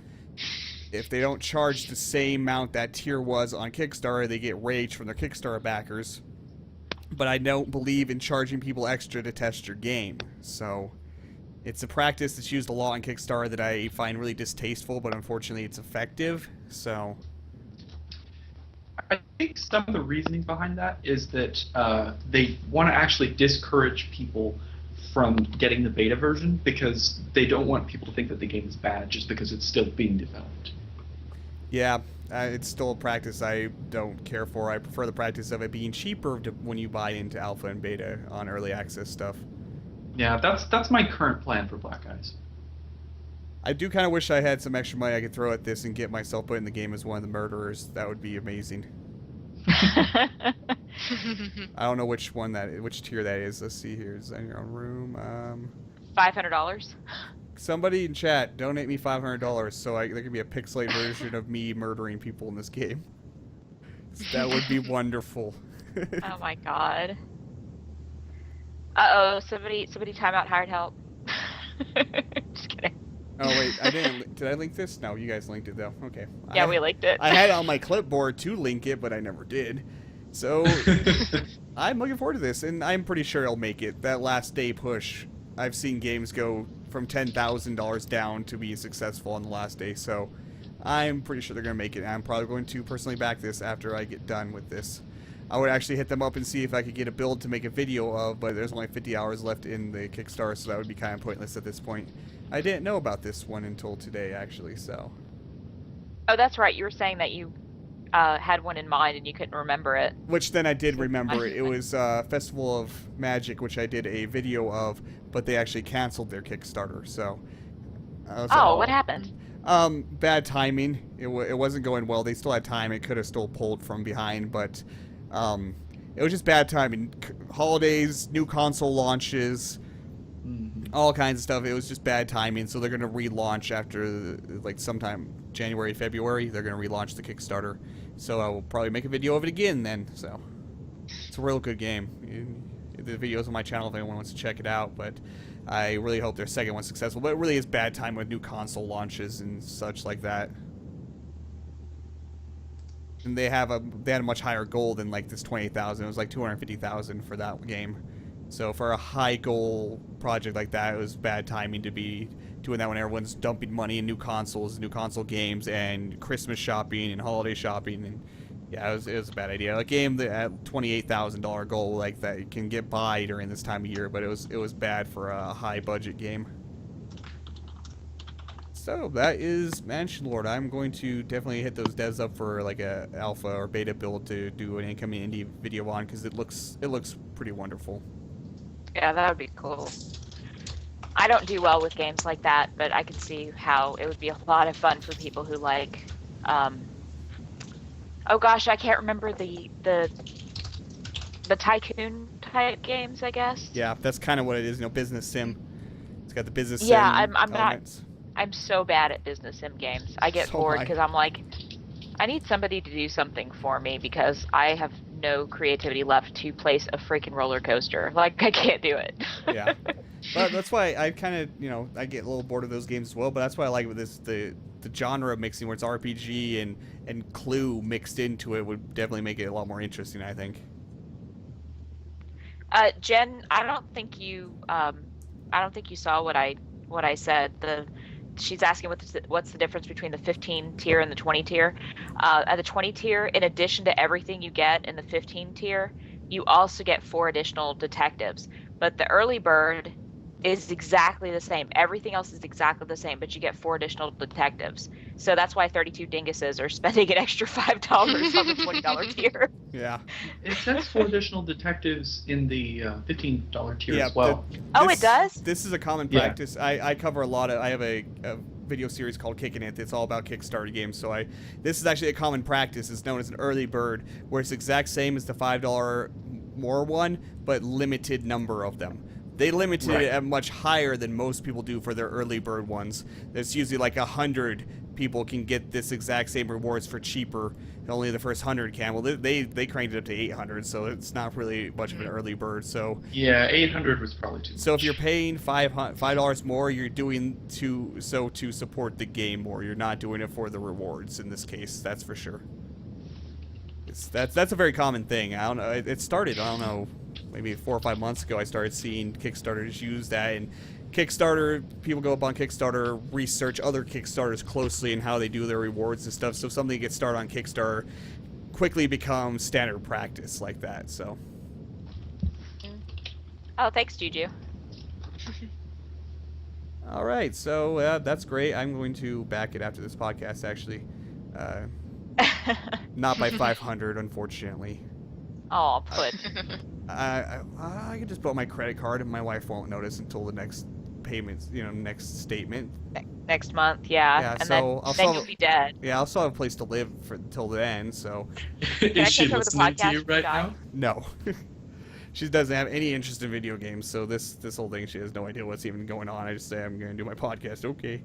[SPEAKER 1] If they don't charge the same amount that tier was on Kickstarter, they get rage from their Kickstarter backers. But I don't believe in charging people extra to test your game, so it's a practice that's used a lot on Kickstarter that I find really distasteful, but unfortunately it's effective, so...
[SPEAKER 5] I think some of the reasoning behind that is that they want to actually discourage people from getting the beta version because they don't want people to think that the game is bad just because it's still being developed.
[SPEAKER 1] Yeah, it's still a practice I don't care for. I prefer the practice of it being cheaper when you buy into alpha and beta on early access stuff.
[SPEAKER 5] Yeah, that's my current plan for BalckIce.
[SPEAKER 1] I do kind of wish I had some extra money I could throw at this and get myself put in the game as one of the murderers. That would be amazing. I don't know which tier that is. Let's see here. Design your own room.
[SPEAKER 3] $500.
[SPEAKER 1] Somebody in chat donate me $500 so there can be a pixelated version of me murdering people in this game. That would be wonderful.
[SPEAKER 3] Oh my god. Uh-oh, somebody timeout hired help. Just kidding.
[SPEAKER 1] Oh wait, I didn't. Did I link this? No, you guys linked it though. Okay.
[SPEAKER 3] Yeah, we linked it.
[SPEAKER 1] I had it on my clipboard to link it, but I never did. So I'm looking forward to this, and I'm pretty sure it'll make it. That last day push, I've seen games go from $10,000 down to be successful on the last day, so I'm pretty sure they're gonna make it. I'm probably going to personally back this after I get done with this. I would actually hit them up and see if I could get a build to make a video of, but there's only 50 hours left in the Kickstarter, so that would be kind of pointless at this point. I didn't know about this one until today, actually, so...
[SPEAKER 3] Oh, that's right. You were saying that you had one in mind and you couldn't remember it.
[SPEAKER 1] Which then I did remember it. It was Festival of Magic, which I did a video of, but they actually canceled their Kickstarter, so...
[SPEAKER 3] What happened?
[SPEAKER 1] Bad timing. It wasn't going well. They still had time. It could have still pulled from behind, but... it was just bad timing. Holidays, new console launches, all kinds of stuff. It was just bad timing, so they're going to relaunch after, like, sometime January, February. They're going to relaunch the Kickstarter. So I will probably make a video of it again then, so. It's a real good game. The video's on my channel if anyone wants to check it out, but I really hope their second one's successful. But it really is bad time with new console launches and such like that. And they had a much higher goal than like this 28,000. It was like 250,000 for that game. So for a high goal project like that, it was bad timing to be doing that when everyone's dumping money in new consoles, new console games, and Christmas shopping and holiday shopping. And yeah, it was a bad idea. A game that at $28,000 goal like that can get by during this time of year, but it was bad for a high budget game. So that is Mansion Lord. I'm going to definitely hit those devs up for like a alpha or beta build to do an incoming indie video on, because it looks pretty wonderful.
[SPEAKER 3] Yeah, that would be cool. I don't do well with games like that, but I could see how it would be a lot of fun for people who like. Oh gosh, I can't remember the the tycoon type games, I guess.
[SPEAKER 1] Yeah, that's kind of what it is. Business sim. It's got the business sim
[SPEAKER 3] Yeah, I'm not.
[SPEAKER 1] elements.
[SPEAKER 3] I'm so bad at business sim games. I get
[SPEAKER 1] So
[SPEAKER 3] bored
[SPEAKER 1] am I.
[SPEAKER 3] because I'm like, I need somebody to do something for me because I have no creativity left to place a freaking roller coaster. Like, I can't do it.
[SPEAKER 1] Yeah. But that's why I kind of, I get a little bored of those games as well. But that's why I like with this the genre mixing, where it's RPG and Clue mixed into it, would definitely make it a lot more interesting, I think.
[SPEAKER 3] Jen, I don't think you saw what I said. She's asking what's the difference between the 15 tier and the 20 tier. At the 20 tier, in addition to everything you get in the 15 tier, you also get 4 additional detectives. But the early bird is exactly the same. Everything else is exactly the same, but you get 4 additional detectives. So that's why 32 dinguses are spending an extra $5 on the $20 tier.
[SPEAKER 1] Yeah.
[SPEAKER 5] It says 4 additional detectives in the $15 tier
[SPEAKER 1] Yeah.
[SPEAKER 5] as well.
[SPEAKER 3] Oh, it does?
[SPEAKER 1] This is a common
[SPEAKER 5] Yeah.
[SPEAKER 1] practice. I cover a lot of. I have a video series called Kicking It. It's all about Kickstarter games. So this is actually a common practice. It's known as an early bird, where it's the exact same as the $5 more one, but limited number of them. They limited it at much higher than most people do for their early bird ones. There's usually like 100 people can get this exact same rewards for cheaper. Only the first 100 can. Well, they cranked it up to 800, so it's not really much of an early bird. So
[SPEAKER 5] Yeah, 800 was probably too much.
[SPEAKER 1] so if you're paying $5 more, you're doing to support the game more. You're not doing it for the rewards in this case. That's for sure. That's a very common thing. I don't know. It started, I don't know, maybe 4 or 5 months ago. I started seeing Kickstarters use that, and Kickstarter, people go up on Kickstarter, research other Kickstarters closely and how they do their rewards and stuff. So if something gets started on Kickstarter, quickly becomes standard practice like that. So.
[SPEAKER 3] Oh, thanks, Juju.
[SPEAKER 1] All right, so that's great. I'm going to back it after this podcast, actually. Not by 500, unfortunately.
[SPEAKER 3] Oh, put.
[SPEAKER 1] I could just put my credit card, and my wife won't notice until the next payment, next statement.
[SPEAKER 3] Next month, yeah.
[SPEAKER 1] Yeah,
[SPEAKER 3] And
[SPEAKER 1] so
[SPEAKER 3] then you'll be dead.
[SPEAKER 1] Yeah, I'll still have a place to live until then. So
[SPEAKER 5] Is she
[SPEAKER 3] take over the
[SPEAKER 5] listening to
[SPEAKER 3] podcast,
[SPEAKER 5] you right
[SPEAKER 3] guy?
[SPEAKER 5] now?
[SPEAKER 1] no, she doesn't have any interest in video games. So this whole thing, she has no idea what's even going on. I just say I'm going to do my podcast. Okay.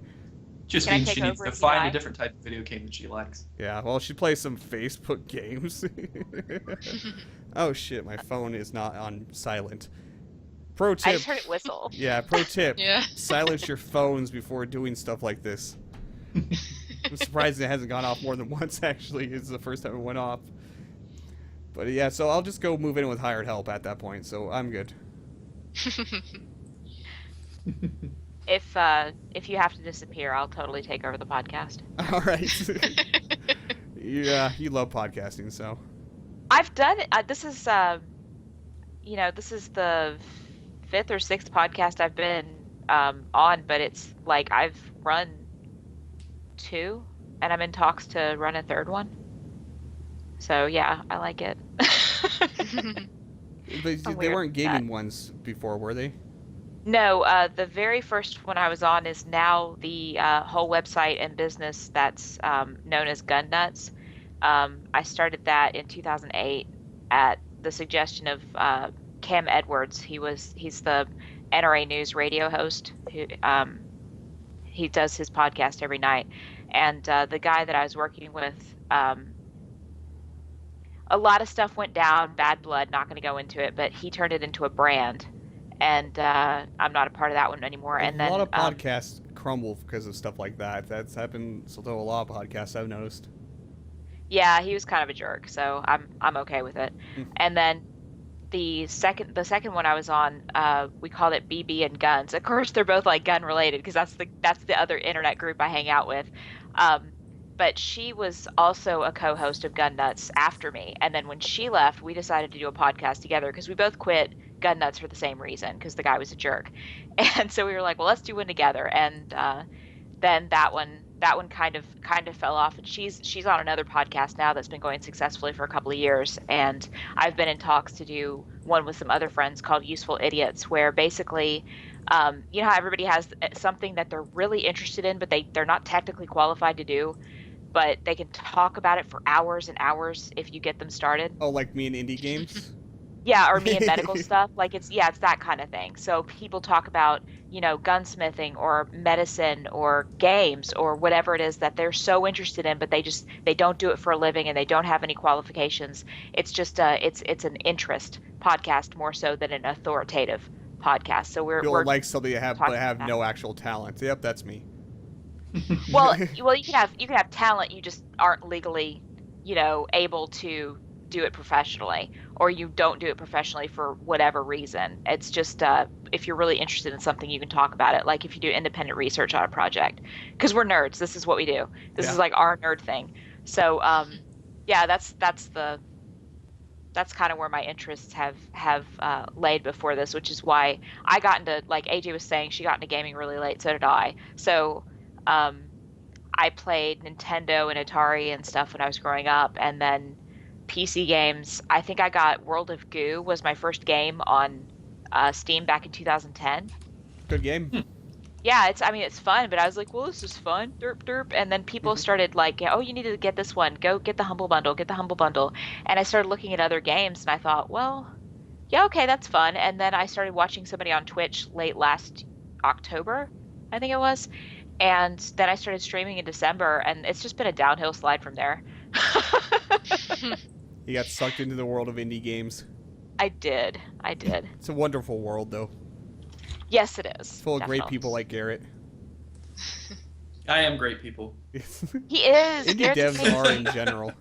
[SPEAKER 4] Just
[SPEAKER 3] Can I
[SPEAKER 4] means
[SPEAKER 3] take
[SPEAKER 4] she needs
[SPEAKER 3] over
[SPEAKER 4] to
[SPEAKER 3] if you
[SPEAKER 4] find
[SPEAKER 3] die?
[SPEAKER 4] a different type of video game that she likes.
[SPEAKER 1] Yeah, well, she plays some Facebook games. Oh shit, my phone is not on silent. Pro
[SPEAKER 3] I
[SPEAKER 1] tip.
[SPEAKER 3] just heard it whistle.
[SPEAKER 1] Yeah, pro tip.
[SPEAKER 2] Yeah.
[SPEAKER 1] Silence your phones before doing stuff like this. I'm surprised it hasn't gone off more than once, actually. It's the first time it went off. But yeah, so I'll just go move in with hired help at that point, so I'm good.
[SPEAKER 3] If you have to disappear, I'll totally take over the podcast.
[SPEAKER 1] All right. Yeah, you love podcasting, so.
[SPEAKER 3] I've done it. This is the 5th or 6th podcast I've been on, but it's like I've run 2, and I'm in talks to run a 3rd one. So yeah, I like it.
[SPEAKER 1] But
[SPEAKER 3] I'm
[SPEAKER 1] they
[SPEAKER 3] weird
[SPEAKER 1] weren't
[SPEAKER 3] with that.
[SPEAKER 1] gaming ones before, were they?
[SPEAKER 3] No, the very first one I was on is now the whole website and business that's known as Gun Nuts. I started that in 2008 at the suggestion of Cam Edwards. He's the NRA News radio host who he does his podcast every night, and the guy that I was working with. A lot of stuff went down, bad blood. Not going to go into it, but he turned it into a brand. And I'm not a part of that one anymore. And then
[SPEAKER 1] a lot of podcasts crumble because of stuff like that. That's happened to a lot of podcasts, I've noticed.
[SPEAKER 3] yeah, he was kind of a jerk, so I'm okay with it. And then the second one I was on, we called it BB and Guns. Of course, they're both like gun related because that's the other internet group I hang out with. But she was also a co-host of Gun Nuts after me. And then when she left, we decided to do a podcast together because we both quit Gun Nuts for the same reason, because the guy was a jerk. And so we were like, well, let's do one together. And then that one kind of fell off. And she's on another podcast now that's been going successfully for a couple of years. And I've been in talks to do one with some other friends called Useful Idiots, where basically, you know how everybody has something that they're really interested in, but they're not technically qualified to do, but they can talk about it for hours and hours if you get them started.
[SPEAKER 1] Oh, like me in indie games?
[SPEAKER 3] Yeah, or me and medical stuff. Like it's that kind of thing. So people talk about, gunsmithing or medicine or games or whatever it is that they're so interested in, but they don't do it for a living and they don't have any qualifications. It's just it's an interest podcast more so than an authoritative podcast. So we're
[SPEAKER 1] like something you have but
[SPEAKER 3] talking
[SPEAKER 1] have
[SPEAKER 3] about
[SPEAKER 1] no actual talent. Yep, that's me.
[SPEAKER 3] well, you can have talent, you just aren't legally, able to do it professionally, or you don't do it professionally for whatever reason. It's just if you're really interested in something, you can talk about it. Like if you do independent research on a project, because we're nerds. This is what we do. This is like our nerd thing. So yeah, that's kind of where my interests have laid before this, which is why I got into, like AJ was saying, she got into gaming really late. So did I. So I played Nintendo and Atari and stuff when I was growing up, and then PC games. I think I got World of Goo was my first game on Steam back in 2010.
[SPEAKER 1] Good game.
[SPEAKER 3] Yeah, it's fun, but I was like, well, this is fun, derp derp, and then people started like, oh, you need to get this one, go get the Humble Bundle, and I started looking at other games, and I thought, well, yeah, okay, that's fun, and then I started watching somebody on Twitch late last October, I think it was, and then I started streaming in December, and it's just been a downhill slide from there.
[SPEAKER 1] You got sucked into the world of indie games.
[SPEAKER 3] I did.
[SPEAKER 1] It's a wonderful world, though.
[SPEAKER 3] Yes, it is.
[SPEAKER 1] It's full of
[SPEAKER 3] definitely.
[SPEAKER 1] great people like Garrett.
[SPEAKER 4] I am great people.
[SPEAKER 3] He is.
[SPEAKER 1] Indie
[SPEAKER 3] Garrett's
[SPEAKER 1] devs
[SPEAKER 3] amazing.
[SPEAKER 1] are in general.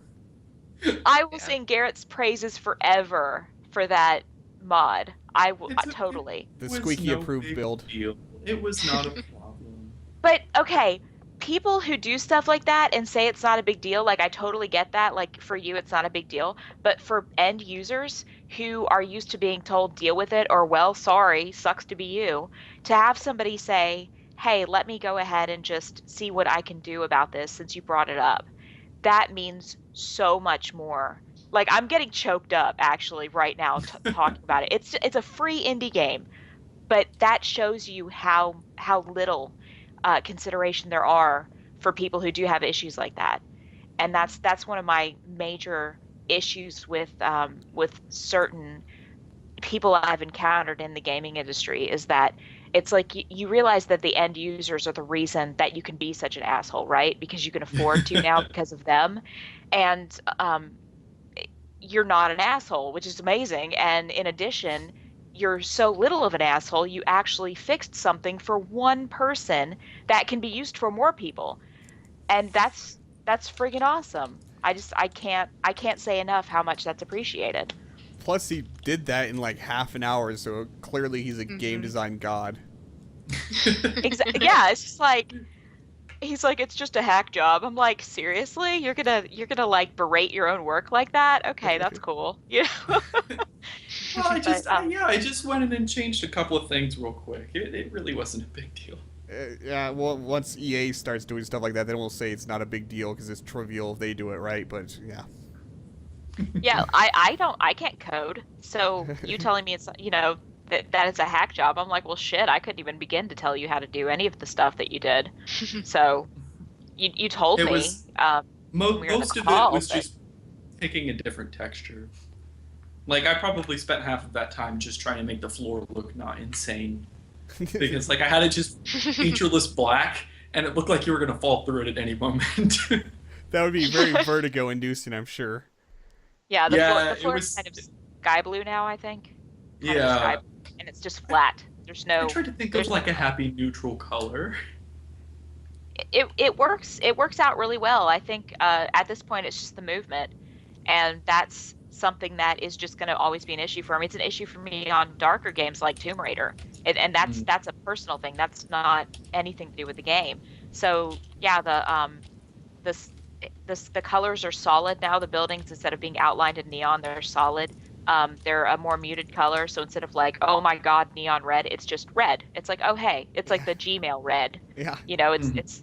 [SPEAKER 3] I will sing Garrett's praises forever for that mod. I will totally.
[SPEAKER 1] The
[SPEAKER 4] It was
[SPEAKER 1] Squeaky
[SPEAKER 4] no
[SPEAKER 1] approved
[SPEAKER 4] big
[SPEAKER 1] build.
[SPEAKER 4] deal. It was not a problem.
[SPEAKER 3] But okay, people who do stuff like that and say it's not a big deal, like I totally get that. Like for you, it's not a big deal. But for end users who are used to being told deal with it, or well, sorry, sucks to be you, to have somebody say, hey, let me go ahead and just see what I can do about this since you brought it up. That means so much more. Like I'm getting choked up actually right now talking about it. It's a free indie game, but that shows you how little consideration there are for people who do have issues like that, and that's one of my major issues with certain people I've encountered in the gaming industry is that it's like you realize that the end users are the reason that you can be such an asshole, right? Because you can afford to now because of them, and you're not an asshole, which is amazing. And in addition, you're so little of an asshole, you actually fixed something for one person that can be used for more people. And that's friggin' awesome. I can't say enough how much that's appreciated.
[SPEAKER 1] Plus, he did that in like half an hour, so clearly he's a game design god.
[SPEAKER 3] Exactly. Yeah, it's just like he's like, it's just a hack job. I'm like, seriously? You're gonna like berate your own work like that? Okay, that's cool. You know?
[SPEAKER 4] Well, I just went in and changed a couple of things real quick. It really wasn't a big deal.
[SPEAKER 1] Yeah, well, once EA starts doing stuff like that, then we'll say it's not a big deal because it's trivial if they do it right, but yeah.
[SPEAKER 3] Yeah, I can't code, so you telling me it's, that it's a hack job, I'm like, well, shit, I couldn't even begin to tell you how to do any of the stuff that you did. So you told me.
[SPEAKER 4] Most of it was just picking a different texture. Like, I probably spent half of that time just trying to make the floor look not insane. Because, like, I had it just featureless black, and it looked like you were going to fall through it at any moment.
[SPEAKER 1] That would be very vertigo-inducing, I'm sure.
[SPEAKER 3] Yeah, the floor is kind of sky blue now, I think.
[SPEAKER 4] Yeah.
[SPEAKER 3] And it's just flat. There's no...
[SPEAKER 4] I tried to think of, like, a happy neutral color.
[SPEAKER 3] It works. It works out really well. I think at this point it's just the movement, and that's something that is just going to always be an issue for me. It's an issue for me on darker games like Tomb Raider, and that's a personal thing. That's not anything to do with the game. So yeah, the colors are solid now. The buildings, instead of being outlined in neon, they're solid. They're a more muted color. So instead of like, oh my god, neon red, it's just red. It's like, oh hey, it's like the Gmail red.
[SPEAKER 1] Yeah.
[SPEAKER 3] It's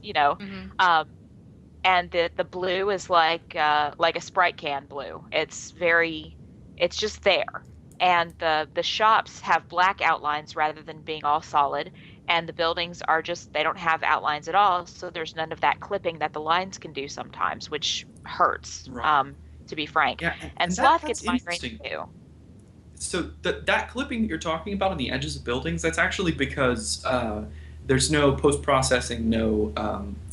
[SPEAKER 3] and the blue is like a Sprite can blue. It's just there. And the shops have black outlines rather than being all solid. And the buildings are they don't have outlines at all. So there's none of that clipping that the lines can do sometimes, which hurts,
[SPEAKER 4] right.
[SPEAKER 3] To be frank.
[SPEAKER 4] Yeah,
[SPEAKER 3] and Sloth gets migraines too.
[SPEAKER 4] So that clipping that you're talking about on the edges of buildings, that's actually because there's no post-processing, no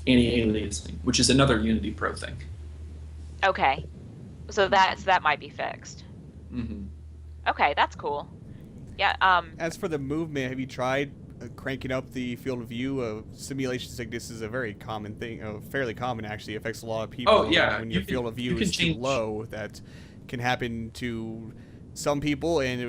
[SPEAKER 4] anti-aliasing, which is another Unity Pro thing.
[SPEAKER 3] Okay. So that might be fixed.
[SPEAKER 4] Mm-hmm.
[SPEAKER 3] Okay, that's cool. Yeah.
[SPEAKER 1] As for the movement, have you tried cranking up the field of view? Simulation sickness is a very common thing, fairly common actually. It affects a lot of people.
[SPEAKER 4] Oh, yeah.
[SPEAKER 1] When your field of view is too low, that can happen to some people, and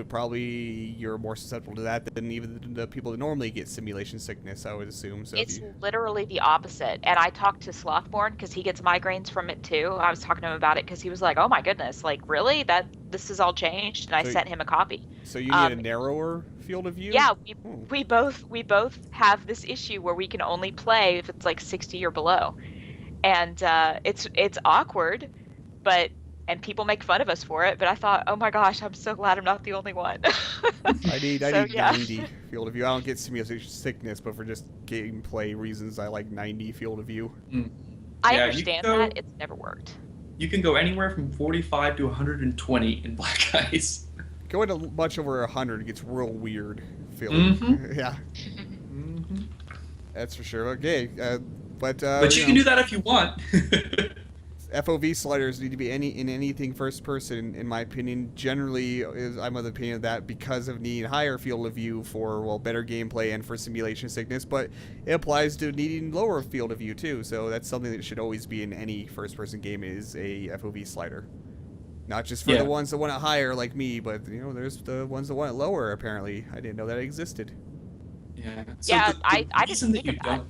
[SPEAKER 1] you're more susceptible to that than even the people that normally get simulation sickness, I would assume. So
[SPEAKER 3] it's literally the opposite. And I talked to Slothborn because he gets migraines from it too. I was talking to him about it because he was like, "Oh my goodness, like really? This has all changed?" And I sent him a copy.
[SPEAKER 1] So you need a narrower field of view?
[SPEAKER 3] Yeah, we both have this issue where we can only play if it's like 60 or below, and it's awkward, and people make fun of us for it. But I thought, oh my gosh, I'm so glad I'm not the only one.
[SPEAKER 1] I need 90 field of view. I don't get simulation sickness, but for just gameplay reasons, I like 90 field of view.
[SPEAKER 3] I understand that. It's never worked.
[SPEAKER 4] You can go anywhere from 45 to 120 in BalckIce.
[SPEAKER 1] Going to much over 100 gets real weird feeling. Yeah. That's for sure. Okay, but
[SPEAKER 4] you can do that if you want.
[SPEAKER 1] FOV sliders need to be in anything first person, in my opinion. Generally, I'm of the opinion of that because of needing higher field of view for better gameplay and for simulation sickness. But it applies to needing lower field of view too. So that's something that should always be in any first person game, is a FOV slider. Not just for the ones that want it higher like me, but there's the ones that want it lower. Apparently, I didn't know that existed.
[SPEAKER 4] Yeah. So
[SPEAKER 3] I didn't think of that.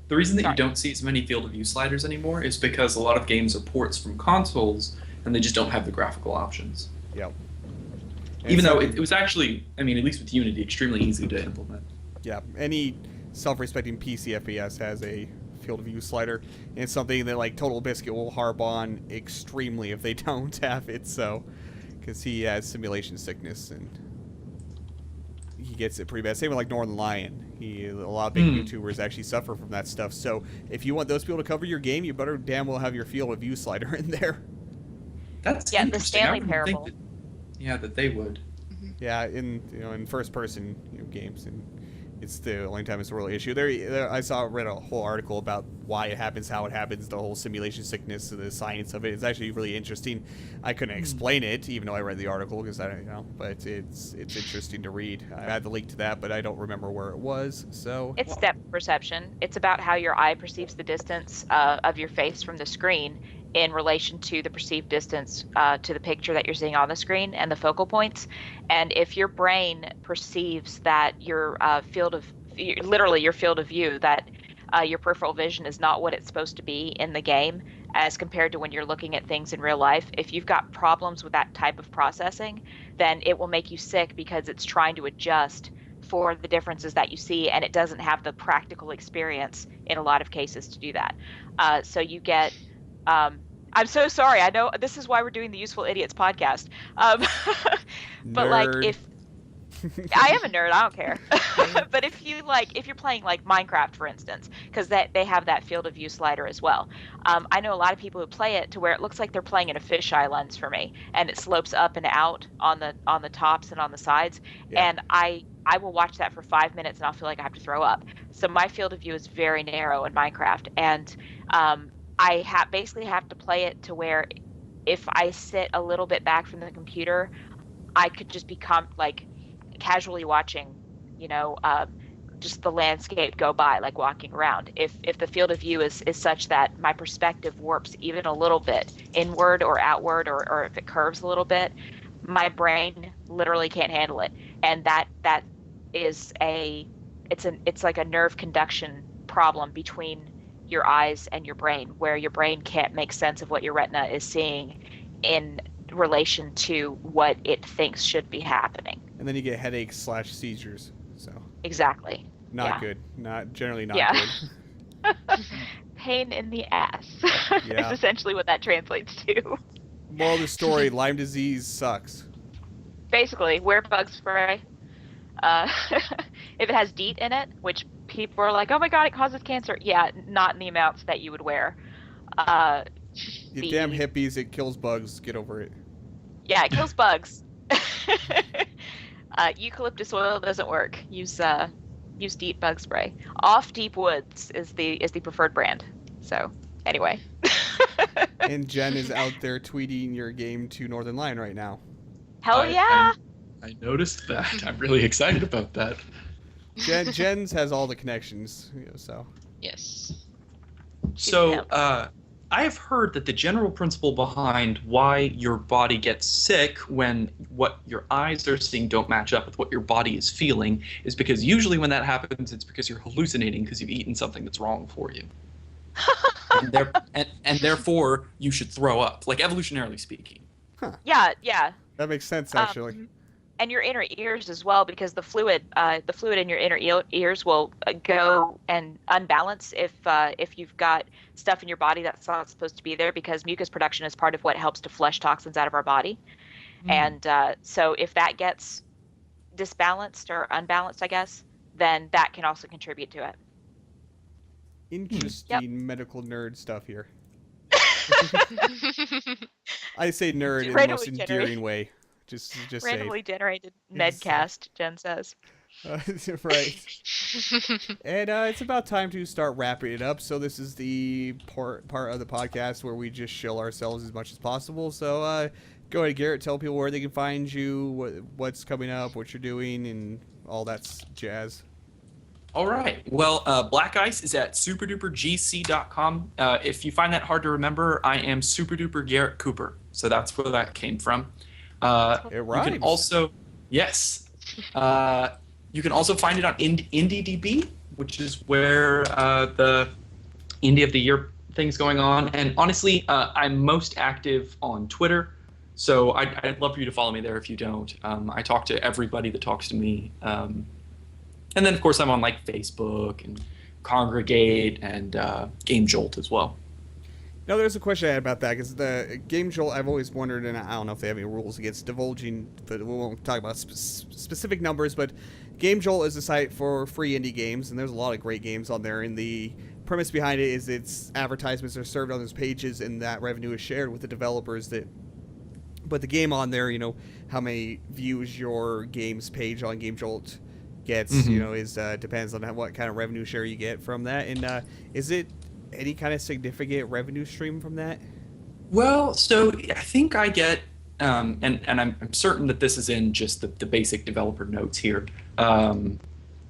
[SPEAKER 4] The reason that you don't see as many field of view sliders anymore is because a lot of games are ports from consoles, and they just don't have the graphical options.
[SPEAKER 1] Yep.
[SPEAKER 4] Even though it was actually, at least with Unity, extremely easy to implement.
[SPEAKER 1] Yeah, any self-respecting PC FPS has a field of view slider, and it's something that Total Biscuit will harp on extremely if they don't have it. So, because he has simulation sickness and he gets it pretty bad. Same with Northern Lion. A lot of big YouTubers actually suffer from that stuff. So if you want those people to cover your game, you better damn well have your field of view slider in there.
[SPEAKER 4] That's
[SPEAKER 3] the
[SPEAKER 4] interesting.
[SPEAKER 3] Stanley Parable.
[SPEAKER 4] That they would.
[SPEAKER 1] Yeah, in first person games, and it's the only time it's a real issue. I read a whole article about why it happens, how it happens, the whole simulation sickness, the science of it. It's actually really interesting. I couldn't explain it, even though I read the article, because I don't know. But it's interesting to read. I had the link to that, but I don't remember where it was. So
[SPEAKER 3] it's depth perception. It's about how your eye perceives the distance of your face from the screen in relation to the perceived distance to the picture that you're seeing on the screen and the focal points. And if your brain perceives that your field of view, that your peripheral vision is not what it's supposed to be in the game as compared to when you're looking at things in real life, if you've got problems with that type of processing, then it will make you sick because it's trying to adjust for the differences that you see, and it doesn't have the practical experience in a lot of cases to do that. So you get I'm so sorry. I know this is why we're doing the Useful Idiots podcast. But if I am a nerd, I don't care. But if you're playing Minecraft, for instance, because they have that field of view slider as well. I know a lot of people who play it to where it looks like they're playing in a fisheye lens for me, and it slopes up and out on the tops and on the sides. Yeah. And I will watch that for 5 minutes and I'll feel like I have to throw up. So my field of view is very narrow in Minecraft, and I basically have to play it to where if I sit a little bit back from the computer, I could just become casually watching, just the landscape go by, walking around. If the field of view is such that my perspective warps even a little bit inward or outward, or if it curves a little bit, my brain literally can't handle it. And that is it's like a nerve conduction problem between your eyes and your brain, where your brain can't make sense of what your retina is seeing in relation to what it thinks should be happening.
[SPEAKER 1] And then you get headaches/seizures. So
[SPEAKER 3] exactly.
[SPEAKER 1] Not good. Generally not good.
[SPEAKER 3] Pain in the ass is essentially what that translates to.
[SPEAKER 1] Moral of the story: Lyme disease sucks.
[SPEAKER 3] Basically, wear bug spray. If it has DEET in it, which people are like, oh my god, it causes cancer. Yeah, not in the amounts that you would wear.
[SPEAKER 1] You damn hippies, it kills bugs. Get over it.
[SPEAKER 3] Yeah, it kills bugs. Eucalyptus oil doesn't work. Use deep bug spray. Off Deep Woods is the preferred brand. So anyway.
[SPEAKER 1] And Jen is out there tweeting your game to Northern Lion right now.
[SPEAKER 3] Hell yeah!
[SPEAKER 5] I noticed that. I'm really excited about that.
[SPEAKER 1] Jen's has all the connections, so.
[SPEAKER 2] Yes.
[SPEAKER 4] So, I have heard that the general principle behind why your body gets sick when what your eyes are seeing don't match up with what your body is feeling is because usually when that happens, it's because you're hallucinating because you've eaten something that's wrong for you. and therefore, you should throw up, like evolutionarily speaking.
[SPEAKER 3] Yeah.
[SPEAKER 1] That makes sense, actually.
[SPEAKER 3] And your inner ears as well, because the fluid in your inner ears will go and unbalance if you've got stuff in your body that's not supposed to be there, because mucus production is part of what helps to flush toxins out of our body. And so if that gets disbalanced or unbalanced, I guess, then that can also contribute to it.
[SPEAKER 1] Interesting medical nerd stuff here. I say nerd in the most endearing way. Just
[SPEAKER 3] randomly generated medcast, Jen says.
[SPEAKER 1] Right. And it's about time to start wrapping it up. So this is the part of the podcast where we just shill ourselves as much as possible. So go ahead, Garrett. Tell people where they can find you, what's coming up, what you're doing, and all that jazz.
[SPEAKER 4] All right. Well, BalckIce is at superdupergc.com. If you find that hard to remember, I am superduper Garrett Cooper. So that's where that came from.
[SPEAKER 1] It rhymes.
[SPEAKER 4] You can also, yes. You can also find it on IndieDB, which is where the Indie of the Year thing's going on. And honestly, I'm most active on Twitter. So I'd love for you to follow me there if you don't. I talk to everybody that talks to me. And then, of course, I'm on like Facebook and Congregate and Game Jolt as well.
[SPEAKER 1] Now, there's a question I had about that, because the Game Jolt, I've always wondered, and I don't know if they have any rules against divulging, but we won't talk about specific numbers, but Game Jolt is a site for free indie games, and there's a lot of great games on there, and the premise behind it is its advertisements are served on those pages, and that revenue is shared with the developers that put the game on there. How many views your game's page on Game Jolt gets, is depends on what kind of revenue share you get from that, and is it any kind of significant revenue stream from that?
[SPEAKER 4] Well, so I think I get, and I'm certain that this is in just the basic developer notes here. Let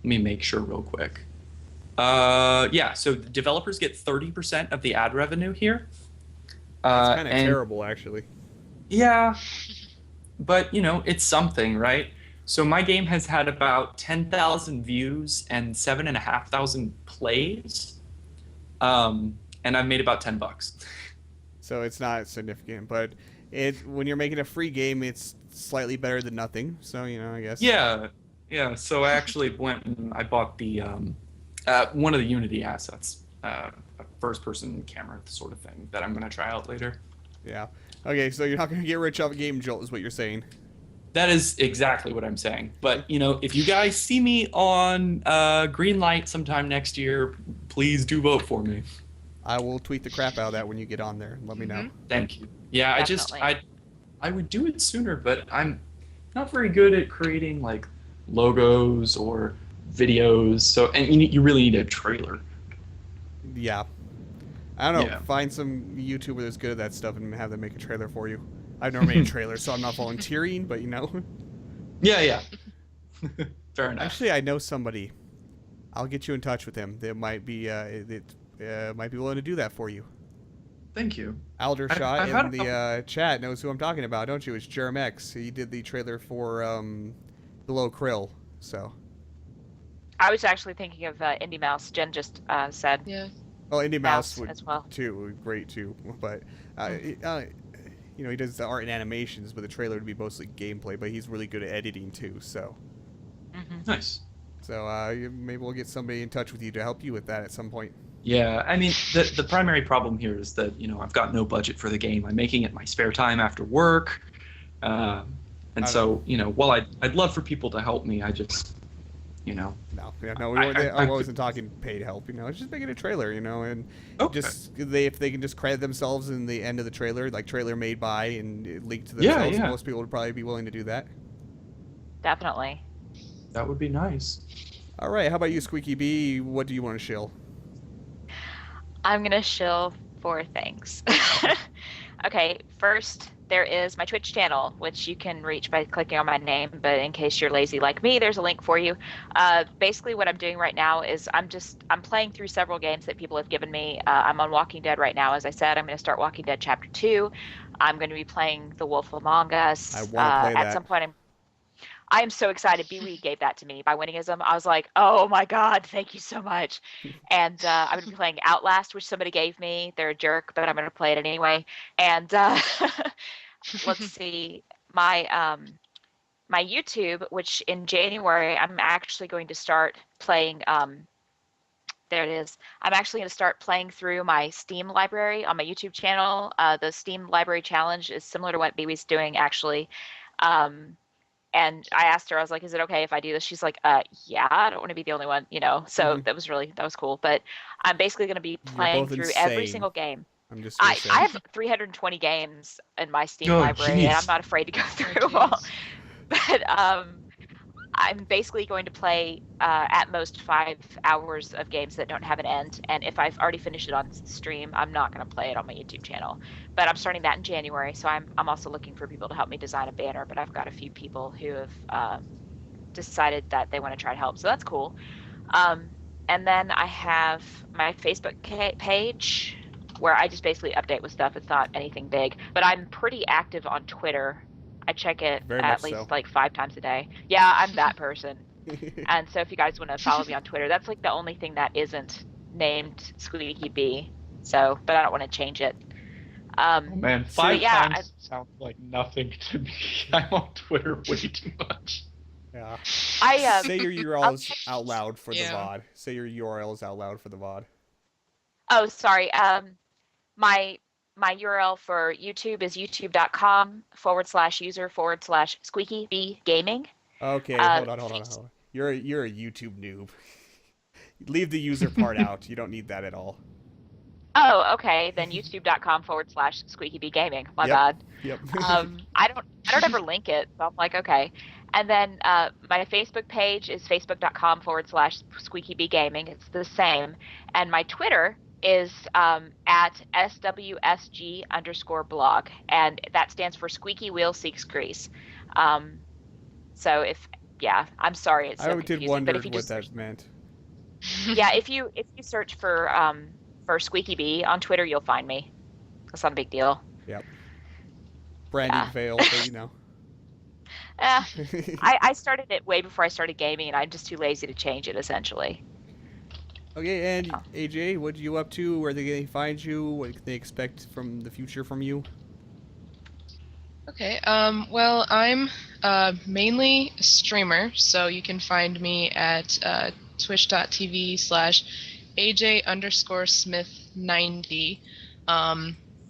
[SPEAKER 4] me make sure real quick. Yeah, so the developers get 30% of the ad revenue here.
[SPEAKER 1] That's kind of terrible, actually.
[SPEAKER 4] Yeah, but it's something, right? So my game has had about 10,000 views and 7,500 plays. And I've made about $10.
[SPEAKER 1] So it's not significant, but when you're making a free game, it's slightly better than nothing. So I guess.
[SPEAKER 4] Yeah. So I actually went and I bought the one of the Unity assets, a first-person camera sort of thing that I'm gonna try out later.
[SPEAKER 1] Yeah. Okay. So you're not gonna get rich off of Game Jolt, is what you're saying.
[SPEAKER 4] That is exactly what I'm saying. But if you guys see me on Greenlight sometime next year, please do vote for me.
[SPEAKER 1] I will tweet the crap out of that when you get on there. Let me know.
[SPEAKER 4] Thank you. Yeah,
[SPEAKER 3] Definitely.
[SPEAKER 4] I would do it sooner, but I'm not very good at creating like logos or videos. So you really need a trailer.
[SPEAKER 1] Yeah. I don't know.
[SPEAKER 4] Yeah.
[SPEAKER 1] Find some YouTuber that's good at that stuff and have them make a trailer for you. I've never made a trailer, so I'm not volunteering, but
[SPEAKER 4] Yeah. Fair enough.
[SPEAKER 1] Actually, I know somebody. I'll get you in touch with him. That might be might be willing to do that for you.
[SPEAKER 4] Thank you.
[SPEAKER 1] Aldershot in the chat knows who I'm talking about, don't you? It's Jermex. He did the trailer for Below Krill. So.
[SPEAKER 3] I was actually thinking of Indie Mouse. Jen just said.
[SPEAKER 2] Yeah.
[SPEAKER 1] Well, Indie Mouse would
[SPEAKER 3] as well.
[SPEAKER 1] too. Great too, but he does the art and animations, but the trailer would be mostly gameplay. But he's really good at editing too. So.
[SPEAKER 4] Nice.
[SPEAKER 1] So maybe we'll get somebody in touch with you to help you with that at some point.
[SPEAKER 4] Yeah, I mean, the primary problem here is that, I've got no budget for the game. I'm making it my spare time after work. And so, while I'd love for people to help me, I just,
[SPEAKER 1] No, I wasn't talking paid help, just making a trailer, and just if they can just credit themselves in the end of the trailer, like trailer made by and link to themselves, most people would probably be willing to do that.
[SPEAKER 3] definitely.
[SPEAKER 4] That would be nice.
[SPEAKER 1] All right, how about you, Squeaky B? What do you want to shill?
[SPEAKER 3] I'm gonna shill 4 things. Okay, first there is my Twitch channel, which you can reach by clicking on my name. But in case you're lazy like me, there's a link for you. Basically, what I'm doing right now is I'm playing through several games that people have given me. I'm on Walking Dead right now, as I said. I'm going to start Walking Dead Chapter 2. I'm going to be playing The Wolf Among Us.
[SPEAKER 1] I want to play
[SPEAKER 3] at
[SPEAKER 1] that.
[SPEAKER 3] some point. I am so excited. B-Wee gave that to me by Winningism. I was like, oh my God, thank you so much. And I'm going to be playing Outlast, which somebody gave me. They're a jerk, but I'm going to play it anyway. And let's see, my YouTube, which in January, I'm actually going to start playing. There it is. I'm actually going to start playing through my Steam library on my YouTube channel. The Steam Library Challenge is similar to what B-Wee's doing, actually. And I asked her, I was like, is it okay if I do this? She's like, yeah, I don't want to be the only one, you know? So that was cool. But I'm basically going to be playing through every single game.
[SPEAKER 1] I'm just
[SPEAKER 3] I have 320 games in my Steam library, and I'm not afraid to go through them all. But I'm basically going to play at most 5 hours of games that don't have an end. And if I've already finished it on stream, I'm not going to play it on my YouTube channel. But I'm starting that in January, so I'm also looking for people to help me design a banner. But I've got a few people who have decided that they want to try to help, so that's cool. And then I have my Facebook page where I just basically update with stuff. It's not anything big, but I'm pretty active on Twitter. I check it at least like 5 times a day. Yeah, I'm that person. And so if you guys want to follow me on Twitter, that's like the only thing that isn't named SqueakyB. So, but I don't want to change it.
[SPEAKER 5] Oh man, 5
[SPEAKER 3] yeah,
[SPEAKER 5] times sounds like nothing to me. I'm on Twitter way too much.
[SPEAKER 1] Yeah.
[SPEAKER 3] I
[SPEAKER 1] Say your URLs out loud for the
[SPEAKER 2] Yeah.
[SPEAKER 1] VOD. Say your URLs out loud for the VOD.
[SPEAKER 3] Oh, sorry. My URL for YouTube is youtube.com/user/SqueakyB Gaming.
[SPEAKER 1] Okay, hold on. You're a YouTube noob. Leave the user part out. You don't need that at all.
[SPEAKER 3] Oh, okay. Then youtube.com/SqueakyB Gaming. My
[SPEAKER 1] Yep.
[SPEAKER 3] bad.
[SPEAKER 1] Yep.
[SPEAKER 3] I don't ever link it, so I'm like, okay. And then my Facebook page is facebook.com/SqueakyB Gaming. It's the same. And my Twitter is at SWSG_blog, and that stands for Squeaky Wheel Seeks Grease. So I'm sorry, it's so
[SPEAKER 1] I
[SPEAKER 3] confusing.
[SPEAKER 1] did wonder
[SPEAKER 3] But if you
[SPEAKER 1] what
[SPEAKER 3] just
[SPEAKER 1] that meant.
[SPEAKER 3] yeah, if you search for SqueakyB on Twitter, you'll find me. That's not a big deal.
[SPEAKER 1] Yep. Branding failed, but you know.
[SPEAKER 3] I started it way before I started gaming, and I'm just too lazy to change it, essentially.
[SPEAKER 1] Okay, and AJ, what are you up to? Where are they going to find you? What can they expect from the future from you?
[SPEAKER 2] Okay, well, I'm mainly a streamer, so you can find me at twitch.tv/AJ_Smith90.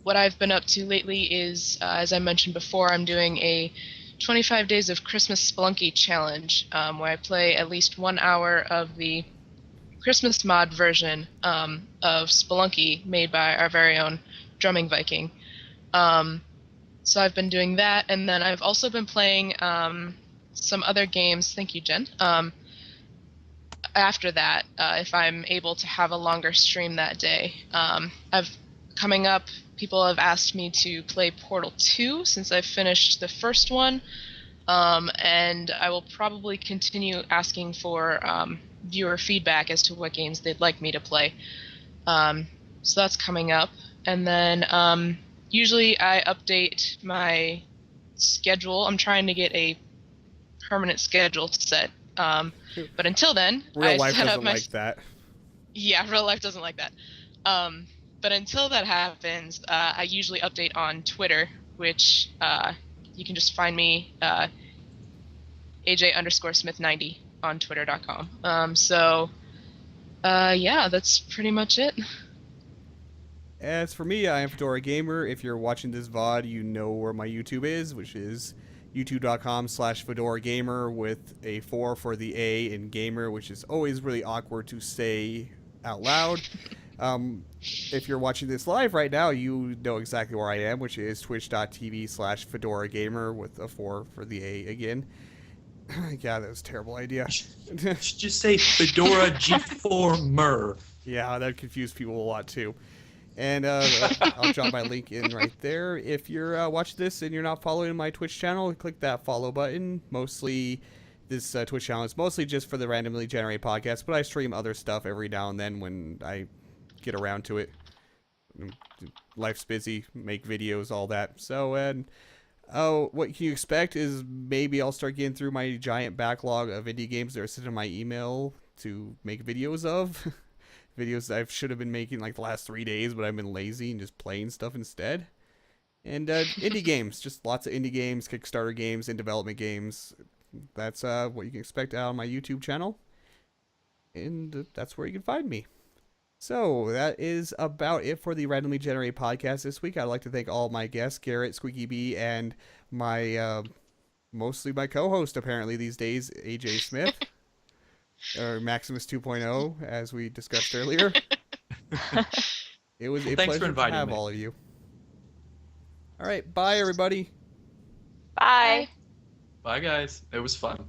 [SPEAKER 2] What I've been up to lately is, as I mentioned before, I'm doing a 25 Days of Christmas Spelunky challenge, where I play at least 1 hour of the Christmas mod version of Spelunky made by our very own Drumming Viking. So I've been doing that, and then I've also been playing some other games. Thank you, Jen. After that, if I'm able to have a longer stream that day. Coming up, people have asked me to play Portal 2 since I've finished the first one, and I will probably continue asking for viewer feedback as to what games they'd like me to play. So that's coming up, and then usually I update my schedule. I'm trying to get a permanent schedule set, but until then,
[SPEAKER 1] Real life doesn't like that.
[SPEAKER 2] Yeah, real life doesn't like that. But until that happens, I usually update on Twitter, which you can just find me AJ_Smith90 on Twitter.com. Yeah, that's pretty much it.
[SPEAKER 1] As for me, I am Fedora Gamer. If you're watching this VOD, you know where my YouTube is, which is youtube.com/Fedora Gamer with a 4 for the A in gamer, which is always really awkward to say out loud. If you're watching this live right now, you know exactly where I am, which is twitch.tv/Fedora Gamer with a 4 for the A again. Yeah, that was a terrible idea.
[SPEAKER 4] Just say Fedora G4mer.
[SPEAKER 1] Yeah, that confused people a lot too. And I'll drop my link in right there. If you're watching this and you're not following my Twitch channel, click that follow button. Mostly, this Twitch channel is mostly just for the randomly generated podcast, but I stream other stuff every now and then when I get around to it. Life's busy, make videos, all that. So, and what can you expect is maybe I'll start getting through my giant backlog of indie games that are sitting in my email to make videos of. Videos that I should have been making like the last 3 days, but I've been lazy and just playing stuff instead. And indie games, just lots of indie games, Kickstarter games, and development games. That's what you can expect out on my YouTube channel. And that's where you can find me. So that is about it for the randomly generated podcast this week. I'd like to thank all my guests, Garrett, SqueakyB, and my mostly my co-host apparently these days, AJ Smith. Or Maximus 2.0, as we discussed earlier. It was a pleasure to have all of you. All right, bye everybody.
[SPEAKER 3] Bye.
[SPEAKER 4] Bye guys. It was fun.